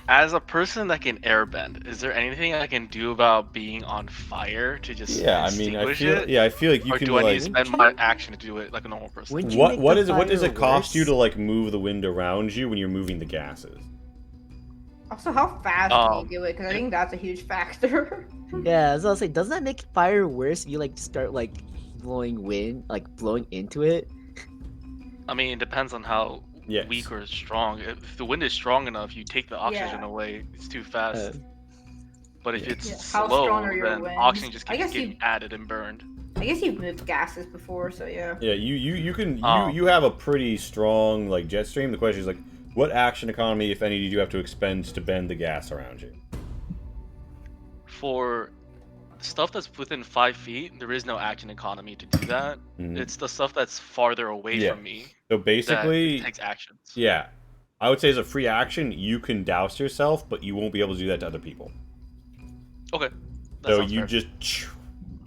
as a person that can airbend, is there anything I can do about being on fire to just Yeah, I mean, extinguish it? I feel like you Or can do I need like. to spend my action to do it like a normal person? Wouldn't you What make what the is what does fire it cost you worse? to like move the wind around you when you're moving the gases? Also, how fast can you do it? Because I it- think that's a huge factor. Yeah, I was gonna say, doesn't that make fire worse if you like start like blowing wind, like blowing into it? I mean, it depends on how Yes. weak or strong. If the wind is strong enough, you take the oxygen Yeah. away. It's too fast. But if Yeah. it's Yeah, how slow, strong are your then winds? oxygen just I keeps guess getting you- added and burned. I guess you've moved gases before, so yeah. Yeah, you can Oh. you have a pretty strong like jet stream. The question is like, what action economy, if any, did you have to expend to bend the gas around you? For stuff that's within 5 feet, there is no action economy to do that. Mhm. It's the stuff that's farther away Yeah. from me So that basically, takes actions. yeah, I would say as a free action, you can douse yourself, but you won't be able to do that to other people. Okay. That So sounds you fair. just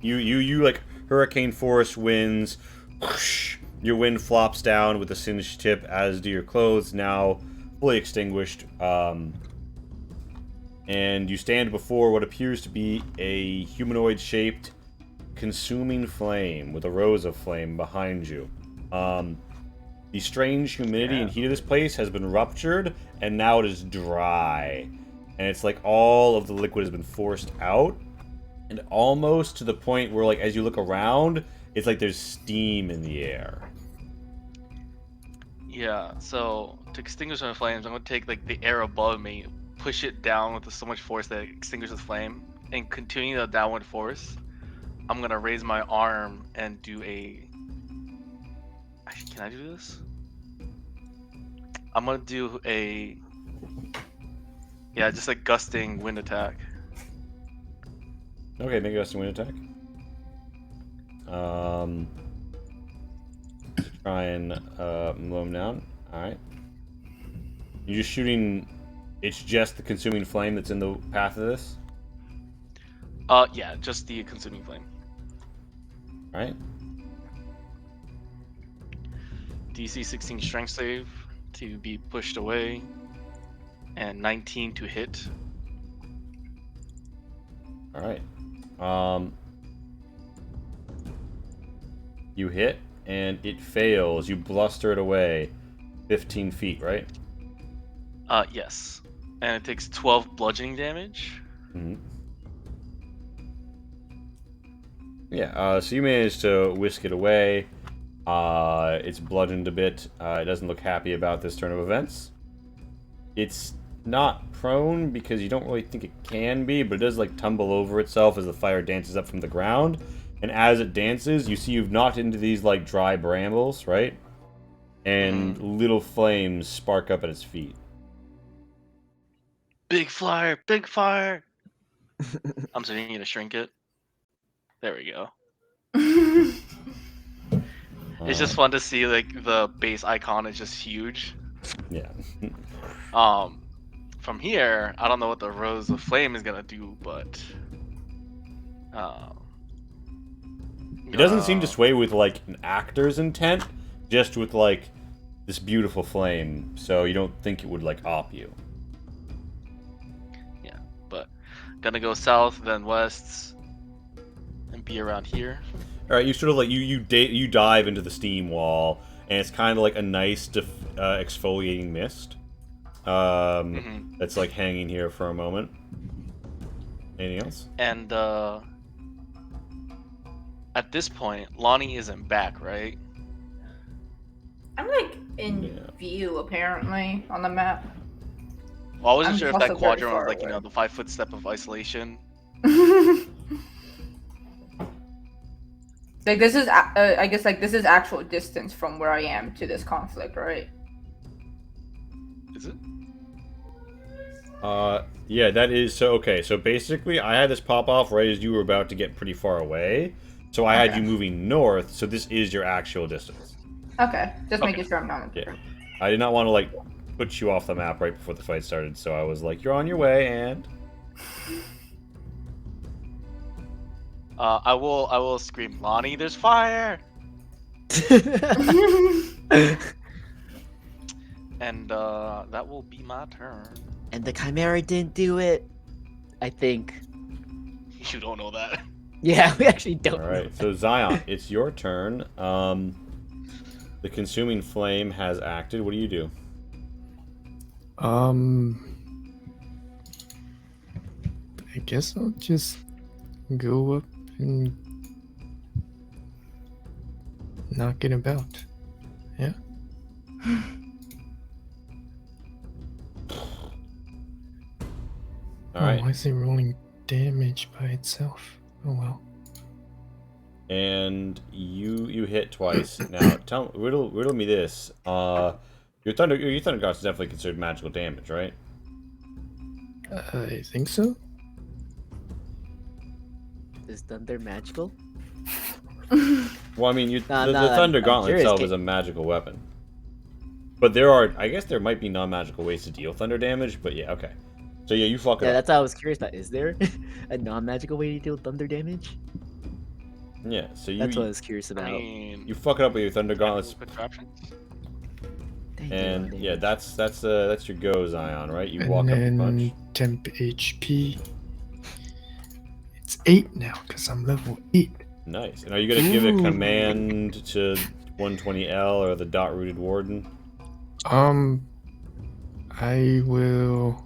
you like hurricane force winds, whoosh, your wind flops down with a singed tip, as do your clothes, now fully extinguished. And you stand before what appears to be a humanoid-shaped consuming flame with a rose of flame behind you. The strange humidity and heat of this place has been ruptured, and now it is dry. And it's like all of the liquid has been forced out, and almost to the point where, like, as you look around, it's like there's steam in the air. Yeah, so to extinguish my flames, I'm gonna take like the air above me, push it down with so much force that it extinguishes the flame, and continue the downward force. I'm gonna raise my arm and do a. Actually, can I do this? I'm gonna do a. Yeah, just a gusting wind attack. Okay, make us a wind attack. Try and mow him down. Alright. You're just shooting. It's just the consuming flame that's in the path of this? Yeah, just the consuming flame. Alright. DC 16 strength save to be pushed away, and 19 to hit. Alright. You hit, and it fails. You bluster it away. 15 feet, right? Yes. And it takes 12 bludgeoning damage. Mm-hmm. Yeah, so you managed to whisk it away. It's bludgeoned a bit. It doesn't look happy about this turn of events. It's not prone because you don't really think it can be, but it does like tumble over itself as the fire dances up from the ground. And as it dances, you see you've knocked into these like dry brambles, right? And little flames spark up at its feet. Big fire, big fire. I'm starting to shrink it. There we go. It's just fun to see like the base icon is just huge. Yeah. From here, I don't know what the rose of flame is gonna do, but It doesn't seem to sway with like an actor's intent, just with like this beautiful flame. So you don't think it would like op you. Yeah, but gonna go south, then west, and be around here. All right, you sort of like you dive into the steam wall, and it's kind of like a nice exfoliating mist. That's like hanging here for a moment. Anything else? And at this point, Lonnie isn't back, right? I'm like in Yeah. view apparently on the map. Well, I wasn't I'm sure if also that very quadrant was far like, you away. know, the 5-foot step of isolation. Like this is, I guess like this is actual distance from where I am to this conflict, right? Is it? Yeah, that is so. Okay, so basically, I had this pop off right as you were about to get pretty far away. So I had Okay. you moving north. So this is your actual distance. Okay, just Okay. making sure I'm not. Yeah. I did not want to like put you off the map right before the fight started. So I was like, "You're on your way," and I will scream, Lonnie, there's fire! And that will be my turn. And the Chimera didn't do it. I think. You don't know that. Yeah, we actually don't. All right, so Zion, it's your turn. The consuming flame has acted. What do you do? I guess I'll just go up and knock it about. Yeah. All right, Why is it rolling damage by itself? Oh well. and you hit twice. Now, riddle me this. Your thunder gust is definitely considered magical damage, right? I think so. Is thunder magical? Well, I mean, the no, thunder I'm gauntlet curious, itself is a magical weapon. But I guess there might be non-magical ways to deal thunder damage. But yeah, okay. So yeah, you fuck it Yeah, up. that's what I was curious about. Is there a non-magical way to deal thunder damage? Yeah, so That's what I was curious I about. mean, you fuck it up with your thunder gauntlets, contraptions. Dang, and damn, yeah, damn. that's your go, Zion, right? You And walk up then and punch. temp HP. It's 8 now because I'm level 8. Nice. And are you gonna give a Ooh. command to 120L or the dot rooted warden? I will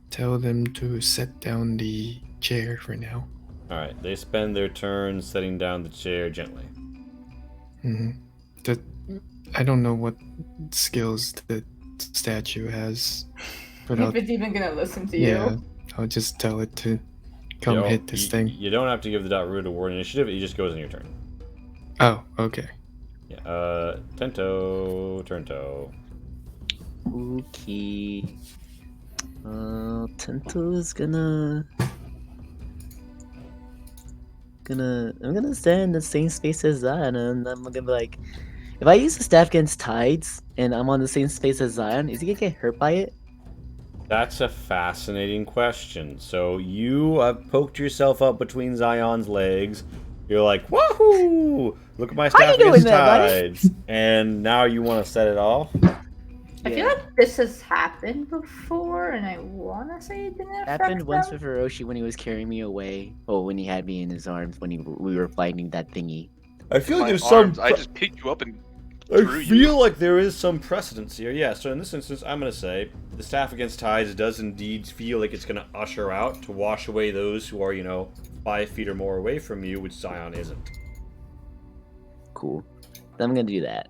tell them to set down the chair for now. All right. They spend their turn setting down the chair gently. I don't know what skills the statue has, but If it's even gonna listen to yeah, you. I'll just tell it to come You know, hit this thing. You don't have to give the dot rooted warden initiative. It just goes on your turn. Oh, okay. Yeah. Tento, Turnto. Okay. Tento is gonna. I'm gonna stand in the same space as Zion, and I'm gonna be like, if I use the staff against Tides and I'm on the same space as Zion, is he gonna get hurt by it? That's a fascinating question. So you have poked yourself up between Zion's legs. You're like, woohoo! Look at my staff you against doing that, buddy? tides. And now you want to set it off? I feel like this has happened before, and I want to say it didn't affect Happened once them. with Hiroshi when he was carrying me away. Oh, when he had me in his arms when we were fighting that thingy. I feel like My there's arms, some. I just picked you up and I threw feel you. like there is some precedence here. Yeah, so in this instance, I'm going to say the staff against tides does indeed feel like it's going to usher out to wash away those who are, 5 feet or more away from you, which Zion isn't. Cool. Then I'm gonna do that.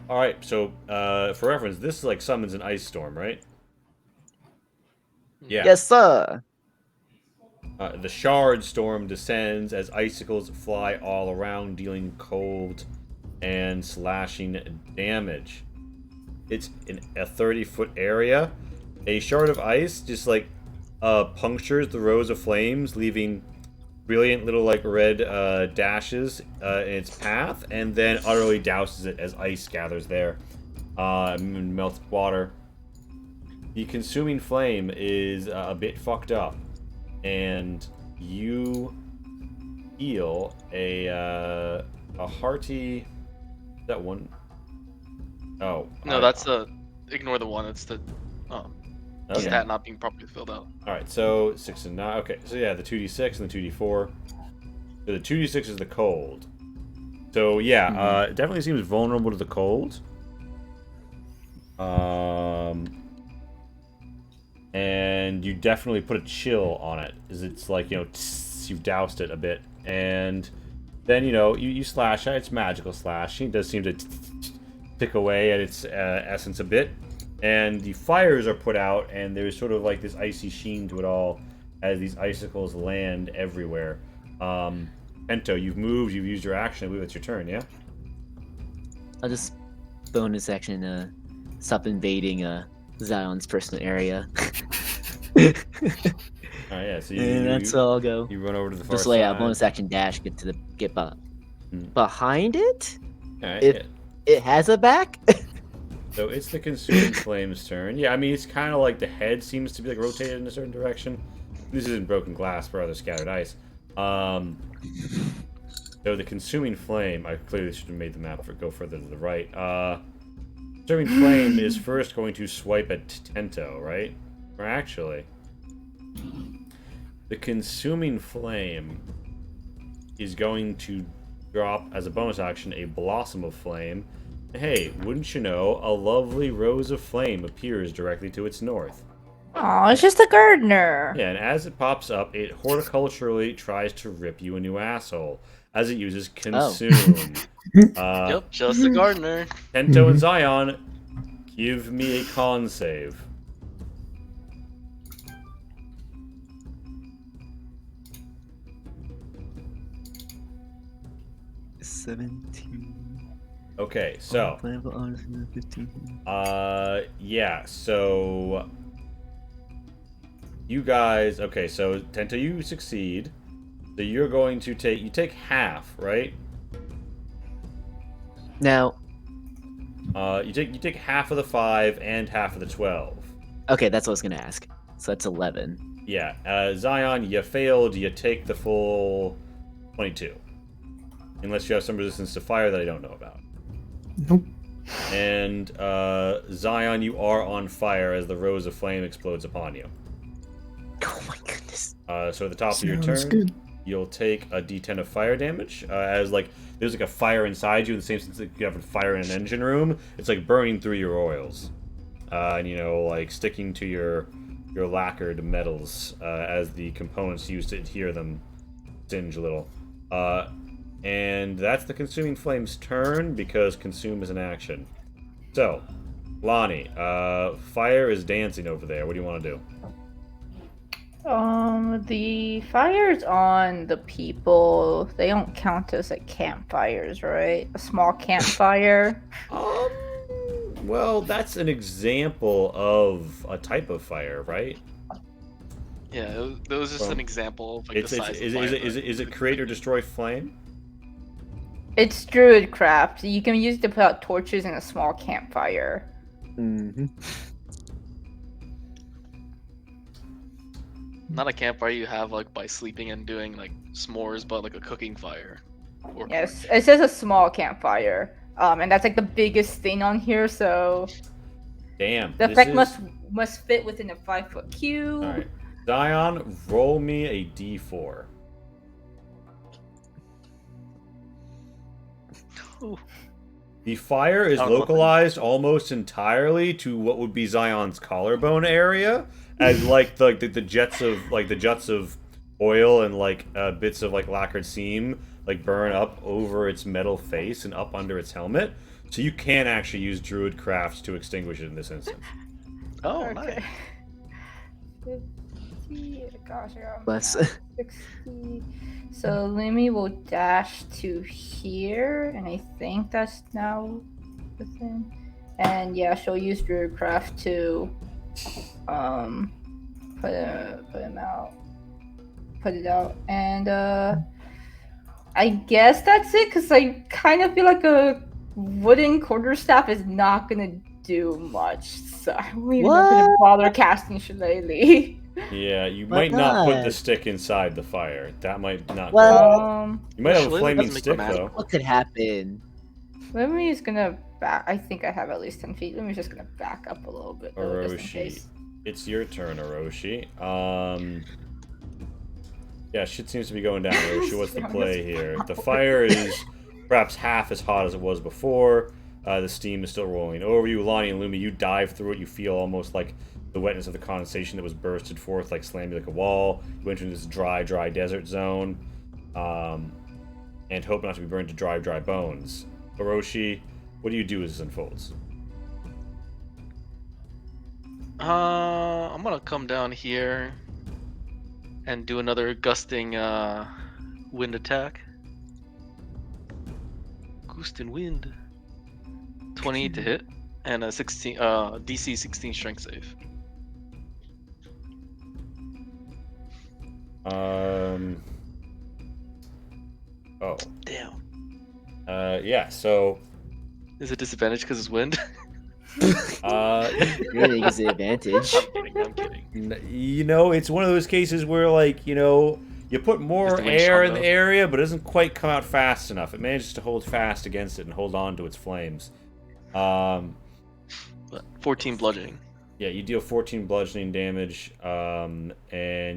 All right, so for reference, this like summons an ice storm, right? Yeah. Yes, sir. The shard storm descends as icicles fly all around, dealing cold and slashing damage. It's in a 30-foot area. A shard of ice just punctures the rows of flames, leaving brilliant little red dashes in its path, and then utterly douses it as ice gathers there, and melts water. The consuming flame is a bit fucked up, and you heal a hearty. That one. Oh No, that's the. Ignore the one. It's the. okay. Stat not being properly filled out. All right, so 6 and 9. Okay, so yeah, the 2d6 and the 2d4. So the 2d6 is the cold. So yeah, it definitely seems vulnerable to the cold. And you definitely put a chill on it, as it's like you've doused it a bit, and then you slash at its magical slash. It does seem to tick away at its essence a bit. And the fires are put out, and there's sort of like this icy sheen to it all as these icicles land everywhere. Ento, you've moved, you've used your action. I believe it's your turn, yeah? I'll just bonus action stop invading Zion's personal area. Alright, yeah, so And that's all I'll go. you run over to the far Just side. bonus action dash, behind it. Alright, If yeah. it has a back. So it's the consuming flame's turn. Yeah, I mean, it's kind of like the head seems to be rotated in a certain direction. This isn't broken glass, but rather scattered ice. So the consuming flame, I clearly should have made the map go further to the right. Consuming flame is first going to swipe at Tento, right? Or actually, the consuming flame is going to drop as a bonus action a blossom of flame. Hey, wouldn't you know, a lovely rose of flame appears directly to its north. Oh, it's just a gardener. Yeah, and as it pops up, it horticulturally tries to rip you a new asshole as it uses consume. Yep, just a gardener. Tento and Zion, give me a con save. Okay, so yeah, so you guys, okay, so Tento, you succeed. So you're going to take half, right? Now, you take half of the 5 and half of the 12. okay, that's what I was gonna ask. So that's 11. Yeah, Zion, you failed. You take the full 22, unless you have some resistance to fire that I don't know about. Nope. And Zion, you are on fire as the rose of flame explodes upon you. Oh my goodness. So at the top of your Sounds turn, good. you'll take a D10 of fire damage. As like there's like a fire inside you, in the same sense that you have a fire in an engine room. It's like burning through your oils, and you know, like sticking to your lacquered metals as the components used to adhere them singe a little. And that's the consuming flame's turn because consume is an action. So, Lonnie, fire is dancing over there. What do you want to do? The fires on the people, they don't count as like campfires, right? A small campfire. Well, that's an example of a type of fire, right? Yeah, that was just an example of like the size of fire. Is it create or destroy flame? It's druidcraft. You can use it to put out torches in a small campfire. Mm-hmm. Not a campfire you have like by sleeping and doing like s'mores, but like a cooking fire. Or Yes, it says a small campfire. And that's like the biggest thing on here, so Damn. the effect must fit within a 5-foot cube. All right, Zion, roll me a D4. The fire is localized almost entirely to what would be Zion's collarbone area, as like the jets of oil and like bits of like lacquered seam like burn up over its metal face and up under its helmet. So you can actually use druidcraft to extinguish it in this instance. Oh, Okay. nice. 50, gosh, I got Bless. 60. So Lumi will dash to here, and I think that's now within. And yeah, she'll use druidcraft to put him out. Put it out. And I guess that's it, because I kind of feel like a wooden quarterstaff is not gonna do much. So I'm even not gonna bother casting Shillelagh. Yeah, you Why might not put the not? stick inside the fire. That might not. Well, You might have a Shillelagh flaming doesn't make stick a mask. though. what could happen? Lumi is gonna back. I think I have at least 10 feet. Lumi's just gonna back up a little bit, though, just in Orochi, case. it's your turn, Orochi. Yeah, shit seems to be going down, Orochi. What's the play here? The fire is perhaps half as hot as it was before. The steam is still rolling over you. Lonnie and Lumi, you dive through it. You feel almost like the wetness of the condensation that was bursted forth, like slammed you like a wall. You enter this dry desert zone, and hope not to be burned to dry bones. Orochi, what do you do as this unfolds? I'm gonna come down here and do another gusting wind attack. Gusting wind. 28 to hit and a 16 DC 16 strength save. Oh. Damn. Yeah, so Is it disadvantage because it's wind? Really gives the advantage. I'm kidding. you know, it's one of those cases where, like, you know, You put more the wind's air strong in the enough? area, but it doesn't quite come out fast enough. It manages to hold fast against it and hold on to its flames. But 14 bludgeoning. Yeah, you deal 14 bludgeoning damage, and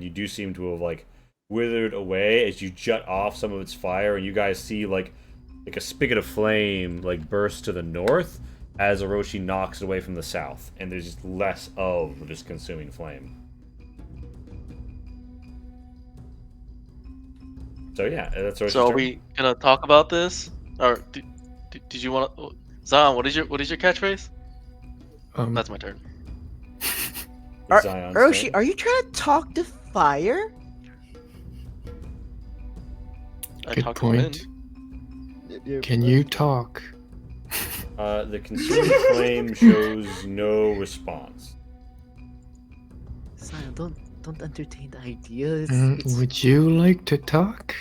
you do seem to have like withered away as you jut off some of its fire, and you guys see like a spigot of flame like burst to the north as Orochi knocks it away from the south, and there's just less of this consuming flame. So yeah, that's Oroshi's So are turn. we gonna talk about this, or did you want to? Zion, what is your catchphrase? That's my turn. It's Zion's Orochi, turn. are you trying to talk to fire? I Good talked point. to wind. Can you talk? The consuming flame shows no response. Zion, don't entertain the idea. It's Would you like to talk?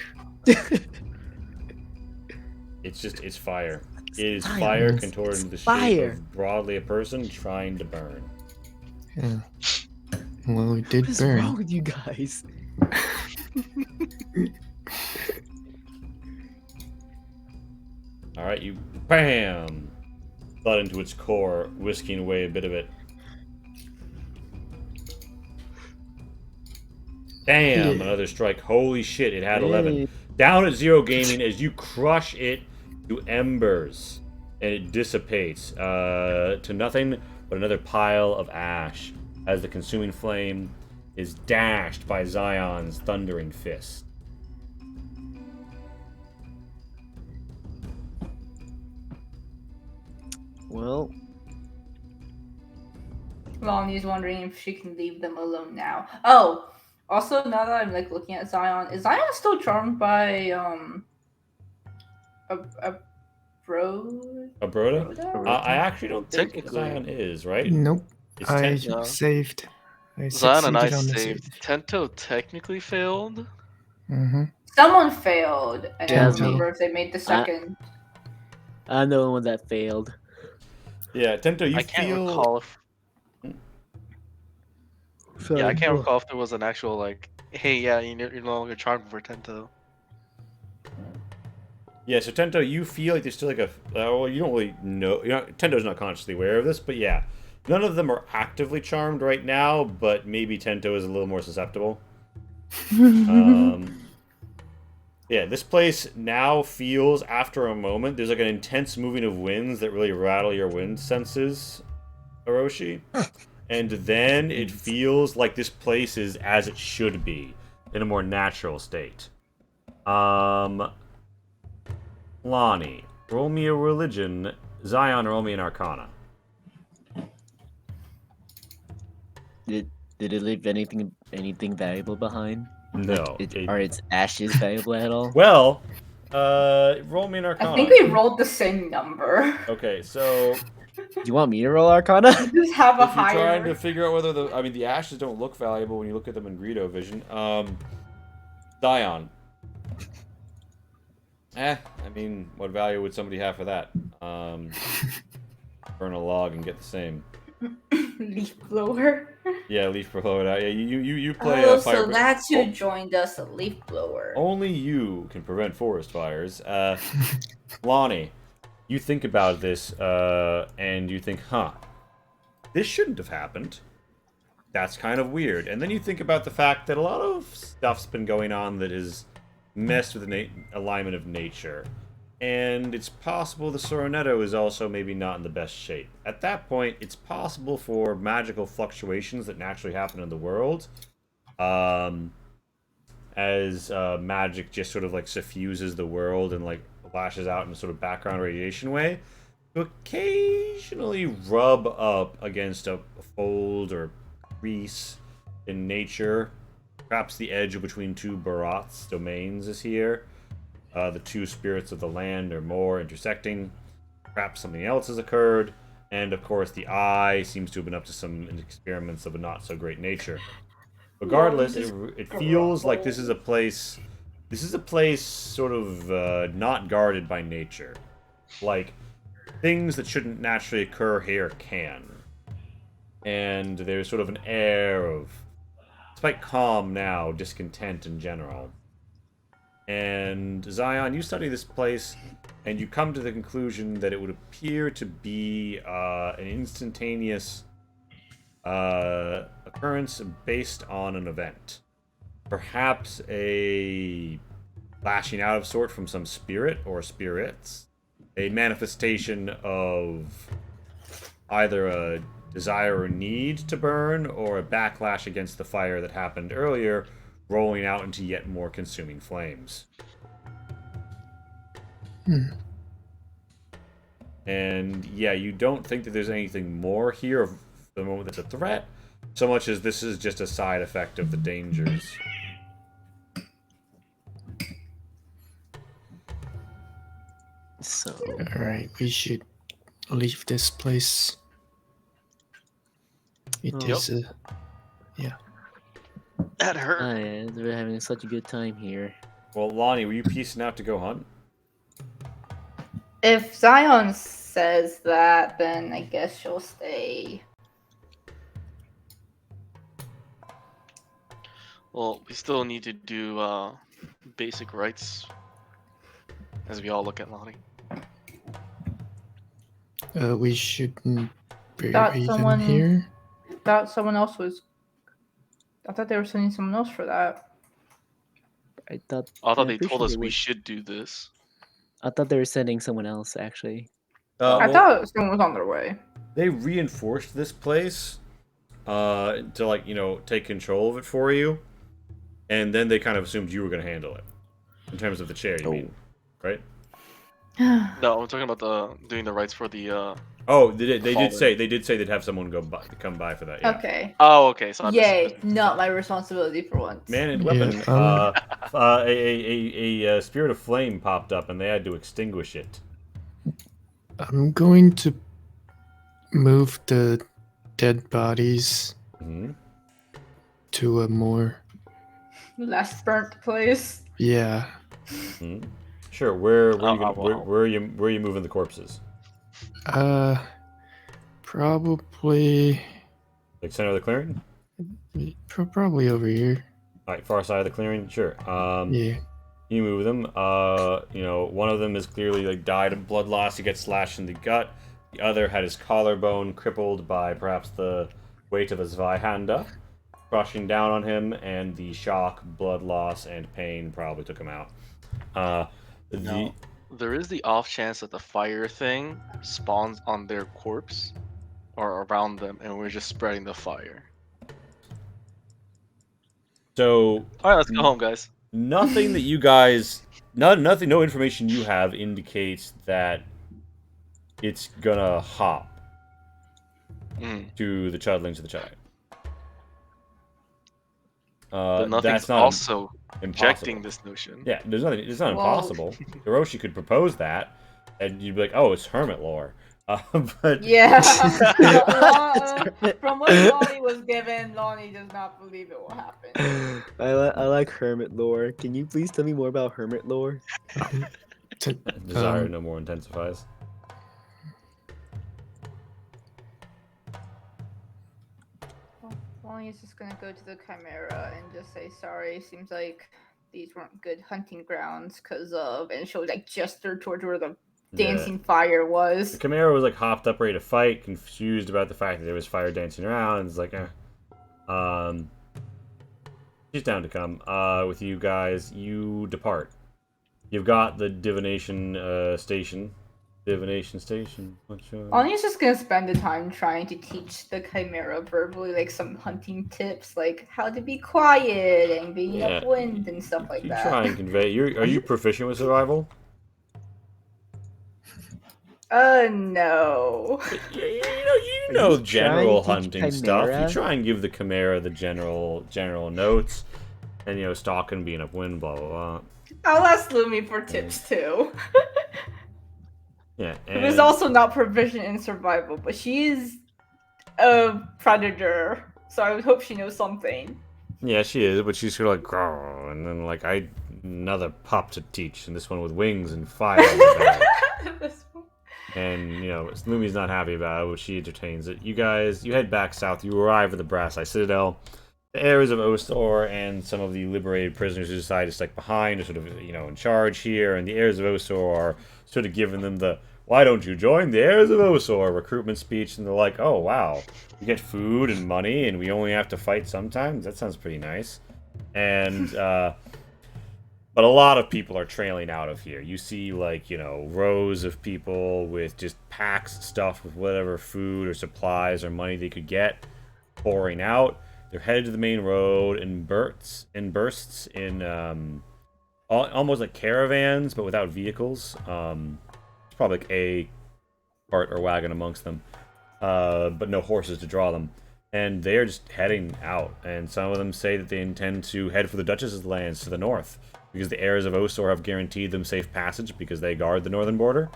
It's fire. It is fire. fire contorted into the shape fire. of broadly a person trying to burn. Yeah. Well, it did What is burn. wrong with you guys? Alright, you BAM! Thud into its core, whisking away a bit of it. Damn! Yeah. Another strike. Holy shit, it had Hey. 11. Down at zero gaming as you crush it to embers. And it dissipates to nothing but another pile of ash as the consuming flame is dashed by Zion's thundering fist. Well, Lonnie's wondering if she can leave them alone now. Oh, also now that I'm like looking at Zion, is Zion still charmed by a bro? Abroda? I actually don't think Technically. Zion is, right? Nope. It's I No. saved. I Zion and I succeeded on the saved. save. Tento technically failed. Mm-hmm. Someone failed, and I Yeah, don't me. remember if they made the second. I'm the one that failed. Yeah, Tento, you I can't feel... recall if. So, Yeah, I can't recall if there was an actual like, hey, yeah, you're no longer charmed for Tento. Yeah, so Tento, you feel like there's still like a... well, you don't really know... Tento's not consciously aware of this, but yeah. None of them are actively charmed right now, but maybe Tento is a little more susceptible. Yeah, this place now feels, after a moment, there's like an intense moving of winds that really rattle your wind senses, Orochi. And then it feels like this place is as it should be, in a more natural state. Lonnie, roll me a religion. Zion, roll me an arcana. did it leave anything valuable behind? No. Are its ashes valuable at all? Well, roll me an arcana. I think we rolled the same number. Okay, so Do you want me to roll Arcana? Just have a if you're trying to higher. figure out whether the ashes don't look valuable when you look at them in Greedo vision. Zion. I mean, what value would somebody have for that? Burn a log and get the same. Leaf blower. Yeah, leaf blower. Yeah, you play Oh, a fire. so that's who joined us, a leaf blower. Only you can prevent forest fires. Lonnie, you think about this, and you think, huh, this shouldn't have happened. That's kind of weird. And then you think about the fact that a lot of stuff's been going on that has messed with the alignment of nature. And it's possible the Soronetto is also maybe not in the best shape. At that point, it's possible for magical fluctuations that naturally happen in the world, as magic just sort of like suffuses the world and like lashes out in a sort of background radiation way, to occasionally rub up against a fold or crease in nature. Perhaps the edge between two Bharat's domains is here. The two spirits of the land are more intersecting. Perhaps something else has occurred. And of course, the eye seems to have been up to some experiments of a not so great nature. Regardless, it feels like this is a place. This is a place sort of not guarded by nature. Like things that shouldn't naturally occur here can. And there's sort of an air of, despite calm now, discontent in general. And Zion, you study this place, and you come to the conclusion that it would appear to be an instantaneous occurrence based on an event. Perhaps a lashing out of sort from some spirit or spirits. A manifestation of either a desire or need to burn, or a backlash against the fire that happened earlier, rolling out into yet more consuming flames. And yeah, you don't think that there's anything more here of the moment that's a threat, so much as this is just a side effect of the dangers. So Alright, we should leave this place. It Oh. is That hurt. we're having such a good time here. Well, Lonnie, were you peacing out to go hunt? If Zion says that, then I guess she'll stay. Well, we still need to do basic rites as we all look at Lonnie. we shouldn't Thought bury them someone- here. Thought someone else was. I thought they were sending someone else for that. I thought I thought I'm they pretty told sure us they we were- should do this. I thought they were sending someone else actually. I Well, thought someone was on their way. they reinforced this place to, like, you know, take control of it for you, and then they kind of assumed you were going to handle it in terms of the chair. You mean, right? No, I'm talking about doing the rites for the. Oh, they did Fallen. say they'd have someone come by for that. Yeah. Okay. Oh, okay. So I Yay! Not my responsibility for once. Man and Yeah, weapon. A spirit of flame popped up, and they had to extinguish it. I'm going to move the dead bodies Mm-hmm. to a more Last burnt place. yeah. Mm-hmm. Sure. Where Oh, you gonna, wow. where are you moving the corpses? Probably Like center of the clearing? probably over here. All right, far side of the clearing. Sure. Yeah. You move them. You know, one of them is clearly like died of blood loss. He gets slashed in the gut. The other had his collarbone crippled by perhaps the weight of a Zweihanda crushing down on him, and the shock, blood loss, and pain probably took him out. No. There is the off chance that the fire thing spawns on their corpse or around them, and we're just spreading the fire. So All right, let's go home, guys. nothing that you guys, no information you have indicates that it's gonna hop Mm. to the chudlings of the child. But nothing's that's not also impossible. rejecting this notion. Yeah, there's nothing. It's not Well- impossible. Hiroshi could propose that, and you'd be like, "Oh, it's hermit lore." But Yeah. From what Lonnie was given, Lonnie does not believe it will happen. I like hermit lore. Can you please tell me more about hermit lore? desire no more intensifies. Lonnie is just gonna go to the Chimera and just say sorry. Seems like these weren't good hunting grounds because of, and she'll like gesture towards where the dancing fire The was. Chimera was like hopped up, ready to fight, confused about the fact that there was fire dancing around. And it's like, she's down to come. With you guys, you depart. You've got the divination station. Divination station. What's your... Lonnie's just gonna spend the time trying to teach the Chimera verbally, like some hunting tips, like how to be quiet and being Yeah. upwind and stuff like You that. try and convey. Are you proficient with survival? No. You know you general trying to teach hunting stuff. Chimera? You try and give the Chimera the general notes, and stalking, being upwind, blah blah blah. I'll ask Lumi for tips too. Yeah, Who's and also not proficient in survival, but she is a predator, so I would hope she knows something. yeah, she is, but she's sort of like, "Grrr," and then like another pup to teach, and this one with wings and fire. on the back. And Lumi's not happy about it, but she entertains it. You guys, you head back south. You arrive at the Brass Eye Citadel. the heirs of Osor and some of the liberated prisoners who decide to stick behind are sort of, in charge here, and the heirs of Osor are sort of giving them the "why don't you join the heirs of Osor" recruitment speech, and they're like, "Oh wow, we get food and money, and we only have to fight sometimes. That sounds pretty nice." And but a lot of people are trailing out of here. You see, like, rows of people with just packs stuffed with whatever food or supplies or money they could get pouring out. They're headed to the main road in bursts, almost like caravans, but without vehicles. It's probably like a cart or wagon amongst them, but no horses to draw them. And they are just heading out. And some of them say that they intend to head for the Duchess's lands to the north, because the heirs of Osor have guaranteed them safe passage because they guard the northern border.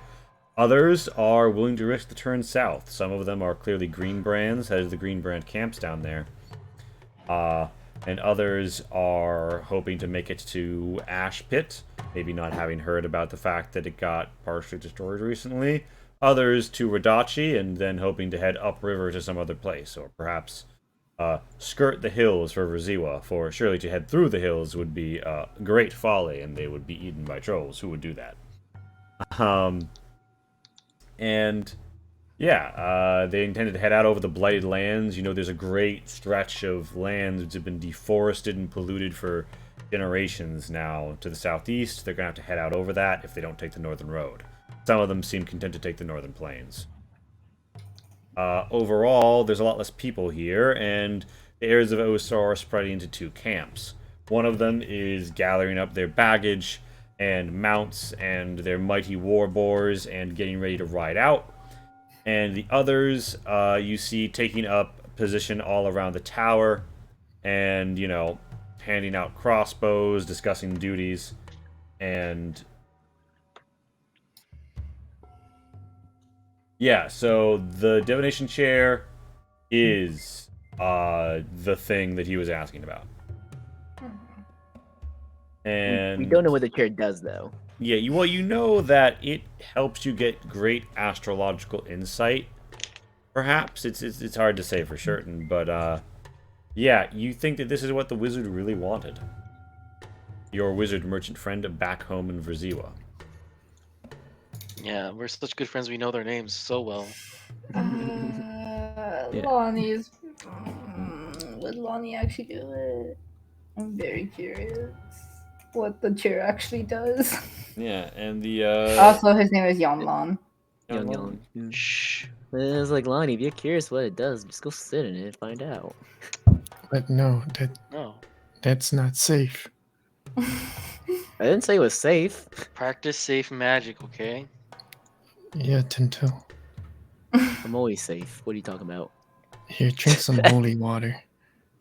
Others are willing to risk the turn south. Some of them are clearly Green Brands, headed to the Green Brand camps down there. And others are hoping to make it to Ash Pit, maybe not having heard about the fact that it got partially destroyed recently. Others to Radachi, and then hoping to head upriver to some other place, or perhaps skirt the hills for Verziwa, for surely to head through the hills would be great folly, and they would be eaten by trolls. Who would do that? They intended to head out over the Blighted Lands. There's a great stretch of lands which have been deforested and polluted for generations now to the southeast. They're going to have to head out over that if they don't take the northern road. Some of them seem content to take the northern plains. Overall, there's a lot less people here, and the heirs of Osar are spreading into two camps. One of them is gathering up their baggage and mounts and their mighty war boars and getting ready to ride out. And the others, you see taking up position all around the tower and, handing out crossbows, discussing duties, and... yeah, so the divination chair is the thing that he was asking about. And we don't know what the chair does, though. Yeah, you know that it helps you get great astrological insight. Perhaps it's hard to say for certain, but yeah, you think that this is what the wizard really wanted. Your wizard merchant friend back home in Verziwa. Yeah, we're such good friends. We know their names so well. Lonnie's. Would Lonnie actually do it? I'm very curious what the chair actually does. Yeah, and the Also, his name is Yonlon. Young. Shh. It was like, Lonnie, if you're curious what it does, just go sit in it and find out. But no, No. that's not safe. I didn't say it was safe. Practice safe magic, okay? Yeah, Tinto. I'm always safe. What are you talking about? Here, drink some holy water.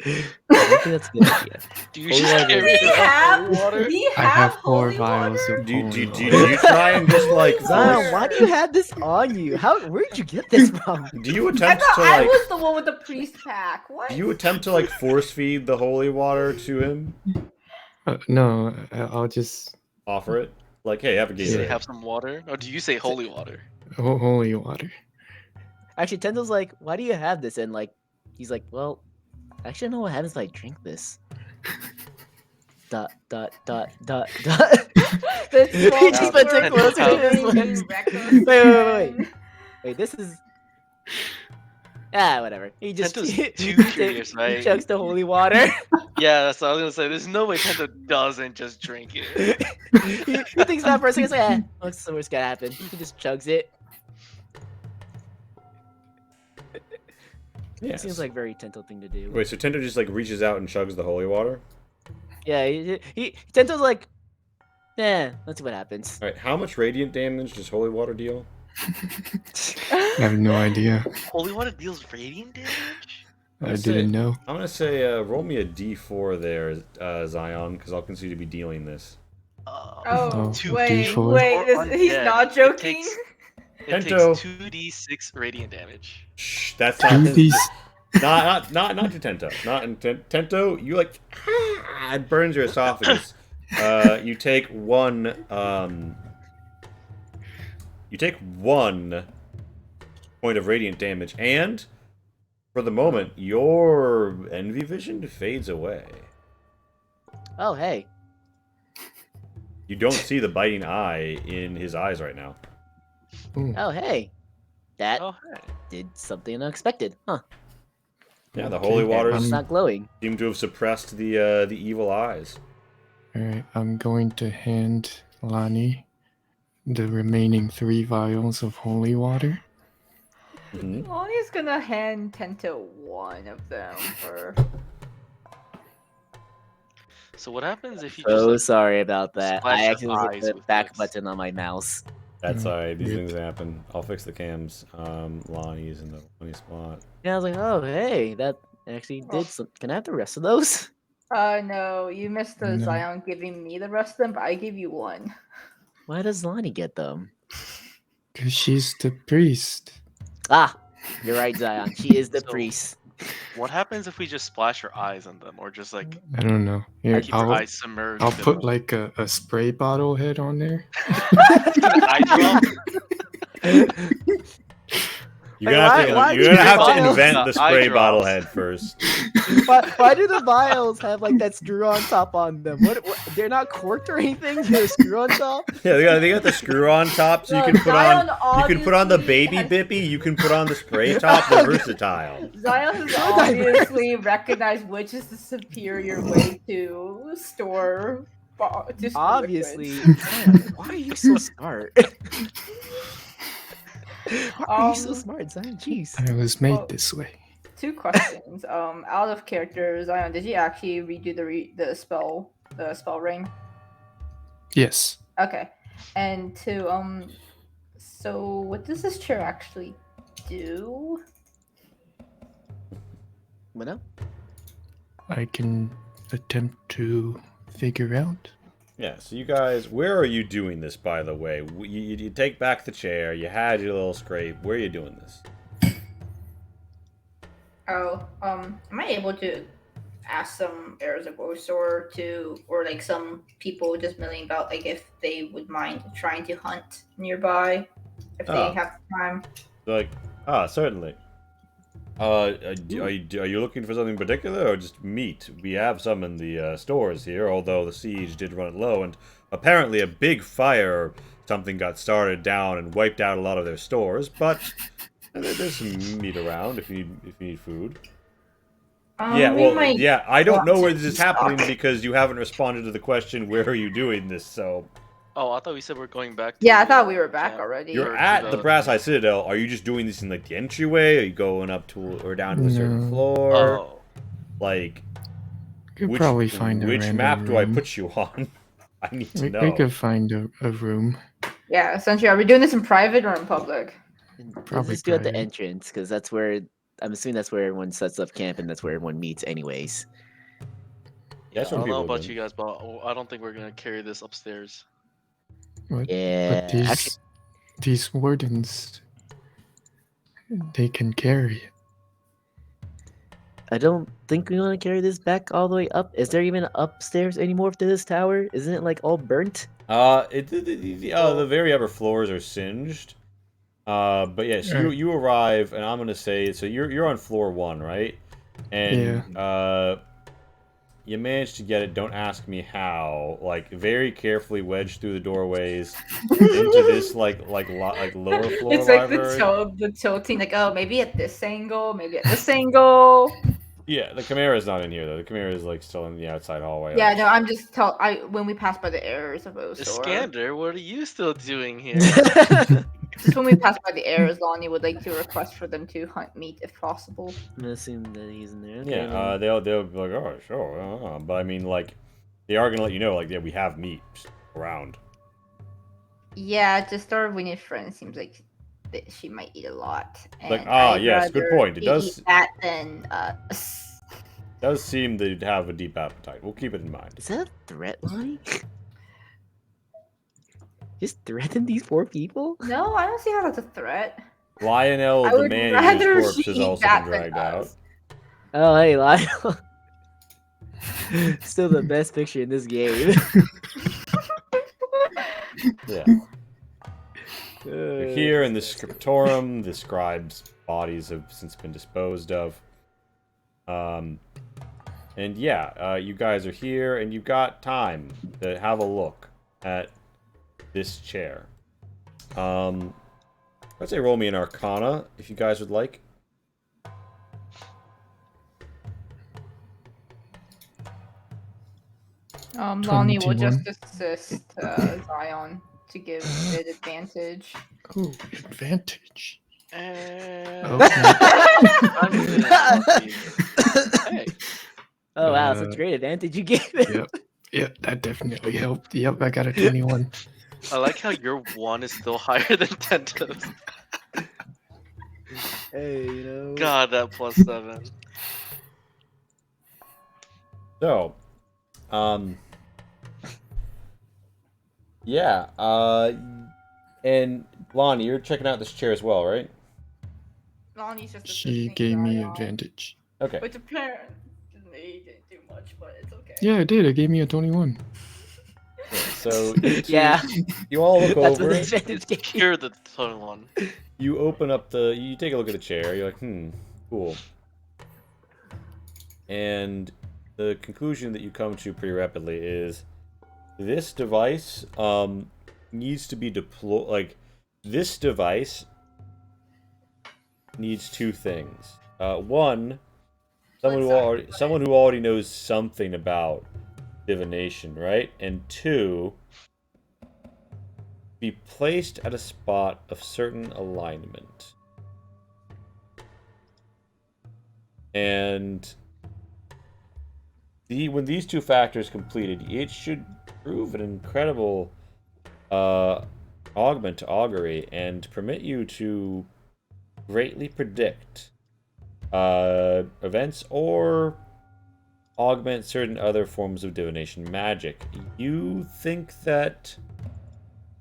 I don't think that's a good idea. Do you Holy just water. carry it around with water? I have 4 vials of do you holy water. try and just like Zion, why do you have this on you? Where'd you get this from? do you I attempt thought to I like was the one with the priest pack. What? do you attempt to like force feed the holy water to him? No, I'll just Offer it? Like, hey, have a Do you say Gatorade. have some water? Or do you say holy water? holy water. Actually, Tendo's like, why do you have this? And like, he's like, well, I actually know what happens if I drink this. Dot, dot, dot, dot, dot. He just puts it closer to his lips. Wait. Wait, this is... whatever. He just Tento's he too curious, right? chugs the holy water. Yeah, that's what I was gonna say. There's no way Tento doesn't just drink it. he thinks that for a second. He's like, what's the worst gonna happen? He just chugs it. Yes. Seems like a very Tento thing to do. Wait, so Tento just like reaches out and chugs the holy water? Yeah, he Tento's like, let's see what happens. Alright, how much radiant damage does holy water deal? I have no idea. Holy water deals radiant damage? I didn't know. I'm gonna say roll me a d4 there, Zion, because I'll consider you to be dealing this. Oh, Two wait, D4. wait, he's undead. not It joking. takes Tento. 2d6 radiant damage. Shh, that's not not to Tento. Not in Tento, you like it burns your esophagus. You take one point of radiant damage, and For the moment, your envy vision fades away. Oh, hey. You don't see the biting eye in his eyes right now. Ooh, Oh, hey. That Oh, hey. did something unexpected. Huh. Yeah, the okay, holy waters It's not glowing. seem to have suppressed the evil eyes. Alright, I'm going to hand Lani the remaining 3 vials of holy water. Mhm. Lonnie's gonna hand Tento one of them for. So what happens if you So just like sorry about that. splash I your accidentally hit eyes the with back this? button on my mouse. That's alright. These Yep. things happen. I'll fix the cams. Lonnie's in the funny spot. And I was like, oh, hey, that actually Oh. did some. Can I have the rest of those? No, you missed the No. Zion giving me the rest of them, but I gave you one. Why does Lonnie get them? Because she's the priest. Ah, you're right, Zion. She is the So- priest. What happens if we just splash our eyes on them, or just like I don't know. Here, keep our I'll, eyes submerged? I'll in put them? like a spray bottle head on there. eye drop. You're Wait, gonna have why to, do you're gonna have to vials- invent the Eye spray bottle drops. head first. Why do the vials have like that screw on top on them? What they're not corked or anything? They're screw on top? Yeah, they got the screw on top, so you No, can put on Zion you can put on the obviously baby has- bippy. You can put on the spray top. They're versatile. Zion has So diverse. obviously recognized which is the superior way to store. To store Obviously. liquids. Zion, why are you so smart? Why are you so Um, smart, Zion? Jeez. I was made Well- this way. 2 questions. Out of character, Zion, did you actually redo the spell ring? Yes. Okay. And 2, so what does this chair actually do? What up? I can attempt to figure out. Yeah. So you guys, where are you doing this? By the way, you take back the chair. You had your little scrape. Where are you doing this? Oh, am I able to ask some heirs of Osor to, or like some people just milling about, like if they would mind trying to hunt nearby, if they Oh. have time? Like, certainly. Are you looking for something particular or just meat? We have some in the stores here, although the siege did run low, and apparently a big fire something got started down and wiped out a lot of their stores. But there's some meat around if you need food. Yeah, We well, might yeah, I don't want know to where this is happening stock. because you haven't responded to the question, where are you doing this? So, Oh, I thought we said we're going back. To Yeah, I the, thought we were back camp. already. you're Or at to the the- Brass Eye Citadel. Are you just doing this in, like, the entryway? Are you going up to or down to a certain No. floor? Oh, Like, Could probably find a which random map do I room. put you on? I need to We know. could find a room. Yeah, essentially, are we doing this in private or in public? Let's Probably just do it at the private. entrance, because that's where I'm assuming that's where everyone sets up camp and that's where everyone meets, anyways. yeah. That's I when don't know people about do. you guys, but I don't think we're gonna carry this upstairs. What? Yeah. But these wardens, they can carry it. I don't think we want to carry this back all the way up. Is there even upstairs anymore to this tower? Isn't it like all burnt? The very upper floors are singed. But yeah, so you arrive, and I'm gonna say, so you're on floor 1, right? And you managed to get it. Don't ask me how. Like very carefully wedged through the doorways into this like lower floor It's like library. the tilting, like, oh, maybe at this angle, maybe at this angle. Yeah, the Chimera's not in here though. The Chimera is like still in the outside hallway. Yeah, no, I'm just when we pass by the heirs of Osor. Iskander, what are you still doing here? Just when we pass by the heirs, Lonnie would like to request for them to hunt meat if possible. I'm assuming that he's in there. Okay, Yeah, then. they'll be like, oh sure, but I mean like, they are gonna let you know like, yeah, we have meat around. Yeah, just our winged friend seems like that she might eat a lot. Like, and ah, I'd yes, good rather point. It does- eat that than us. Does seem to have a deep appetite. We'll keep it in mind. Is that a threat, Lonnie? Just threaten these poor people? No, I don't see how that's a threat. Lionel, I the would man rather whose corpse she has eat also that been than dragged out. us. Oh, hey, Lionel. Still the best picture in this game. Yeah. Here in the scriptorum, the scribes bodies have since been disposed of. And yeah, you guys are here, and you've got time to have a look at this chair. I'd say roll me an Arcana, if you guys would like. Lonnie will 21. just assist Zion to give it advantage. Oh, advantage. And Okay. I'm gonna- hey, Oh wow, it's a Uh, great advantage you gave it. Yep. Yep, that definitely helped. Yep, I got a 21. I like how your 1 is still higher than Tento's. Hey, you know. God, that +7. So, yeah, and Lonnie, you're checking out this chair as well, right? Lonnie's just She assisting gave me Zion, advantage. Okay. which apparently didn't do much, but it's okay. Yeah, it did. It gave me a 21. So, you two- Yeah. you all look That's over what the it. advantage gave you. You're the total one. You open up you take a look at the chair. You're like, cool. And the conclusion that you come to pretty rapidly is this device needs to be deployed. Like, this device needs two things. One, someone who already knows something about divination, right? And two, be placed at a spot of certain alignment. And when these two factors completed, it should prove an incredible augment to augury and permit you to greatly predict events or augment certain other forms of divination magic. You think that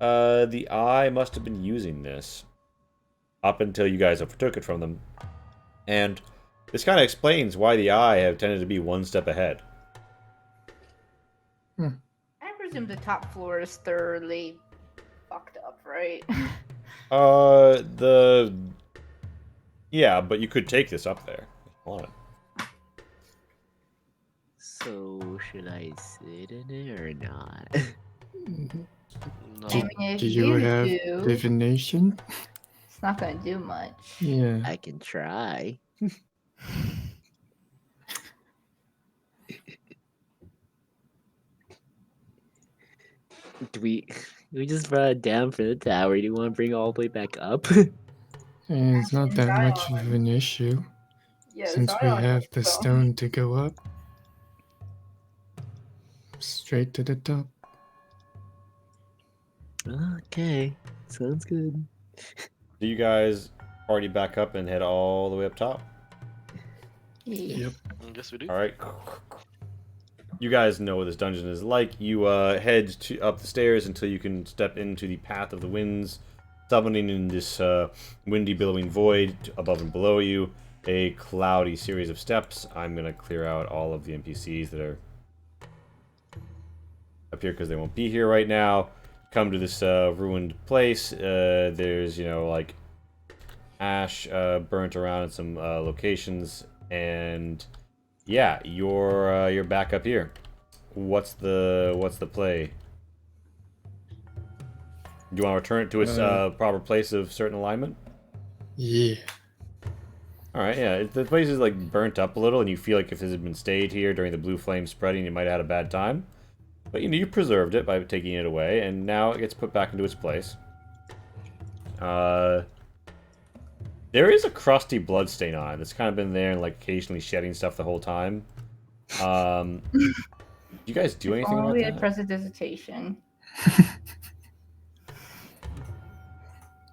the Eye must have been using this up until you guys overtook it from them. And this kind of explains why the Eye have tended to be one step ahead. I presume the top floor is thoroughly fucked up, right? Yeah, but you could take this up there if you want. So should I sit in it or not? No. I mean, if Do you have do, divination? it's not gonna do much. Yeah. I can try. Do we just brought it down for the tower? Do you want to bring it all the way back up? And it's not that much of an issue Yeah, since we Zion have the so- stone to go up. Straight to the top. Okay, sounds good. Do you guys already back up and head all the way up top? Yeah. Yep. I guess we do. All right. You guys know what this dungeon is like. You head up the stairs until you can step into the path of the winds, summoning in this windy, billowing void above and below you. A cloudy series of steps. I'm gonna clear out all of the NPCs that are up here because they won't be here right now. Come to this ruined place. There's like ash burnt around in some locations, and yeah, you're back up here. What's the play? Do you want to return it to its proper place of certain alignment? Yeah. All right, yeah. If the place is like burnt up a little, and you feel like if this had been stayed here during the blue flame spreading, you might have had a bad time. But you preserved it by taking it away, and now it gets put back into its place. There is a crusty bloodstain on it that's kind of been there and like occasionally shedding stuff the whole time. Do you guys do anything about We had that? prestidigitation.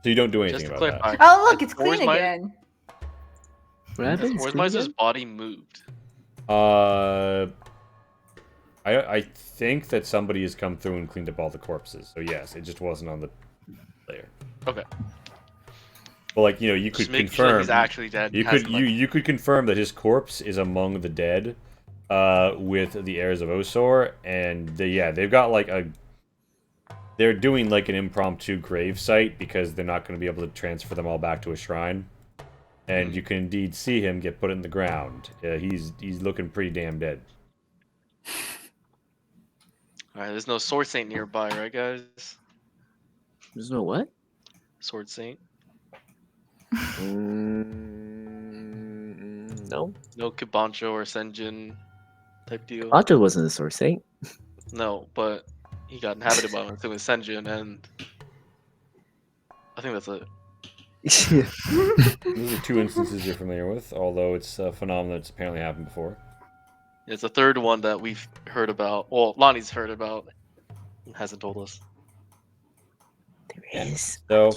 So you don't do anything Just to about clarify, that. Oh, look, it's Where's clean my- again. What happened? Where's Miser's body moved? I think that somebody has come through and cleaned up all the corpses. So yes, it just wasn't on the layer. Okay. Well, like you could Just making sure confirm he's actually dead. you Has, could like, you could confirm that his corpse is among the dead, with the heirs of Osor, and they've got like they're doing like an impromptu grave site because they're not going to be able to transfer them all back to a shrine. And you can indeed see him get put in the ground. He's looking pretty damn dead. All right, there's no Sword Saint nearby, right, guys? There's no what? Sword Saint. No. No Kibancho or Senjin type deal. Bato wasn't a Sword Saint. No, but he got inhabited by one thing with Senjin, and I think that's it. Those are 2 instances you're familiar with, although it's a phenomenon that's apparently happened before. It's the third one that we've heard about. Well, Lonnie's heard about and hasn't told us. There is. So,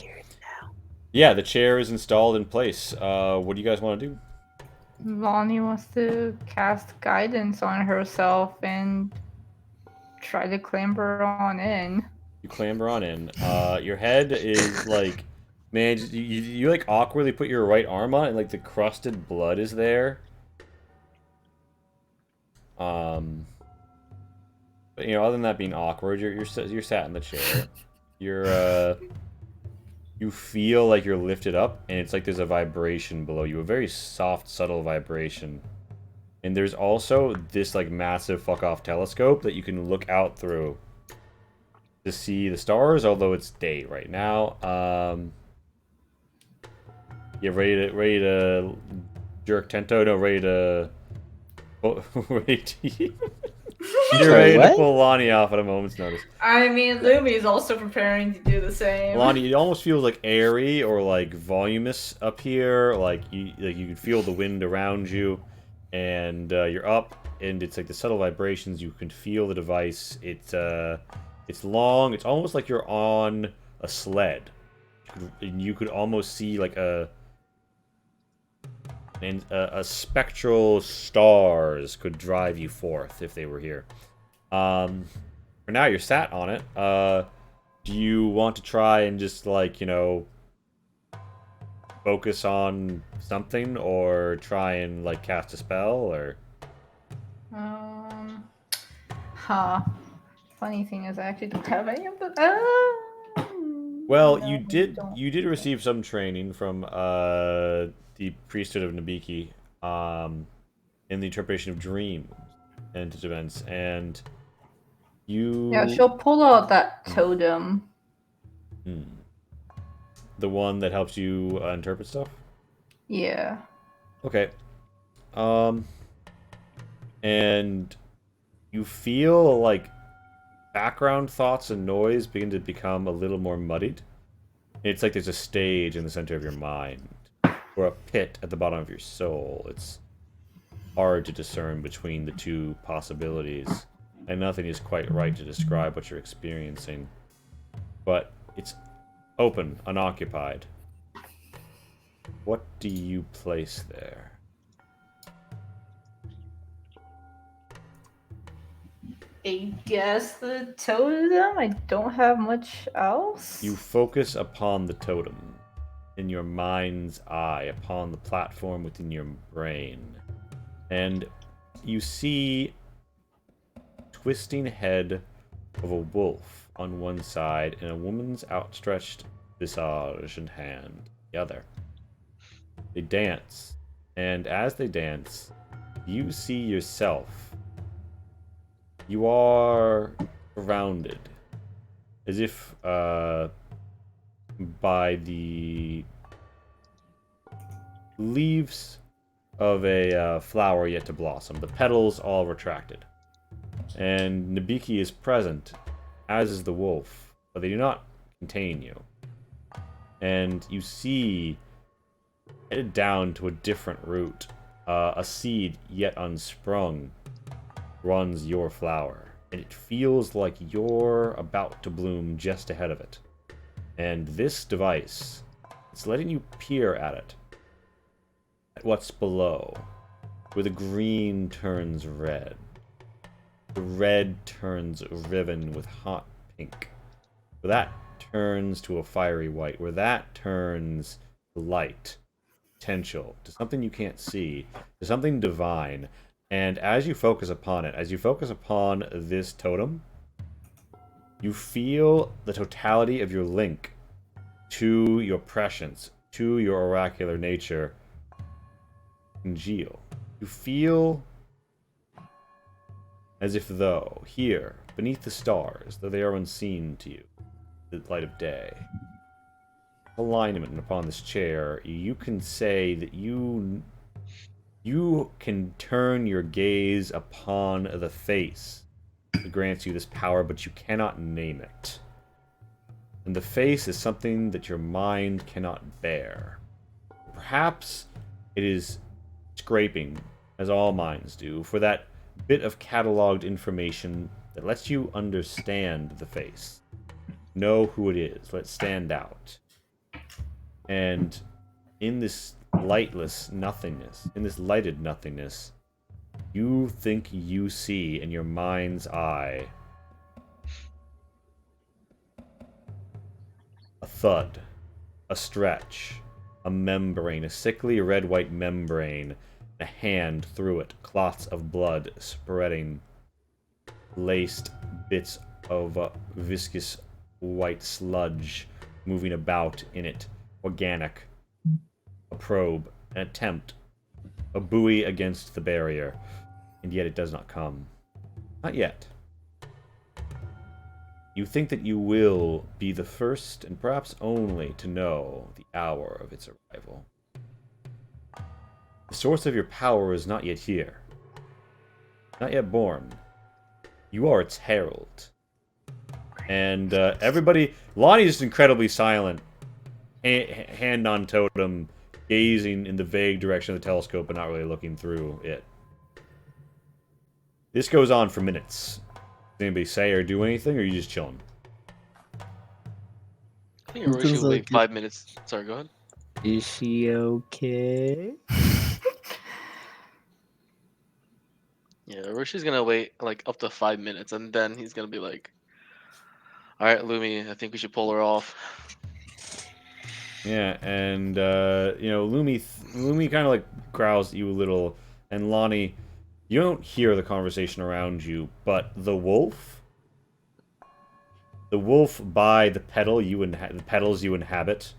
yeah, the chair is installed in place. What do you guys want to do? Lonnie wants to cast guidance on herself and try to clamber on in. You clamber on in. Your head is like, man, you like awkwardly put your right arm on it, and like the crusted blood is there. But you know, other than that being awkward, you're sat in the chair. You feel like you're lifted up, and it's like there's a vibration below you, a very soft, subtle vibration. And there's also this like massive fuck off telescope that you can look out through to see the stars, although it's day right now. Yeah, ready to jerk Tento? No, ready to You're ready to pull Lonnie off at a moment's notice. I mean, Lumi's also preparing to do the same. Lonnie, it almost feels like airy or like voluminous up here. Like you can feel the wind around you, and you're up, and it's like the subtle vibrations. You can feel the device. It's long. It's almost like you're on a sled, and you could almost see like a spectral stars could drive you forth if they were here. For now, you're sat on it. Do you want to try and just like, you know, focus on something, or try and like cast a spell, or? Funny thing is, I actually don't have any of the. Well, no, you did receive some training from the priesthood of Nabiki in the interpretation of dreams and events, and you. Yeah, she'll pull out that totem. The one that helps you interpret stuff? Yeah. Okay. And you feel like background thoughts and noise begin to become a little more muddied. It's like there's a stage in the center of your mind, or a pit at the bottom of your soul. It's hard to discern between the two possibilities, and nothing is quite right to describe what you're experiencing. But it's open, unoccupied. What do you place there? I guess the totem? I don't have much else. You focus upon the totem in your mind's eye, upon the platform within your brain. And you see twisting head of a wolf on one side and a woman's outstretched visage and hand the other. They dance, and as they dance, you see yourself. You are surrounded, as if by the leaves of a flower yet to blossom, the petals all retracted. And Nabiki is present, as is the wolf, but they do not contain you. And you see, headed down to a different route, a seed yet unsprung runs your flower, and it feels like you're about to bloom just ahead of it. And this device, it's letting you peer at it, at what's below, where the green turns red. The red turns riven with hot pink. Where that turns to a fiery white. Where that turns to light, potential, to something you can't see, to something divine. And as you focus upon it, as you focus upon this totem, you feel the totality of your link to your prescience, to your oracular nature, congeal. You feel as if though, here, beneath the stars, though they are unseen to you, the light of day, alignment upon this chair, you can say that you can turn your gaze upon the face that grants you this power, but you cannot name it. And the face is something that your mind cannot bear. Perhaps it is scraping, as all minds do, for that bit of cataloged information that lets you understand the face. Know who it is, let it stand out. And in this lightless nothingness, in this lighted nothingness, you think you see in your mind's eye a thud, a stretch, a membrane, a sickly red-white membrane, a hand through it, clots of blood spreading, laced bits of viscous white sludge moving about in it, organic, a probe, an attempt, a buoy against the barrier, and yet it does not come. Not yet. You think that you will be the first and perhaps only to know the hour of its arrival. The source of your power is not yet here. Not yet born. You are its herald. And everybody... Lonnie is incredibly silent. Hand on totem, gazing in the vague direction of the telescope, but not really looking through it. This goes on for minutes. Does anybody say or do anything, or are you just chilling? I think Orochi will wait 5 minutes. Sorry, go ahead. Is she okay? Yeah, Oroshi's gonna wait like up to 5 minutes, and then he's gonna be like, "All right, Lumi, I think we should pull her off." Yeah, and you know, Lumi kind of like growls at you a little, and Lonnie, you don't hear the conversation around you, but the wolf by the petals you inhabit,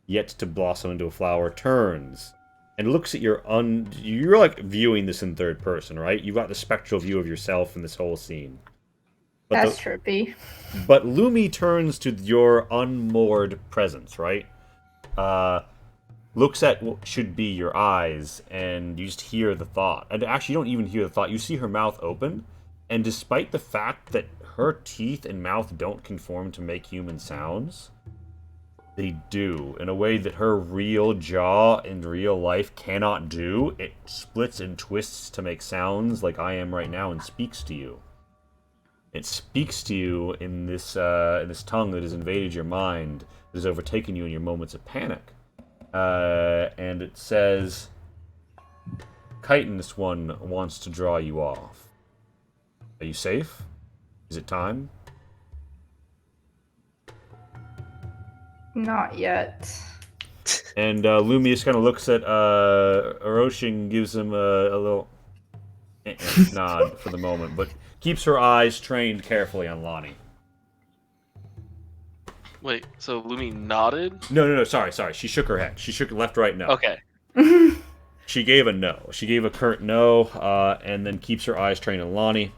yet to blossom into a flower, turns and looks at you're like viewing this in third person, right? You've got the spectral view of yourself in this whole scene. But That's trippy. But Lumi turns to your unmoored presence, right? Looks at what should be your eyes, and you just hear the thought. And actually, you don't even hear the thought. You see her mouth open, and despite the fact that her teeth and mouth don't conform to make human sounds, they do, in a way that her real jaw in real life cannot do. It splits and twists to make sounds like I am right now and speaks to you. It speaks to you in this tongue that has invaded your mind, that has overtaken you in your moments of panic. And it says, Chitinous One wants to draw you off. Are you safe? Is it time? Not yet. And Lumius kind of looks at Orochi and gives him a little nod for the moment, but keeps her eyes trained carefully on Lonnie. Wait, so Lumi nodded? No, sorry. She shook her head. She shook left, right, no. Okay. She gave a no. She gave a curt no, and then keeps her eyes trained on Lonnie.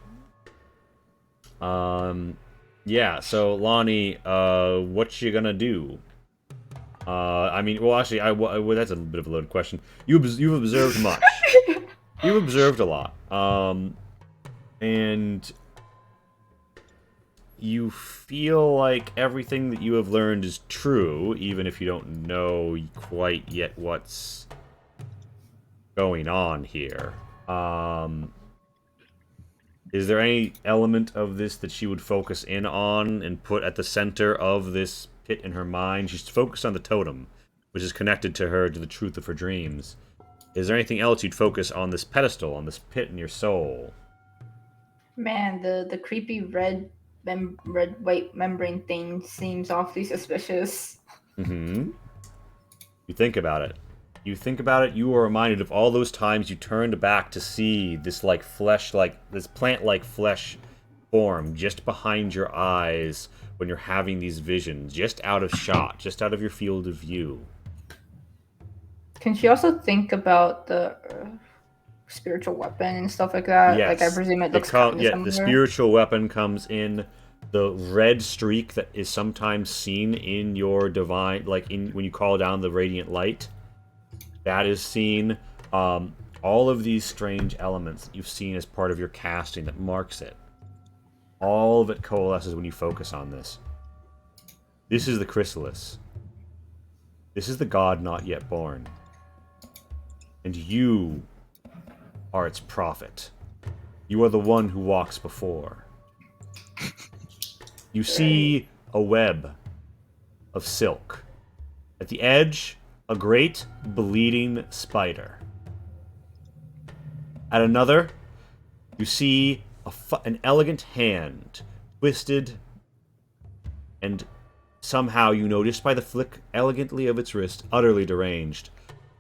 Yeah, so Lonnie, what you gonna do? I mean, well, actually, well, that's a bit of a loaded question. You've observed much. You've observed a lot. And you feel like everything that you have learned is true, even if you don't know quite yet what's going on here. Is there any element of this that she would focus in on and put at the center of this pit in her mind? She's focused on the totem, which is connected to her, to the truth of her dreams. Is there anything else you'd focus on this pedestal, on this pit in your soul? Man, the creepy red white membrane thing seems awfully suspicious. Mm-hmm. You think about it. You are reminded of all those times you turned back to see this this plant-like flesh form just behind your eyes when you're having these visions, just out of shot, just out of your field of view. Can she also think about the spiritual weapon and stuff like that? Yes. Like I presume it looks kind of similar. The spiritual weapon comes in the red streak that is sometimes seen in your divine, like when you call down the radiant light. That is seen. All of these strange elements that you've seen as part of your casting that marks it. All of it coalesces when you focus on this. This is the chrysalis. This is the god not yet born. And you are its prophet. You are the one who walks before. You see a web of silk. At the edge, a great bleeding spider. At another, you see an elegant hand, twisted, and somehow you notice by the flick elegantly of its wrist, utterly deranged,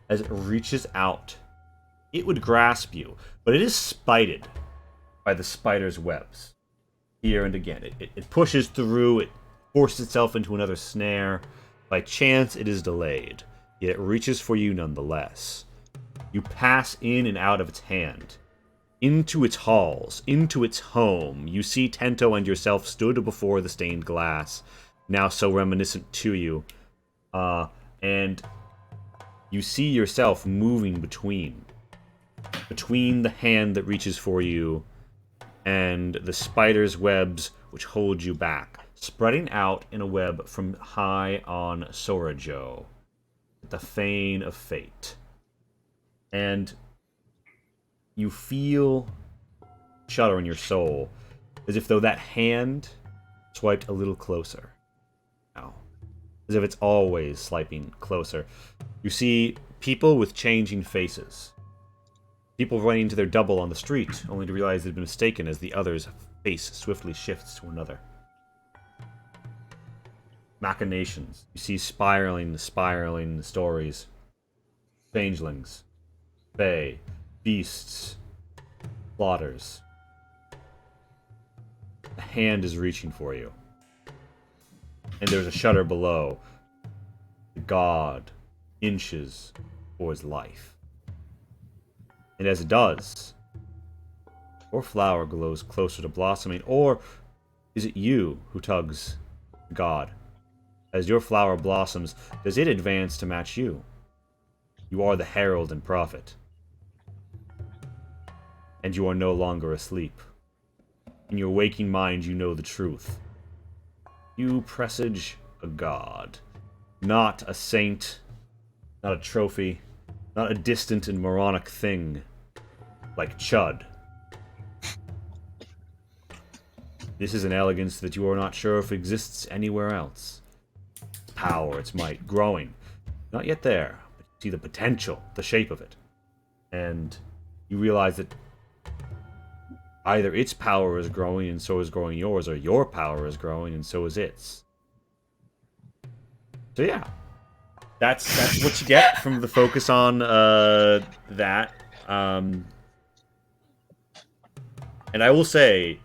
as it reaches out. It would grasp you, but it is spited by the spider's webs. Here and again, it pushes through, it forces itself into another snare. By chance, it is delayed, yet it reaches for you nonetheless. You pass in and out of its hand, into its halls, into its home. You see Tento and yourself stood before the stained glass, now so reminiscent to you, and you see yourself moving between the hand that reaches for you and the spider's webs which hold you back, spreading out in a web from high on Sorajo, the Fane of Fate. And you feel shudder in your soul, as if though that hand swiped a little closer. Now, as if it's always swiping closer. You see people with changing faces. People running into their double on the street, only to realize they've been mistaken as the other's face swiftly shifts to another. Machinations. You see spiraling stories. Changelings. Fae. Beasts. Slaughters. A hand is reaching for you. And there's a shudder below. The god inches towards life. And as it does, your flower glows closer to blossoming, or is it you who tugs the god? As your flower blossoms, does it advance to match you? You are the herald and prophet. And you are no longer asleep. In your waking mind, you know the truth. You presage a god, not a saint, not a trophy, not a distant and moronic thing, like Chud. This is an elegance that you are not sure if exists anywhere else. Its power, its might, growing. Not yet there, but you see the potential, the shape of it. And you realize that either its power is growing and so is growing yours, or your power is growing and so is its. So yeah. That's what you get from the focus on that. And I will say,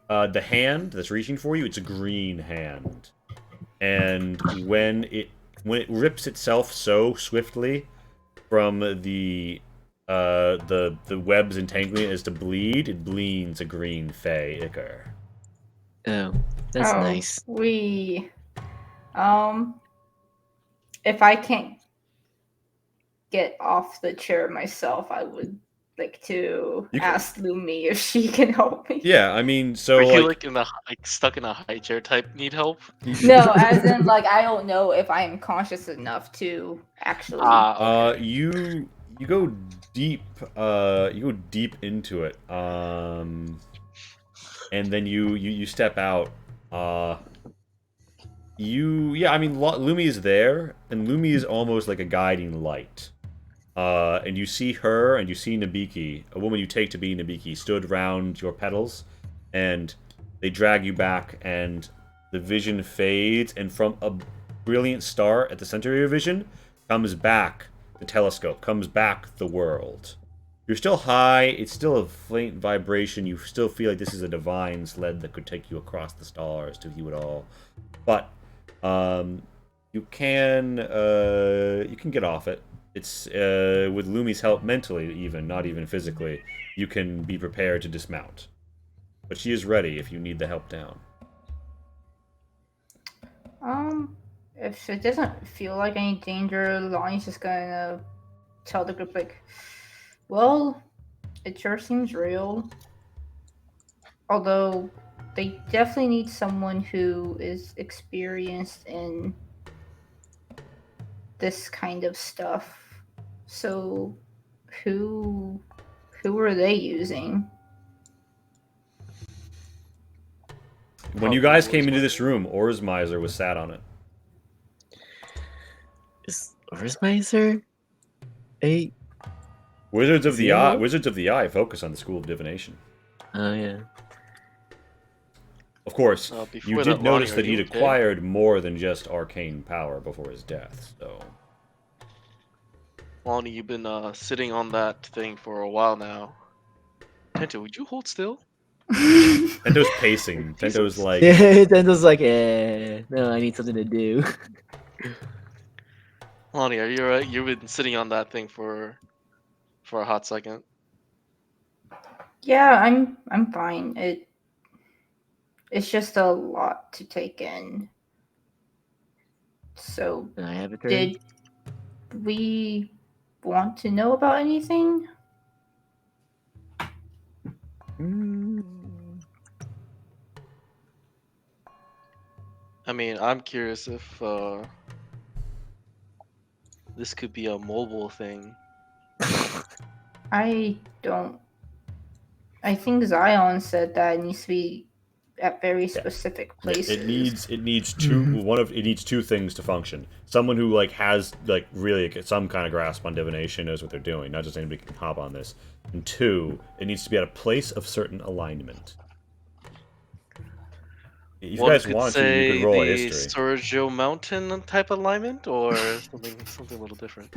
the hand that's reaching for you, it's a green hand. And when it rips itself so swiftly from the webs entangling it as to bleed, it bleeds a green fey ichor. Oh, that's nice. If I can't get off the chair myself, I would like to ask Lumi if she can help me. Yeah, I mean, so Are you stuck in a high chair type need help? No, as in I don't know if I am conscious enough to actually. Okay. You go deep. You go deep into it. And then you step out. Lumi is there, and Lumi is almost like a guiding light. And you see her, and you see Nabiki, a woman you take to be Nabiki, stood round your petals, and they drag you back, and the vision fades, and from a brilliant star at the center of your vision comes back the telescope, comes back the world. You're still high, it's still a faint vibration, you still feel like this is a divine sled that could take you across the stars to view it all. But you can get off it. It's with Lumi's help mentally, even not even physically, you can be prepared to dismount. But she is ready if you need the help down. If it doesn't feel like any danger, Lonnie's just gonna tell the group like, well, it sure seems real. Although they definitely need someone who is experienced in this kind of stuff. So who are they using? When you guys came into this room, Orzmiser was sat on it. Is Orzmiser a... Wizards of the Zero? Eye. Wizards of the Eye focus on the School of Divination. Oh, yeah. Of course, Before you that, did notice Lonnie, that are you he'd okay? acquired more than just arcane power before his death. So Lonnie, you've been sitting on that thing for a while now. Tento, would you hold still? Tento's pacing. Tento's like, Tento's like, no, I need something to do. Lonnie, are you alright? You've been sitting on that thing for a hot second. Yeah, I'm fine. It's just a lot to take in. So Can I have a turn? did we want to know about anything? I mean, I'm curious if this could be a mobile thing. I don't. I think Zion said that it needs to be at very specific places. it needs two it needs two things to function. Someone who like has like really some kind of grasp on divination, knows what they're doing, not just anybody can hop on this. And two, it needs to be at a place of certain alignment. If you guys want to, you could roll a history. Sorjo Mountain type alignment, or something a little different.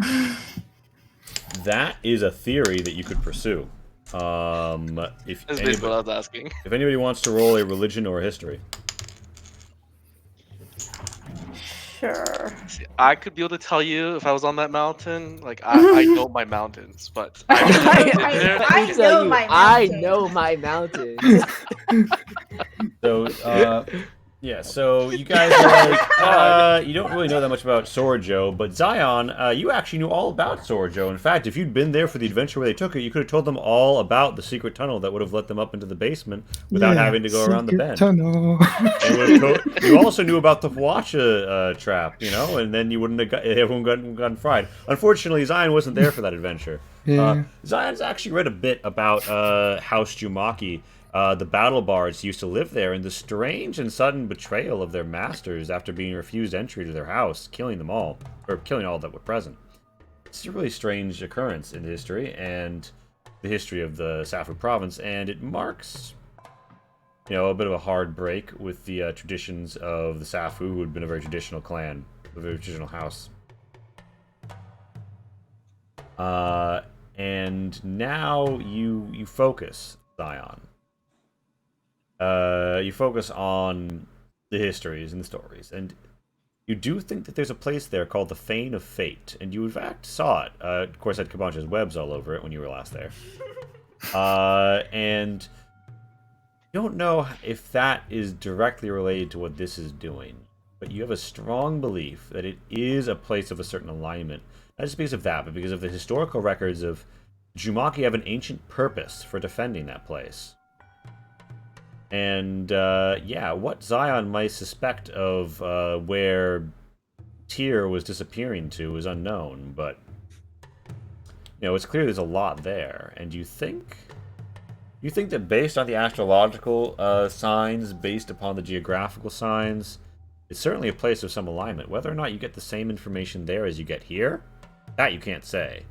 That is a theory that you could pursue. If That's basically what I was asking. If anybody wants to roll a religion or a history. Sure. See, I could be able to tell you if I was on that mountain. Like I know my mountains, but I know my I mountain. know my mountain. So, yeah, so you guys are like, you don't really know that much about Sorjo, but Zion, you actually knew all about Sorjo. In fact, if you'd been there for the adventure where they took it, you could have told them all about the secret tunnel that would have let them up into the basement without having to go around the bend. Tunnel. You also knew about the Fwacha trap, you know, and then you wouldn't have everyone gotten fried. Unfortunately, Zion wasn't there for that adventure. Yeah. Zion's actually read a bit about House Jumaki. The battle bards used to live there, and the strange and sudden betrayal of their masters after being refused entry to their house, killing them all, or killing all that were present. It's a really strange occurrence in history, and the history of the Safu province, and it marks, you know, a bit of a hard break with the traditions of the Safu, who had been a very traditional clan, a very traditional house. And now you focus, Zion. You focus on the histories and the stories, and you do think that there's a place there called the Fane of Fate, and you in fact saw it. Of course, had Kabancha's webs all over it when you were last there. And you don't know if that is directly related to what this is doing, but you have a strong belief that it is a place of a certain alignment. Not just because of that, but because of the historical records of Jumaki have an ancient purpose for defending that place. And, yeah, what Zion might suspect of where Tyr was disappearing to is unknown, but, you know, it's clear there's a lot there. And you think that based on the astrological signs, based upon the geographical signs, it's certainly a place of some alignment. Whether or not you get the same information there as you get here, that you can't say.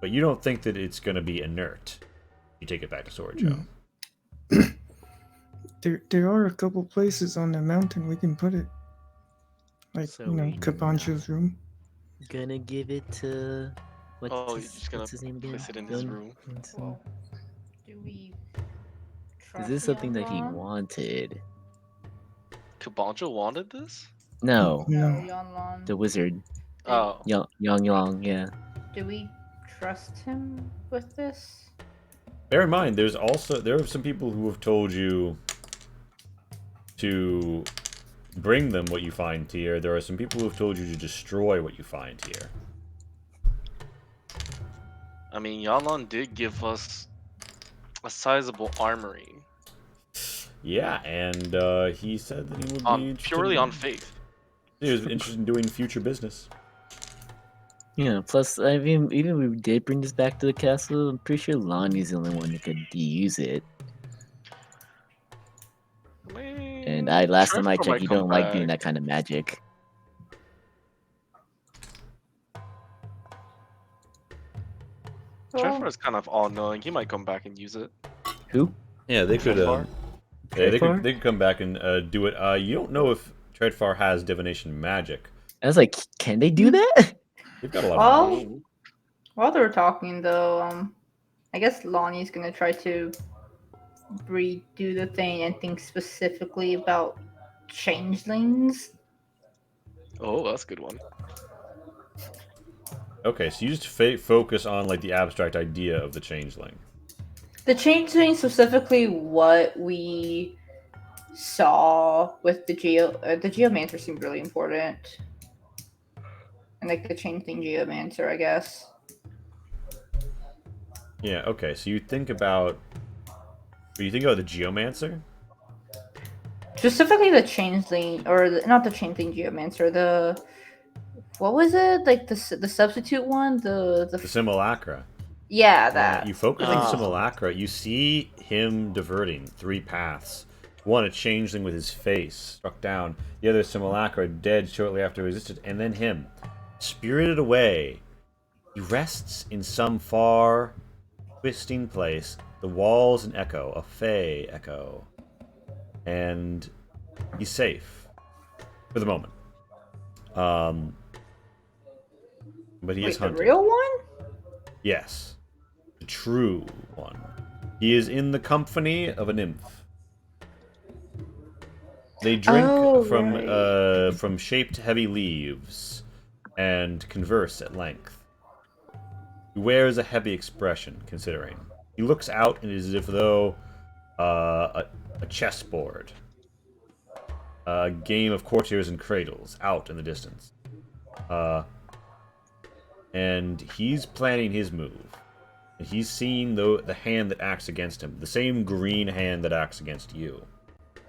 But you don't think that it's going to be inert. You take it back to Sorjo. There are a couple places on the mountain we can put it. Like, So you know, we Kabancha's room. Gonna give it to You're just gonna what's his name again? place it in his room. Well, do we? Is trust this something that he Yanlan? wanted? Kabancha wanted this? No, No. Yanlan. the wizard. Oh, Yang, yeah. do we trust him with this? Bear in mind, there are some people who have told you to bring them what you find here. There are some people who have told you to destroy what you find here. I mean, Yanlon did give us a sizable armory. Yeah, and he said that he would be interested Purely on faith. He was interested in doing future business. Yeah, plus, I mean, even if we did bring this back to the castle, I'm pretty sure Lonnie's the only one who could use it. And last time I checked, you don't like doing that kind of magic. Trevor is kind of all-knowing. He might come back and use it. Who? Yeah, they could. Treadfar? Yeah, they could come back and do it. You don't know if Treadfar has divination magic. I was like, can they do that? They've got a lot of. While they were talking, though, I guess Lonnie's gonna try to redo the thing and think specifically about changelings. Oh, that's a good one. Okay, so you just focus on like the abstract idea of the changeling. The changeling, specifically what we saw with the geomancer seemed really important. And like the changeling geomancer, I guess. Yeah, okay, so you think about the geomancer? Specifically the changeling, or not the changeling geomancer, what was it? Like the substitute one? The simulacra. Yeah, that. You focus on the simulacra, you see him diverting 3 paths. One, a changeling with his face struck down. The other, simulacra, dead shortly after resisted. And then him, spirited away. He rests in some far, twisting place. The walls an echo, a fey echo. And he's safe. For the moment. But he is hunted. The real one? Yes. The true one. He is in the company of a nymph. They drink from shaped heavy leaves and converse at length. He wears a heavy expression, considering. He looks out and it is as though a chessboard. A game of courtiers and cradles out in the distance. And he's planning his move. And he's seeing the hand that acts against him. The same green hand that acts against you.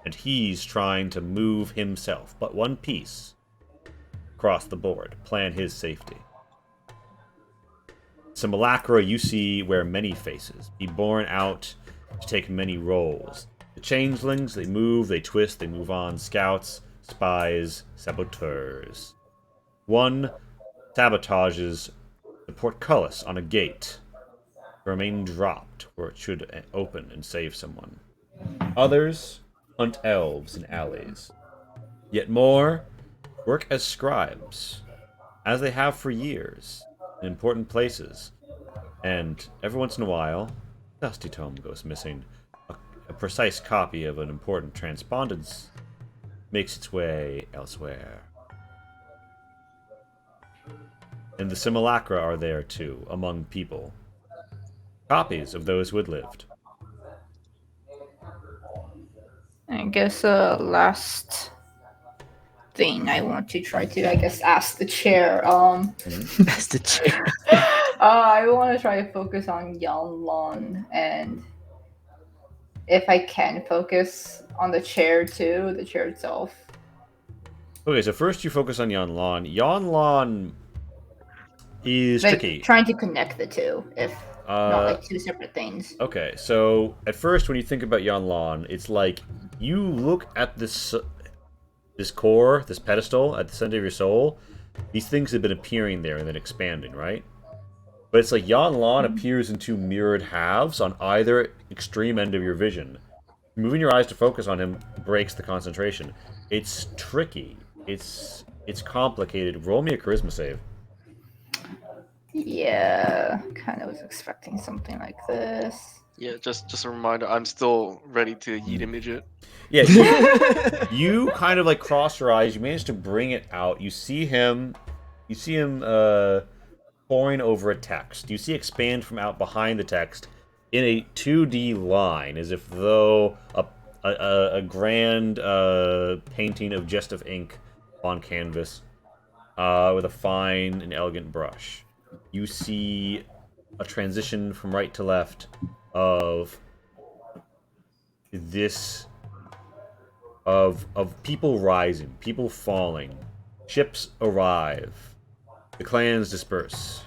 And he's trying to move himself, but one piece, across the board. Plan his safety. Simulacra you see wear many faces. Be born out to take many roles. The changelings, they move, they twist, they move on. Scouts, spies, saboteurs. One sabotages the portcullis on a gate to remain dropped where it should open and save someone. Others hunt elves in alleys. Yet more work as scribes, as they have for years, in important places. And every once in a while, a dusty tome goes missing. A precise copy of an important transpondence makes its way elsewhere. And the simulacra are there too, among people. Copies of those who had lived. I guess last thing I want to try to, ask the chair. That's the chair. I want to try to focus on Yanlon, and if I can focus on the chair too, the chair itself. Okay, so first you focus on Yanlon. Yanlon is tricky. Trying to connect the two, if not like two separate things. Okay, so at first when you think about Yanlon, it's like you look at this core, this pedestal at the center of your soul. These things have been appearing there and then expanding, right? But it's like Yanlon appears in 2 mirrored halves on either extreme end of your vision. Moving your eyes to focus on him breaks the concentration. It's tricky. It's complicated. Roll me a charisma save. Yeah, kind of was expecting something like this. Yeah, just a reminder, I'm still ready to yeet a midget. Yeah, you kind of like cross your eyes. You manage to bring it out. You see him poring over a text. You see expand from out behind the text in a 2D line, as if though a grand painting of just of ink on canvas with a fine and elegant brush. You see a transition from right to left of this of people rising, people falling, ships arrive, the clans disperse.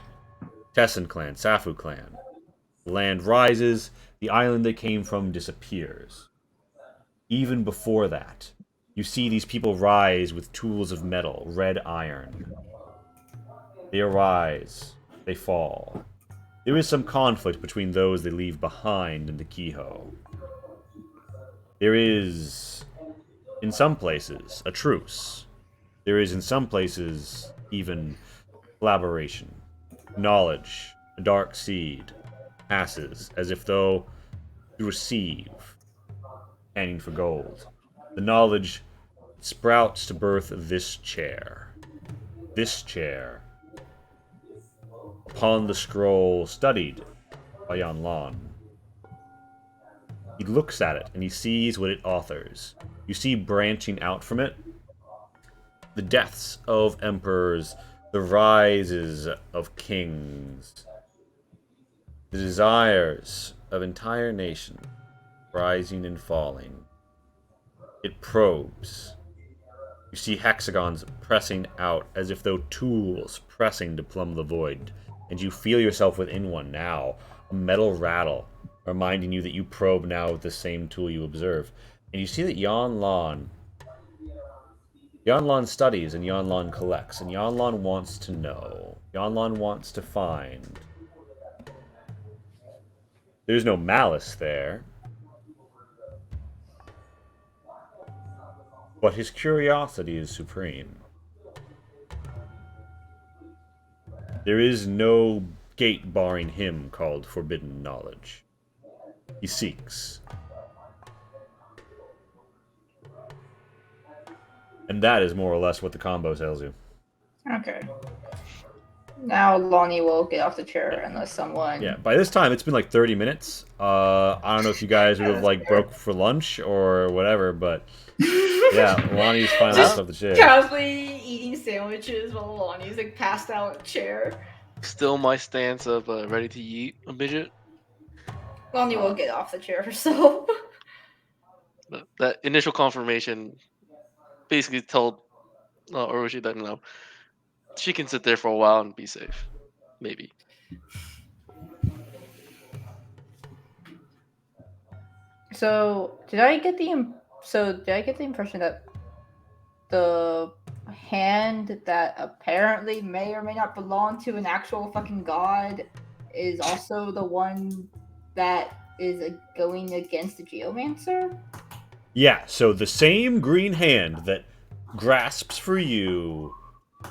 Tessin clan, Safu clan. Land rises, the island they came from disappears. Even before that, you see these people rise with tools of metal, red iron. They arise, they fall. There is some conflict between those they leave behind in the Kehoe. There is, in some places, a truce. There is, in some places, even collaboration. Knowledge, a dark seed, passes as if though to receive, panning for gold. The knowledge sprouts to birth this chair. This chair, upon the scroll studied by Yan Lan. He looks at it and he sees what it authors. You see branching out from it the deaths of emperors, the rises of kings, the desires of entire nations rising and falling. It probes. You see hexagons pressing out as if though tools pressing to plumb the void, and you feel yourself within one now, a metal rattle reminding you that you probe now with the same tool you observe. And you see that Yan Lan studies and Yan Lan collects, and Yan Lan wants to know. Yan Lan wants to find. There's no malice there. But his curiosity is supreme. There is no gate barring him called forbidden knowledge. He seeks. And that is more or less what the combo tells you. Okay. Now Lonnie will get off the chair unless someone... Yeah, by this time it's been like 30 minutes. I don't know if you guys would have like broke for lunch or whatever, but yeah, Lonnie's finally Just off the chair. casually eating sandwiches while Lonnie's like passed out in a chair. Still my stance of ready to eat a midget. Lonnie will get off the chair herself. But that initial confirmation basically told Orochi that no, she can sit there for a while and be safe. Maybe. So did I get the impression that the hand that apparently may or may not belong to an actual fucking god is also the one that is going against the Geomancer? Yeah, so the same green hand that grasps for you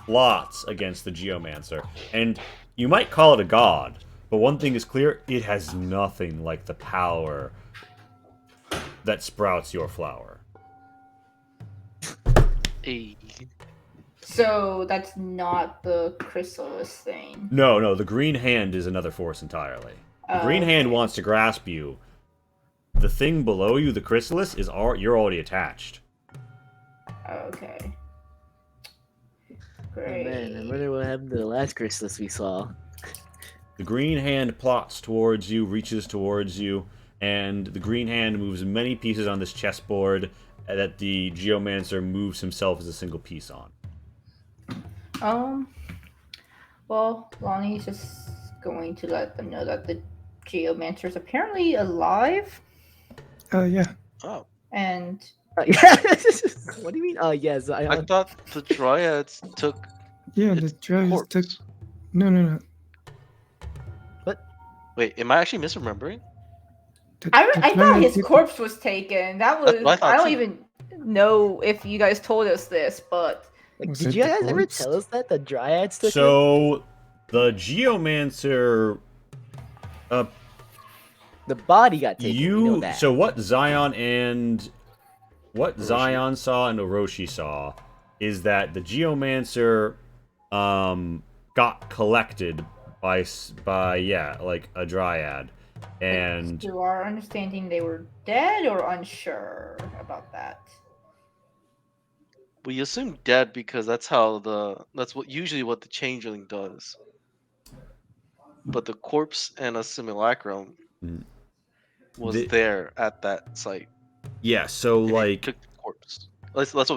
plots against the Geomancer. And you might call it a god, but one thing is clear, it has nothing like the power that sprouts your flower. Hey. So that's not the chrysalis thing. No, the green hand is another force entirely. The green hand wants to grasp you. The thing below you, the chrysalis, you're already attached. Okay. Oh, Great. man, I wonder what happened to the last chrysalis we saw. The green hand plots towards you, reaches towards you, and the green hand moves many pieces on this chessboard that the Geomancer moves himself as a single piece on. Well, Lonnie's just going to let them know that the Geomancer is apparently alive, Yeah. Oh, and What do you mean? Oh, yes. I thought the Dryads took. Yeah, the its drivers corpse. took. No. Wait, am I actually misremembering? I thought his corpse was taken. That was That's what I thought I don't too. even know if you guys told us this, but Like, Was did it you the guys ever corpse? tell us that the Dryads took it? So, the Geomancer... The body got taken. You know that. So what Zion saw and Orochi saw is that the Geomancer got collected by like a dryad, and To our understanding, they were dead or unsure about that. We assume dead because that's what usually what the changeling does. But the corpse and a simulacrum Mm. was there at that site. Yeah, so And like took the corpse. That's what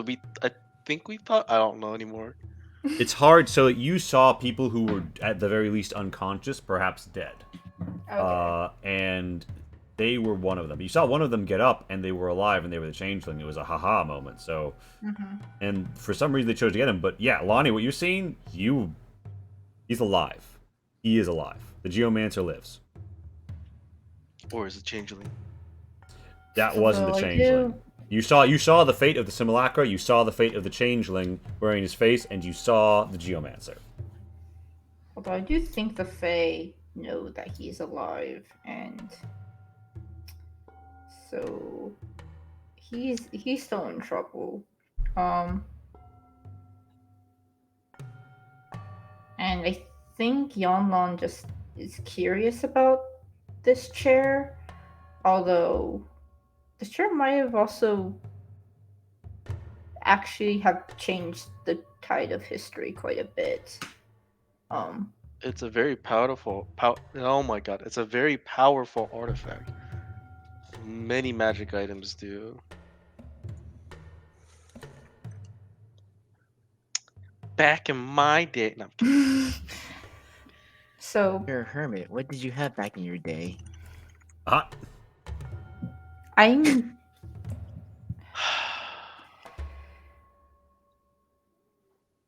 I think we thought. I don't know anymore. it's hard. So you saw people who were at the very least unconscious, perhaps dead, Okay. and they were one of them. You saw one of them get up, and they were alive, and they were the changeling. It was a haha moment. So, and for some reason they chose to get him. But yeah, Lonnie, what you're seeing, he's alive. He is alive. The Geomancer lives. Or is it changeling? That wasn't the So I changeling. do- You saw the fate of the simulacra, you saw the fate of the changeling wearing his face, and you saw the geomancer. Although I do think the Fae know that he's alive, and so he's still in trouble. And I think Yonlon just is curious about this chair, although this chair might have also actually have changed the tide of history quite a bit. It's a very oh my god, it's a very powerful artifact. Many magic items do. Back in my day, no, I'm kidding. So You're a hermit. What did you have back in your day? I'm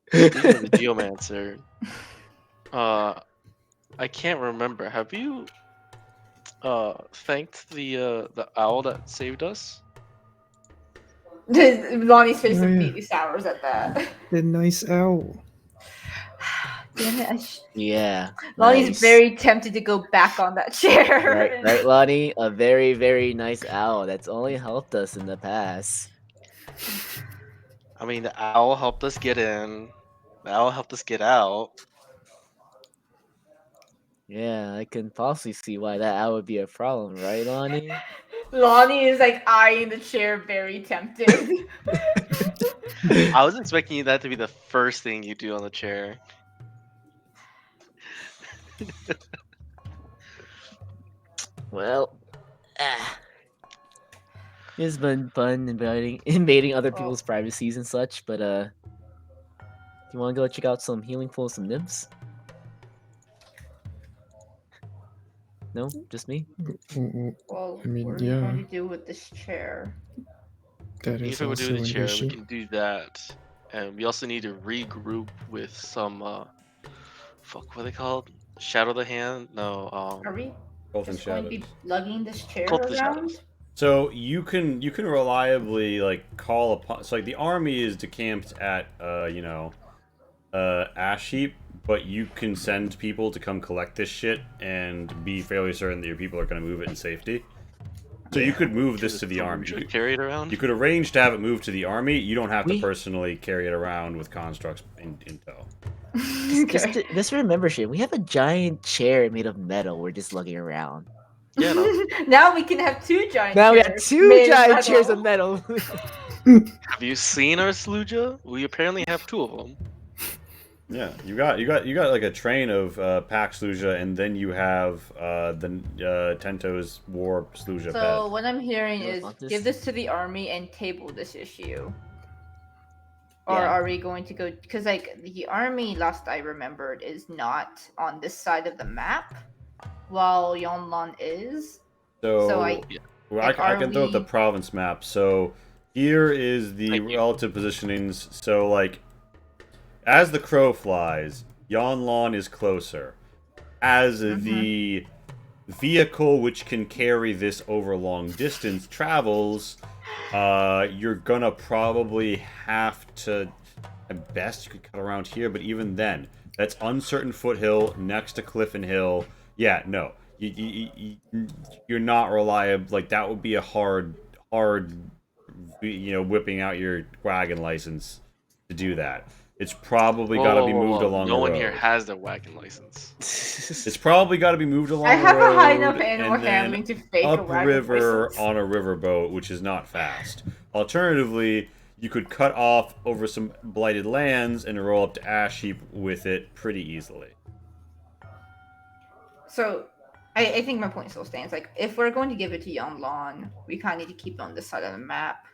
Speaking of the geomancer, I can't remember. Have you thanked the owl that saved us? Lonnie's face Oh, yeah. immediately sours at that. The nice owl. Damn it! Yeah. Lonnie's nice. very tempted to go back on that chair. Right, Lonnie? A very, very nice owl that's only helped us in the past. I mean, the owl helped us get in. The owl helped us get out. Yeah, I can possibly see why that would be a problem, right, Lonnie? Lonnie is like eyeing the chair, very tempted. I was expecting that to be the first thing you do on the chair. Well, it's been fun invading other people's privacies and such, but you want to go check out some healing for some nymphs? No, just me. Well, I mean, what are we yeah. going to do with this chair? That is If we would also do the an chair, issue. we can do that. And we also need to regroup with some fuck, what are they called? Shadow the Hand? No, Are we Both in just going to be shadows. lugging this chair Cult of the around? Shadows. So you can reliably like call upon. So like the army is decamped at ash heap, but you can send people to come collect this shit and be fairly certain that your people are going to move it in safety. So you could move this to the army. Should carry it around. You could arrange to have it moved to the army. You don't have to We- personally carry it around with constructs in tow. Just remember, shit. We have a giant chair made of metal. We're just lugging around. Yeah, no. Now we can have two giant Now we chairs. got two made of giant chairs of metal. metal. Have you seen our Sluja? We apparently have two of them. Yeah, you got like a train of Pack Sluja, and then you have the Tento's War Sluja So pet. what I'm hearing You is want this? give this to the army and table this issue. Or Yeah. are we going to go? Because like the army, last I remembered, is not on this side of the map, while Yonlon is. So I Well, like, I are can throw up the we- province map. So here is the Thank you. relative positionings. So like, as the crow flies, Yonlon is closer. As the vehicle which can carry this over long distance travels, you're gonna probably have to. At best, you could cut around here, but even then, that's uncertain foothill next to cliff and hill. Yeah, no. You're not reliable. Like that would be a hard, whipping out your wagon license to do that. It's probably Whoa, got to whoa, be whoa, moved whoa. along No the one road. here has their wagon license. It's probably got to be moved along I the have road a high enough animal and then handling to fake a wagon upriver license. on a riverboat, which is not fast. Alternatively, you could cut off over some blighted lands and roll up to Ash Heap with it pretty easily. So, I think my point still stands. Like, if we're going to give it to Yanlon, we kind of need to keep it on this side of the map.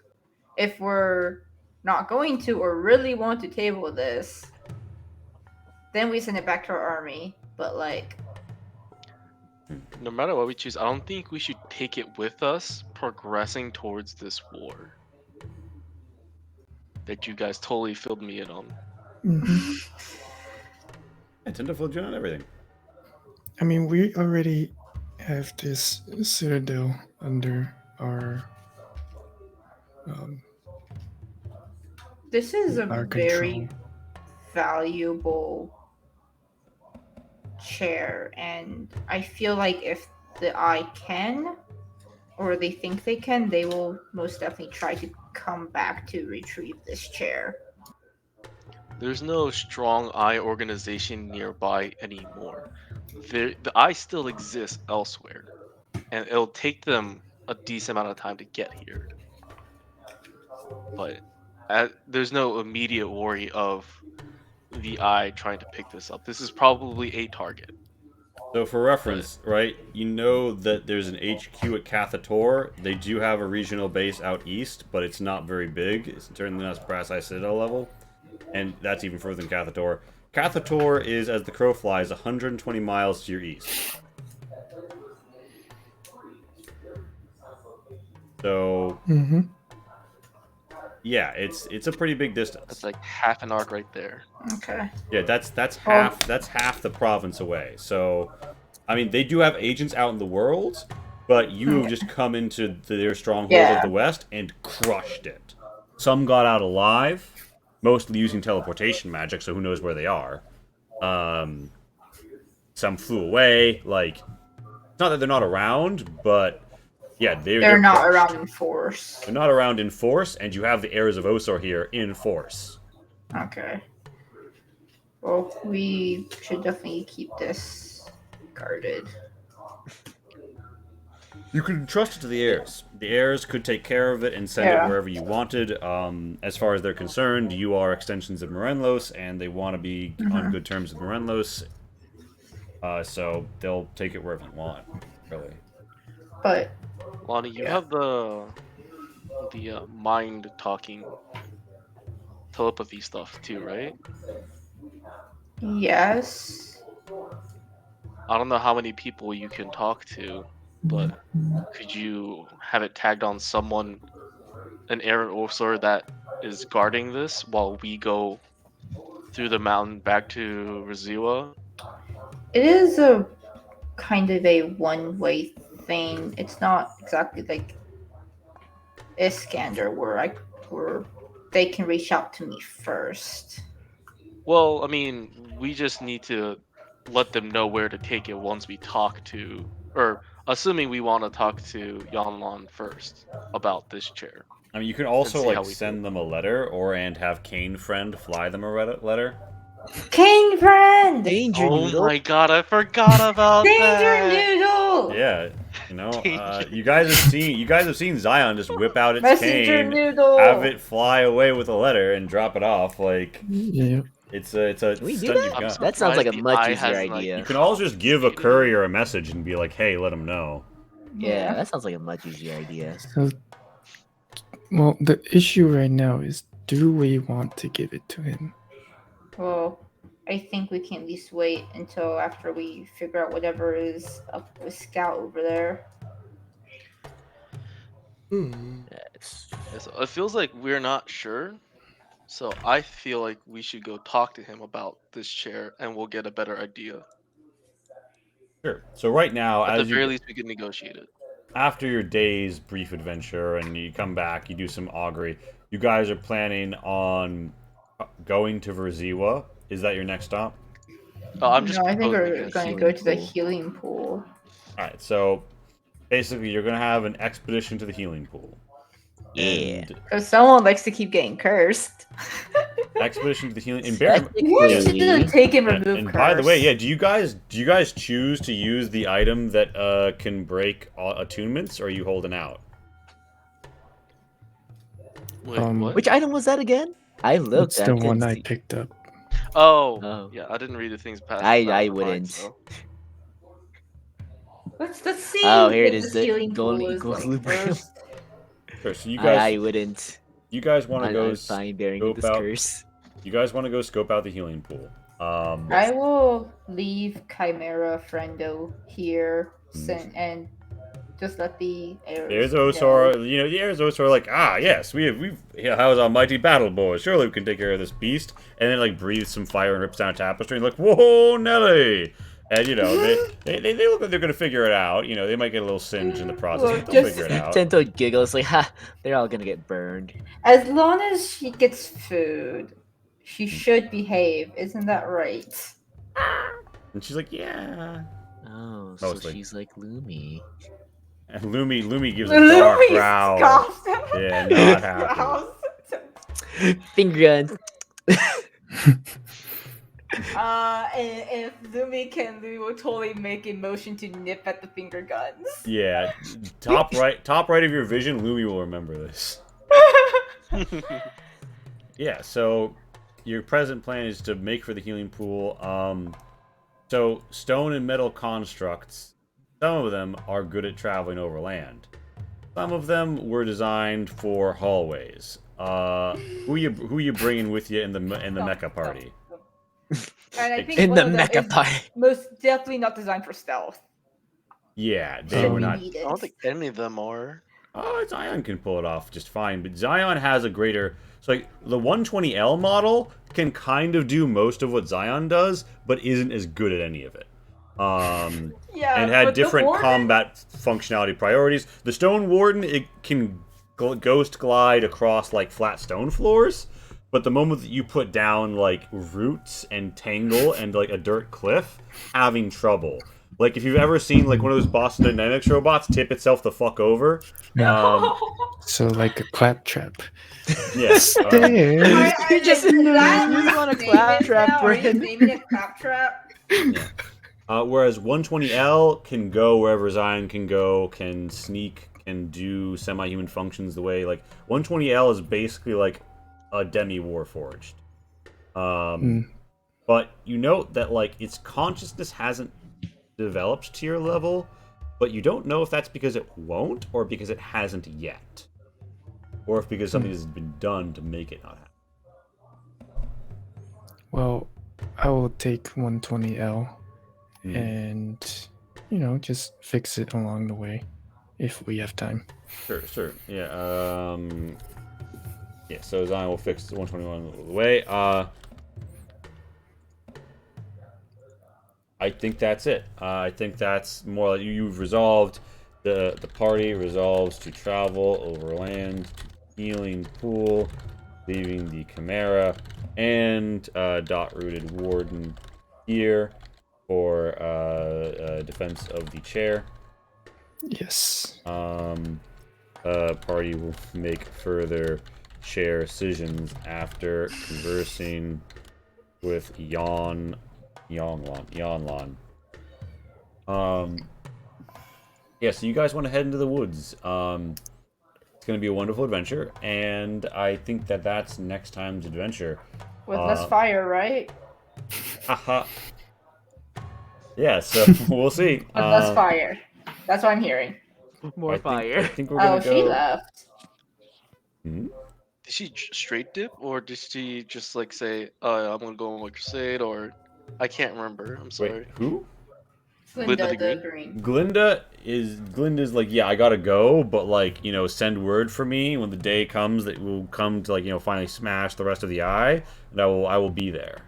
If we're not going to or really want to table this, then we send it back to our army. But like, No matter what we choose, I don't think we should take it with us progressing towards this war. That you guys totally filled me in on. Mhm. I tend to feel you on everything. I mean, we already have this citadel under our this is a our very control. valuable chair, and I feel like if the eye can, or they think they can, they will most definitely try to come back to retrieve this chair. There's no strong eye organization nearby anymore. The eye still exists elsewhere, and it'll take them a decent amount of time to get here. But there's no immediate worry of the eye trying to pick this up. This is probably a target. So for reference, right, you know that there's an HQ at Cathator. They do have a regional base out east, but it's not very big. It's certainly not Brass Eye Citadel level, and that's even further than Cathator. Cathator is, as the crow flies, 120 miles to your east. So, Mm-hmm. yeah, it's a pretty big distance. That's like half an arc right there. Okay. Yeah, that's half the province away. So, I mean, they do have agents out in the world, but you have just come into their stronghold of the west and crushed it. Some got out alive, mostly using teleportation magic, so who knows where they are. Some flew away. Like, it's not that they're not around, but yeah, they're not crushed. around in force. They're not around in force, and you have the heirs of Osor here in force. Okay. Well, we should definitely keep this guarded. You could trust it to the heirs. The heirs could take care of it and send it wherever you wanted. As far as they're concerned, you are extensions of Morenlos, and they want to be on good terms with Morenlos. So they'll take it wherever you want, really. But Lonnie, you have the mind talking telepathy stuff too, right? yes. I don't know how many people you can talk to, but could you have it tagged on someone, an Aaron Orsor that is guarding this while we go through the mountain back to Rizua? It is a kind of a one-way thing. It's not exactly like Iskander where they can reach out to me first. Well, I mean, we just need to let them know where to take it once we talk to, or assuming we want to talk to Yanlon first about this chair. I mean, you can also see how like we send them a letter, and have Kane Friend fly them a letter. King friend! Danger Oh noodle. my god, I forgot about Danger that. noodle! Yeah, you know, Danger. you guys have seen Zion just whip out its Messenger cane, noodle! have it fly away with a letter, and drop it off. Like Yeah. it's a Can we do stunt that? you've got. That sounds like a Surprised the much eye easier hasn't, like, idea. You can always just give a courier a message and be like, "Hey, let him know." Yeah, that sounds like a much easier idea. So, well, the issue right now is, do we want to give it to him? Well, I think we can at least wait until after we figure out whatever is up with Scout over there. Yes. Yeah, so it feels like we're not sure. So I feel like we should go talk to him about this chair and we'll get a better idea. Sure. So right now, At the as very you least, we can negotiate it. after your day's brief adventure and you come back, you do some augury. You guys are planning on going to Verziwa. Is that your next stop? I'm just No, I think proposing we're it. going to healing go to the pool. healing pool. All right. So basically, you're gonna have an expedition to the healing pool. Yeah. And Because someone likes to keep getting cursed. Expedition to the healing. And bear. What should do the take and remove And curse? by the way, yeah, do you guys choose to use the item that can break attunements, or are you holding out? Wait, Um, what? Which item was that again? I looked. It's I the didn't one I see. picked up. Oh, Oh. yeah, I didn't read the things past. I that were fine, wouldn't. so. Let's see. Oh, here it what is, this the healing golden pool is equals like lubrium. first. Sure. So you I guys, wouldn't. you guys want to go I'm fine bearing scope this out. curse. You guys want to go scope out the healing pool. I will leave Chimera Friendo here and just let the There's arrows Osor. go. You know, the Osor are like, yes, we've how's our mighty battle boys? Surely we can take care of this beast. And then like breathes some fire and rips down a tapestry and like, whoa, Nelly. And you know, they look like they're gonna figure it out. You know, they might get a little singed in the process, Well, but they'll just- figure it out. Tento giggles like, ha, they're all gonna get burned. As long as she gets food, she should behave. Isn't that right? And she's like, yeah. Oh, so Mostly. she's like Lumi. And Lumi gives a dark Louis growl. scoffs him. Yeah, not happy. Growls. Finger gun. And if Lumi can, Lumi will totally make a motion to nip at the finger guns. Yeah, top right of your vision, Lumi will remember this. Yeah, so your present plan is to make for the healing pool. So stone and metal constructs, some of them are good at traveling over land. Some of them were designed for hallways. Who you bringing with you in the mecha party? And I think In one the of them mecha is party. most definitely not designed for stealth. Yeah, they So were we not. need I it. don't think any of them are. Zion can pull it off just fine, but Zion has a greater. So like the 120L model can kind of do most of what Zion does, but isn't as good at any of it. Yeah, And had but the different Warden- combat functionality priorities. The Stone Warden, it can ghost glide across like flat stone floors, but the moment that you put down like roots and tangle and like a dirt cliff, having trouble. Like if you've ever seen like one of those Boston Dynamics robots tip itself the fuck over. So like a claptrap. Yes. Stairs. You just- is you that just what want a his name is claptrap, now? Are you Brandon. naming it claptrap? Whereas 120L can go wherever Zion can go, can sneak, can do semi-human functions the way like 120L is basically like a demi warforged. But you note that like its consciousness hasn't developed to your level, but you don't know if that's because it won't or because it hasn't yet, or if because something has been done to make it not happen. Well, I will take 120L and, you know, just fix it along the way if we have time. Sure. Yeah. Yeah. So Zion will fix 121 the way. I think that's it. I think that's more like you've resolved. The party resolves to travel over land to healing pool, leaving the Chimera and dot-rooted Warden here for defense of the chair. Yes. Party will make further chair decisions after conversing with Yanlan. Yeah, so you guys want to head into the woods. It's going to be a wonderful adventure, and I think that that's next time's adventure. With less fire, right? Haha. Yeah, so we'll see. With less fire. That's what I'm hearing. More I fire. think we're gonna Oh, go. she left. Hmm? Did she straight dip, or did she just like say, "Oh, I'm gonna go on my crusade"? Or I can't remember. I'm sorry. Wait, who? Glinda the the Green. Glinda's like, yeah, I gotta go, but like, you know, send word for me when the day comes that we'll come to like, you know, finally smash the rest of the eye, and I will be there.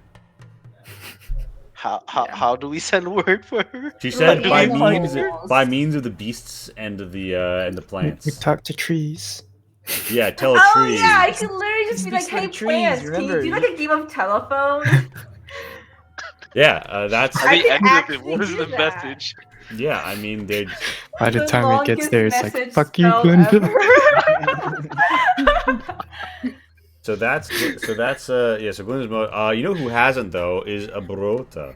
How do we send word for her? She said Like by animals. means of the beasts and the We plants. talk to trees. Yeah, tell a Oh tree. yeah, I could literally just be like, Speaks for "Hey, the trees, plants, can you remember, do like a game of telephone?" Yeah, that's At the can end of it, actually what is do the that. message? yeah. I mean, they. By the time it gets longest there, it's like, message fuck you, spell Glinda. ever. So Glynn's mode. You know who hasn't though is Abrota.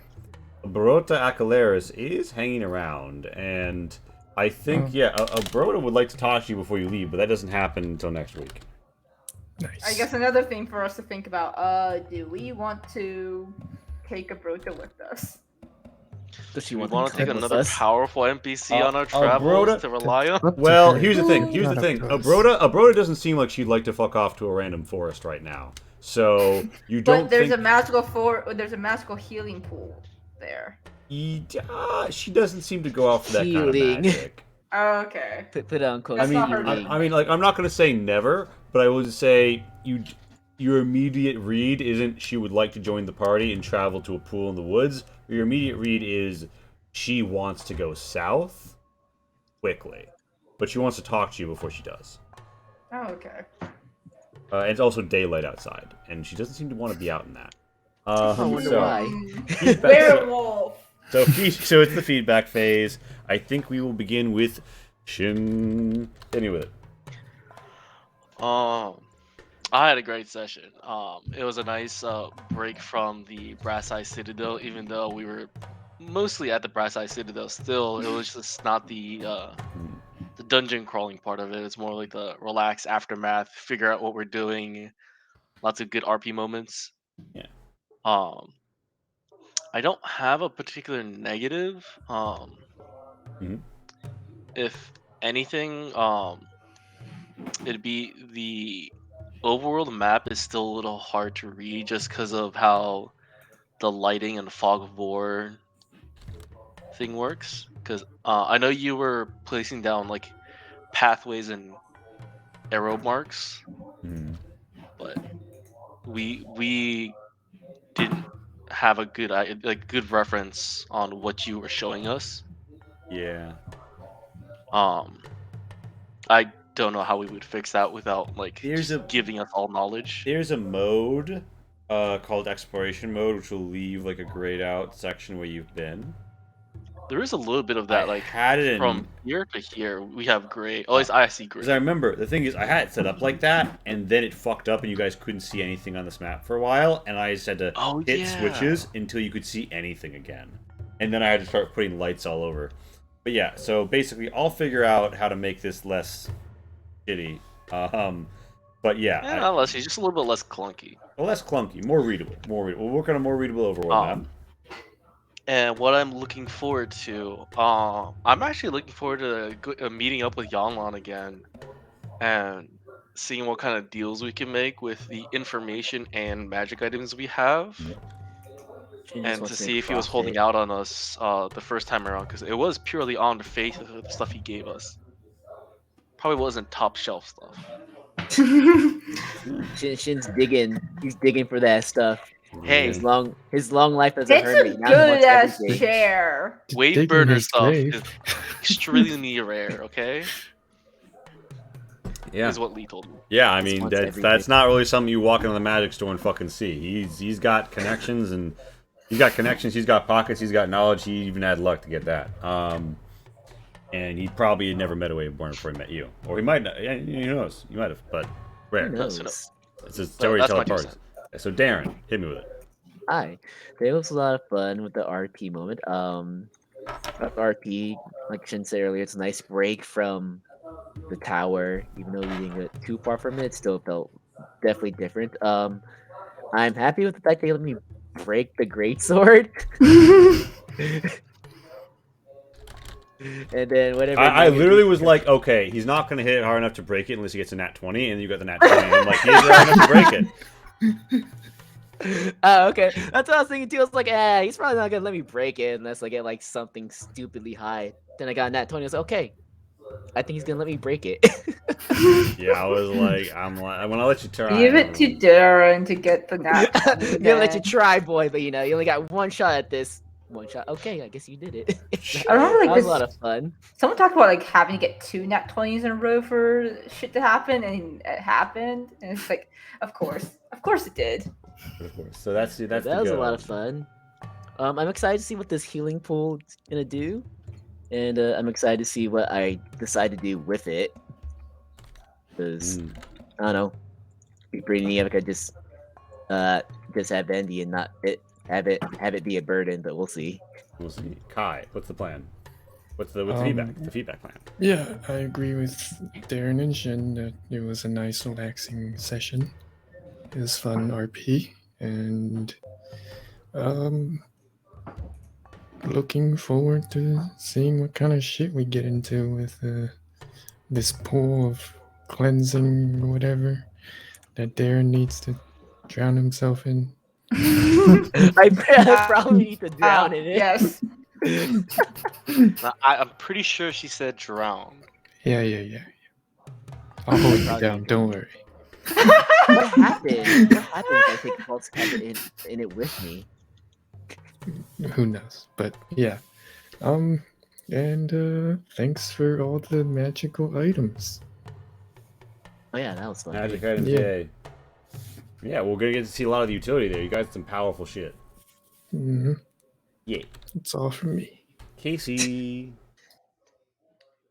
Abrota Acaleris is hanging around, and I think Abrota would like to talk to you before you leave, but that doesn't happen until next week. Nice. I guess another thing for us to think about. Do we want to take a Brota with us? Does she We want want to take with another us? powerful NPC on our Broda- travels to rely on. Up to Well, her. here's the thing. Not up to us. Abrota doesn't seem like she'd like to fuck off to a random forest right now. So you don't But there's think a magical healing pool there. she doesn't seem to go out for that kind of Healing. magic. Oh, okay. Put on quotes. That's not her healing. I mean, like, I'm not gonna say never, but I would say your immediate read isn't she would like to join the party and travel to a pool in the woods. Your immediate read is she wants to go south quickly, but she wants to talk to you before she does. Oh, okay. It's also daylight outside, and she doesn't seem to want to be out in that. I wonder so, why. Werewolf. So it's the feedback phase. I think we will begin with Shin. Anyway, I had a great session. It was a nice break from the Brass Eye Citadel, even though we were mostly at the Brass Eye Citadel. Still, it was just not the dungeon crawling part of it. It's more like the relaxed aftermath, figure out what we're doing. Lots of good RP moments. Yeah. I don't have a particular negative. If anything, it'd be the overworld map is still a little hard to read just because of how the lighting and fog of war thing works. Because I know you were placing down like pathways and arrow marks, but we didn't have a good reference on what you were showing us. yeah. I don't know how we would fix that without like There's just giving us all knowledge. There's a mode called exploration mode, which will leave like a grayed out section where you've been. There is a little bit of that, I like had it in, from here to here, we have gray. At least I see because I gray. remember the thing is I had it set up like that, and then it fucked up, and you guys couldn't see anything on this map for a while, and I just had to hit yeah. switches until you could see anything again, and then I had to start putting lights all over. But yeah, so basically, I'll figure out how to make this less shitty. But yeah, Not less, it's just a little bit less clunky. less clunky, more readable. We'll work on a more readable overworld map. And what I'm looking forward to, I'm actually looking forward to meeting up with Yanlan again and seeing what kind of deals we can make with the information and magic items we have, and to see if he was holding out on us the first time around, because it was purely on the faith of the stuff he gave us. Probably wasn't top shelf stuff. Shin's digging. He's digging for that stuff. Hey, His long life as a It's hermit. a Now he good wants ass everything. chair. wave Digging burner his stuff grave. is extremely rare. Okay, Yeah. is what Lee told me. Yeah, I This mean wants that's everything. not really something you walk into the magic store and fucking see. He's got connections and he's got pockets, he's got knowledge. He even had luck to get that. And he probably had never met a Waveborn before he met you, or he might not. Yeah, who knows? You might have, but rare. Who knows? It's a story that's telling my 2 parties. So Darren, hit me with it. Hi. Today was a lot of fun with the RP moment. RP, like Shin said earlier, it's a nice break from the tower. Even though we didn't get too far from it, it still felt definitely different. I'm happy with the fact they let me break the greatsword. And then whatever. I literally was like, okay, he's not going to hit it hard enough to break it unless he gets a nat 20, and you got the nat 20. And I'm like, he is hard enough to break it. Oh, okay. That's what I was thinking too. I was like, he's probably not gonna let me break it unless I get like something stupidly high. Then I got nat 20. I was like, okay, I think he's gonna let me break it. Yeah, I was like, I'm gonna let you try. Leave it to Darren to get the nat. I'm gonna let you try, boy, but you know, you only got one shot at this. One shot. Okay, I guess you did it. I remember like That was this. a lot of fun. Someone talked about like having to get 2 nat 20s in a row for shit to happen, and it happened. And it's like, of course it did. Of course. So that's That the was a go. lot of fun. I'm excited to see what this healing pool is gonna do, and I'm excited to see what I decide to do with it. Because I don't know, Brainiac could just have Bendy and not have it be a burden, but we'll see. We'll see. Kai, what's the plan? What's the feedback plan? Yeah, I agree with Darren and Shin that it was a nice, relaxing session. It was fun RP, and looking forward to seeing what kind of shit we get into with this pool of cleansing or whatever that Darren needs to drown himself in. I probably need to drown in it. Yes. I'm pretty sure she said drown. Yeah. I'll hold you down, don't worry. What happened? What happened if I take Pulse Habit in it with me? Who knows? But yeah. And thanks for all the magical items. Oh yeah, that was fun. Magic items, Yeah. yay. Yeah, we're gonna get to see a lot of the utility there. You guys some powerful shit. Mm-hmm. Yay. It's all from me. Casey.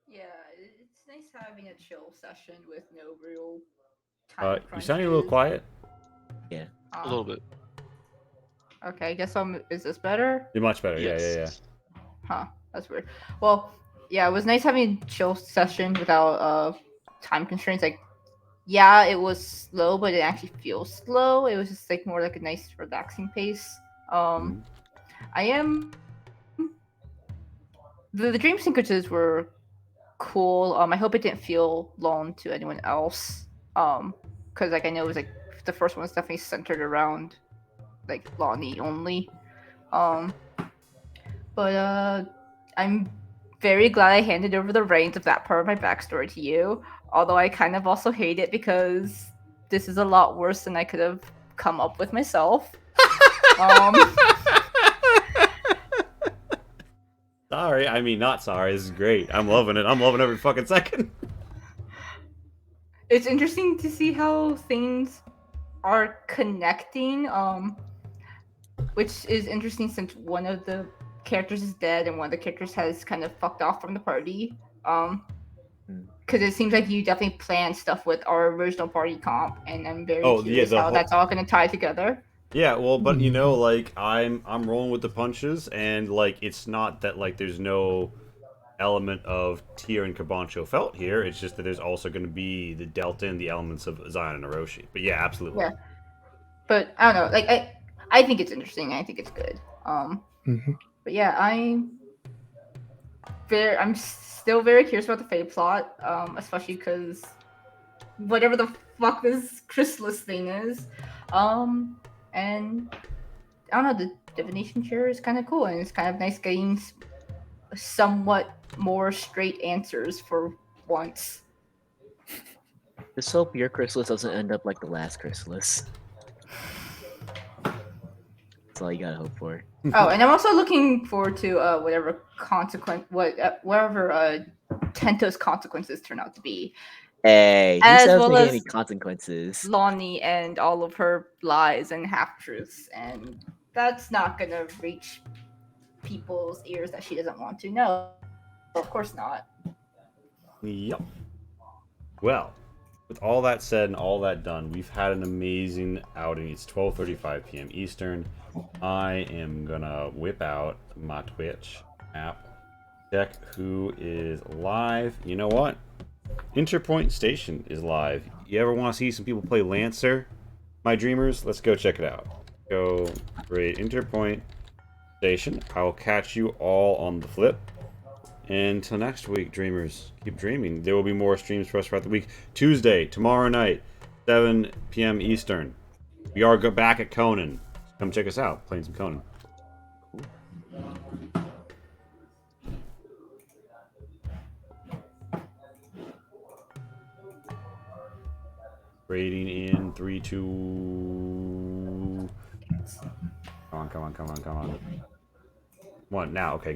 Yeah, it's nice having a chill session with no real time You sounding a little crunches. quiet. A little bit. Okay, I guess is this better? You're much better. Yes. Yeah. Huh, that's weird. Well, yeah, it was nice having a chill session without time constraints. Like, yeah, it was slow, but it actually feels slow. It was just like more like a nice relaxing pace. I am the dream sequences were cool. I hope it didn't feel long to anyone else. Because like I know it was like the first one was definitely centered around like Lonnie only. But I'm very glad I handed over the reins of that part of my backstory to you. Although I kind of also hate it because this is a lot worse than I could have come up with myself. Sorry, I mean not sorry. This is great. I'm loving it. I'm loving every fucking second. It's interesting to see how things are connecting. Which is interesting since one of the characters is dead and one of the characters has kind of fucked off from the party. Because it seems like you definitely planned stuff with our original party comp, and I'm very curious how that's all going to tie together. Yeah, well, but you know, like I'm rolling with the punches, and like it's not that like there's no element of Tyr and Kabancho felt here. It's just that there's also going to be the delta and the elements of Zion and Orochi. But yeah, absolutely. Yeah, but I don't know. Like I think it's interesting. I think it's good. But yeah, I'm still very curious about the Fate plot, especially because whatever the fuck this chrysalis thing is, and I don't know, the divination chair is kind of cool, and it's kind of nice getting somewhat more straight answers for once. Just hope your chrysalis doesn't end up like the last chrysalis. That's all you gotta hope for. Oh, and I'm also looking forward to whatever Tento's consequences turn out to be. Hey, he As says well making as any consequences. Lonnie and all of her lies and half-truths, and that's not gonna reach people's ears that she doesn't want to know. Of course not. Yep. Well, with all that said and all that done, we've had an amazing outing. It's 12:35 p.m. Eastern. I am gonna whip out my Twitch app, check who is live. You know what? Interpoint Station is live. You ever want to see some people play Lancer, my dreamers? Let's go check it out. Go raid Interpoint Station. I will catch you all on the flip. Until next week, dreamers, keep dreaming. There will be more streams for us throughout the week. Tuesday, tomorrow night, 7 p.m. Eastern. We are back at Conan. Come check us out, playing some Conan. Rating in 3, 2. Come on. One now. Okay.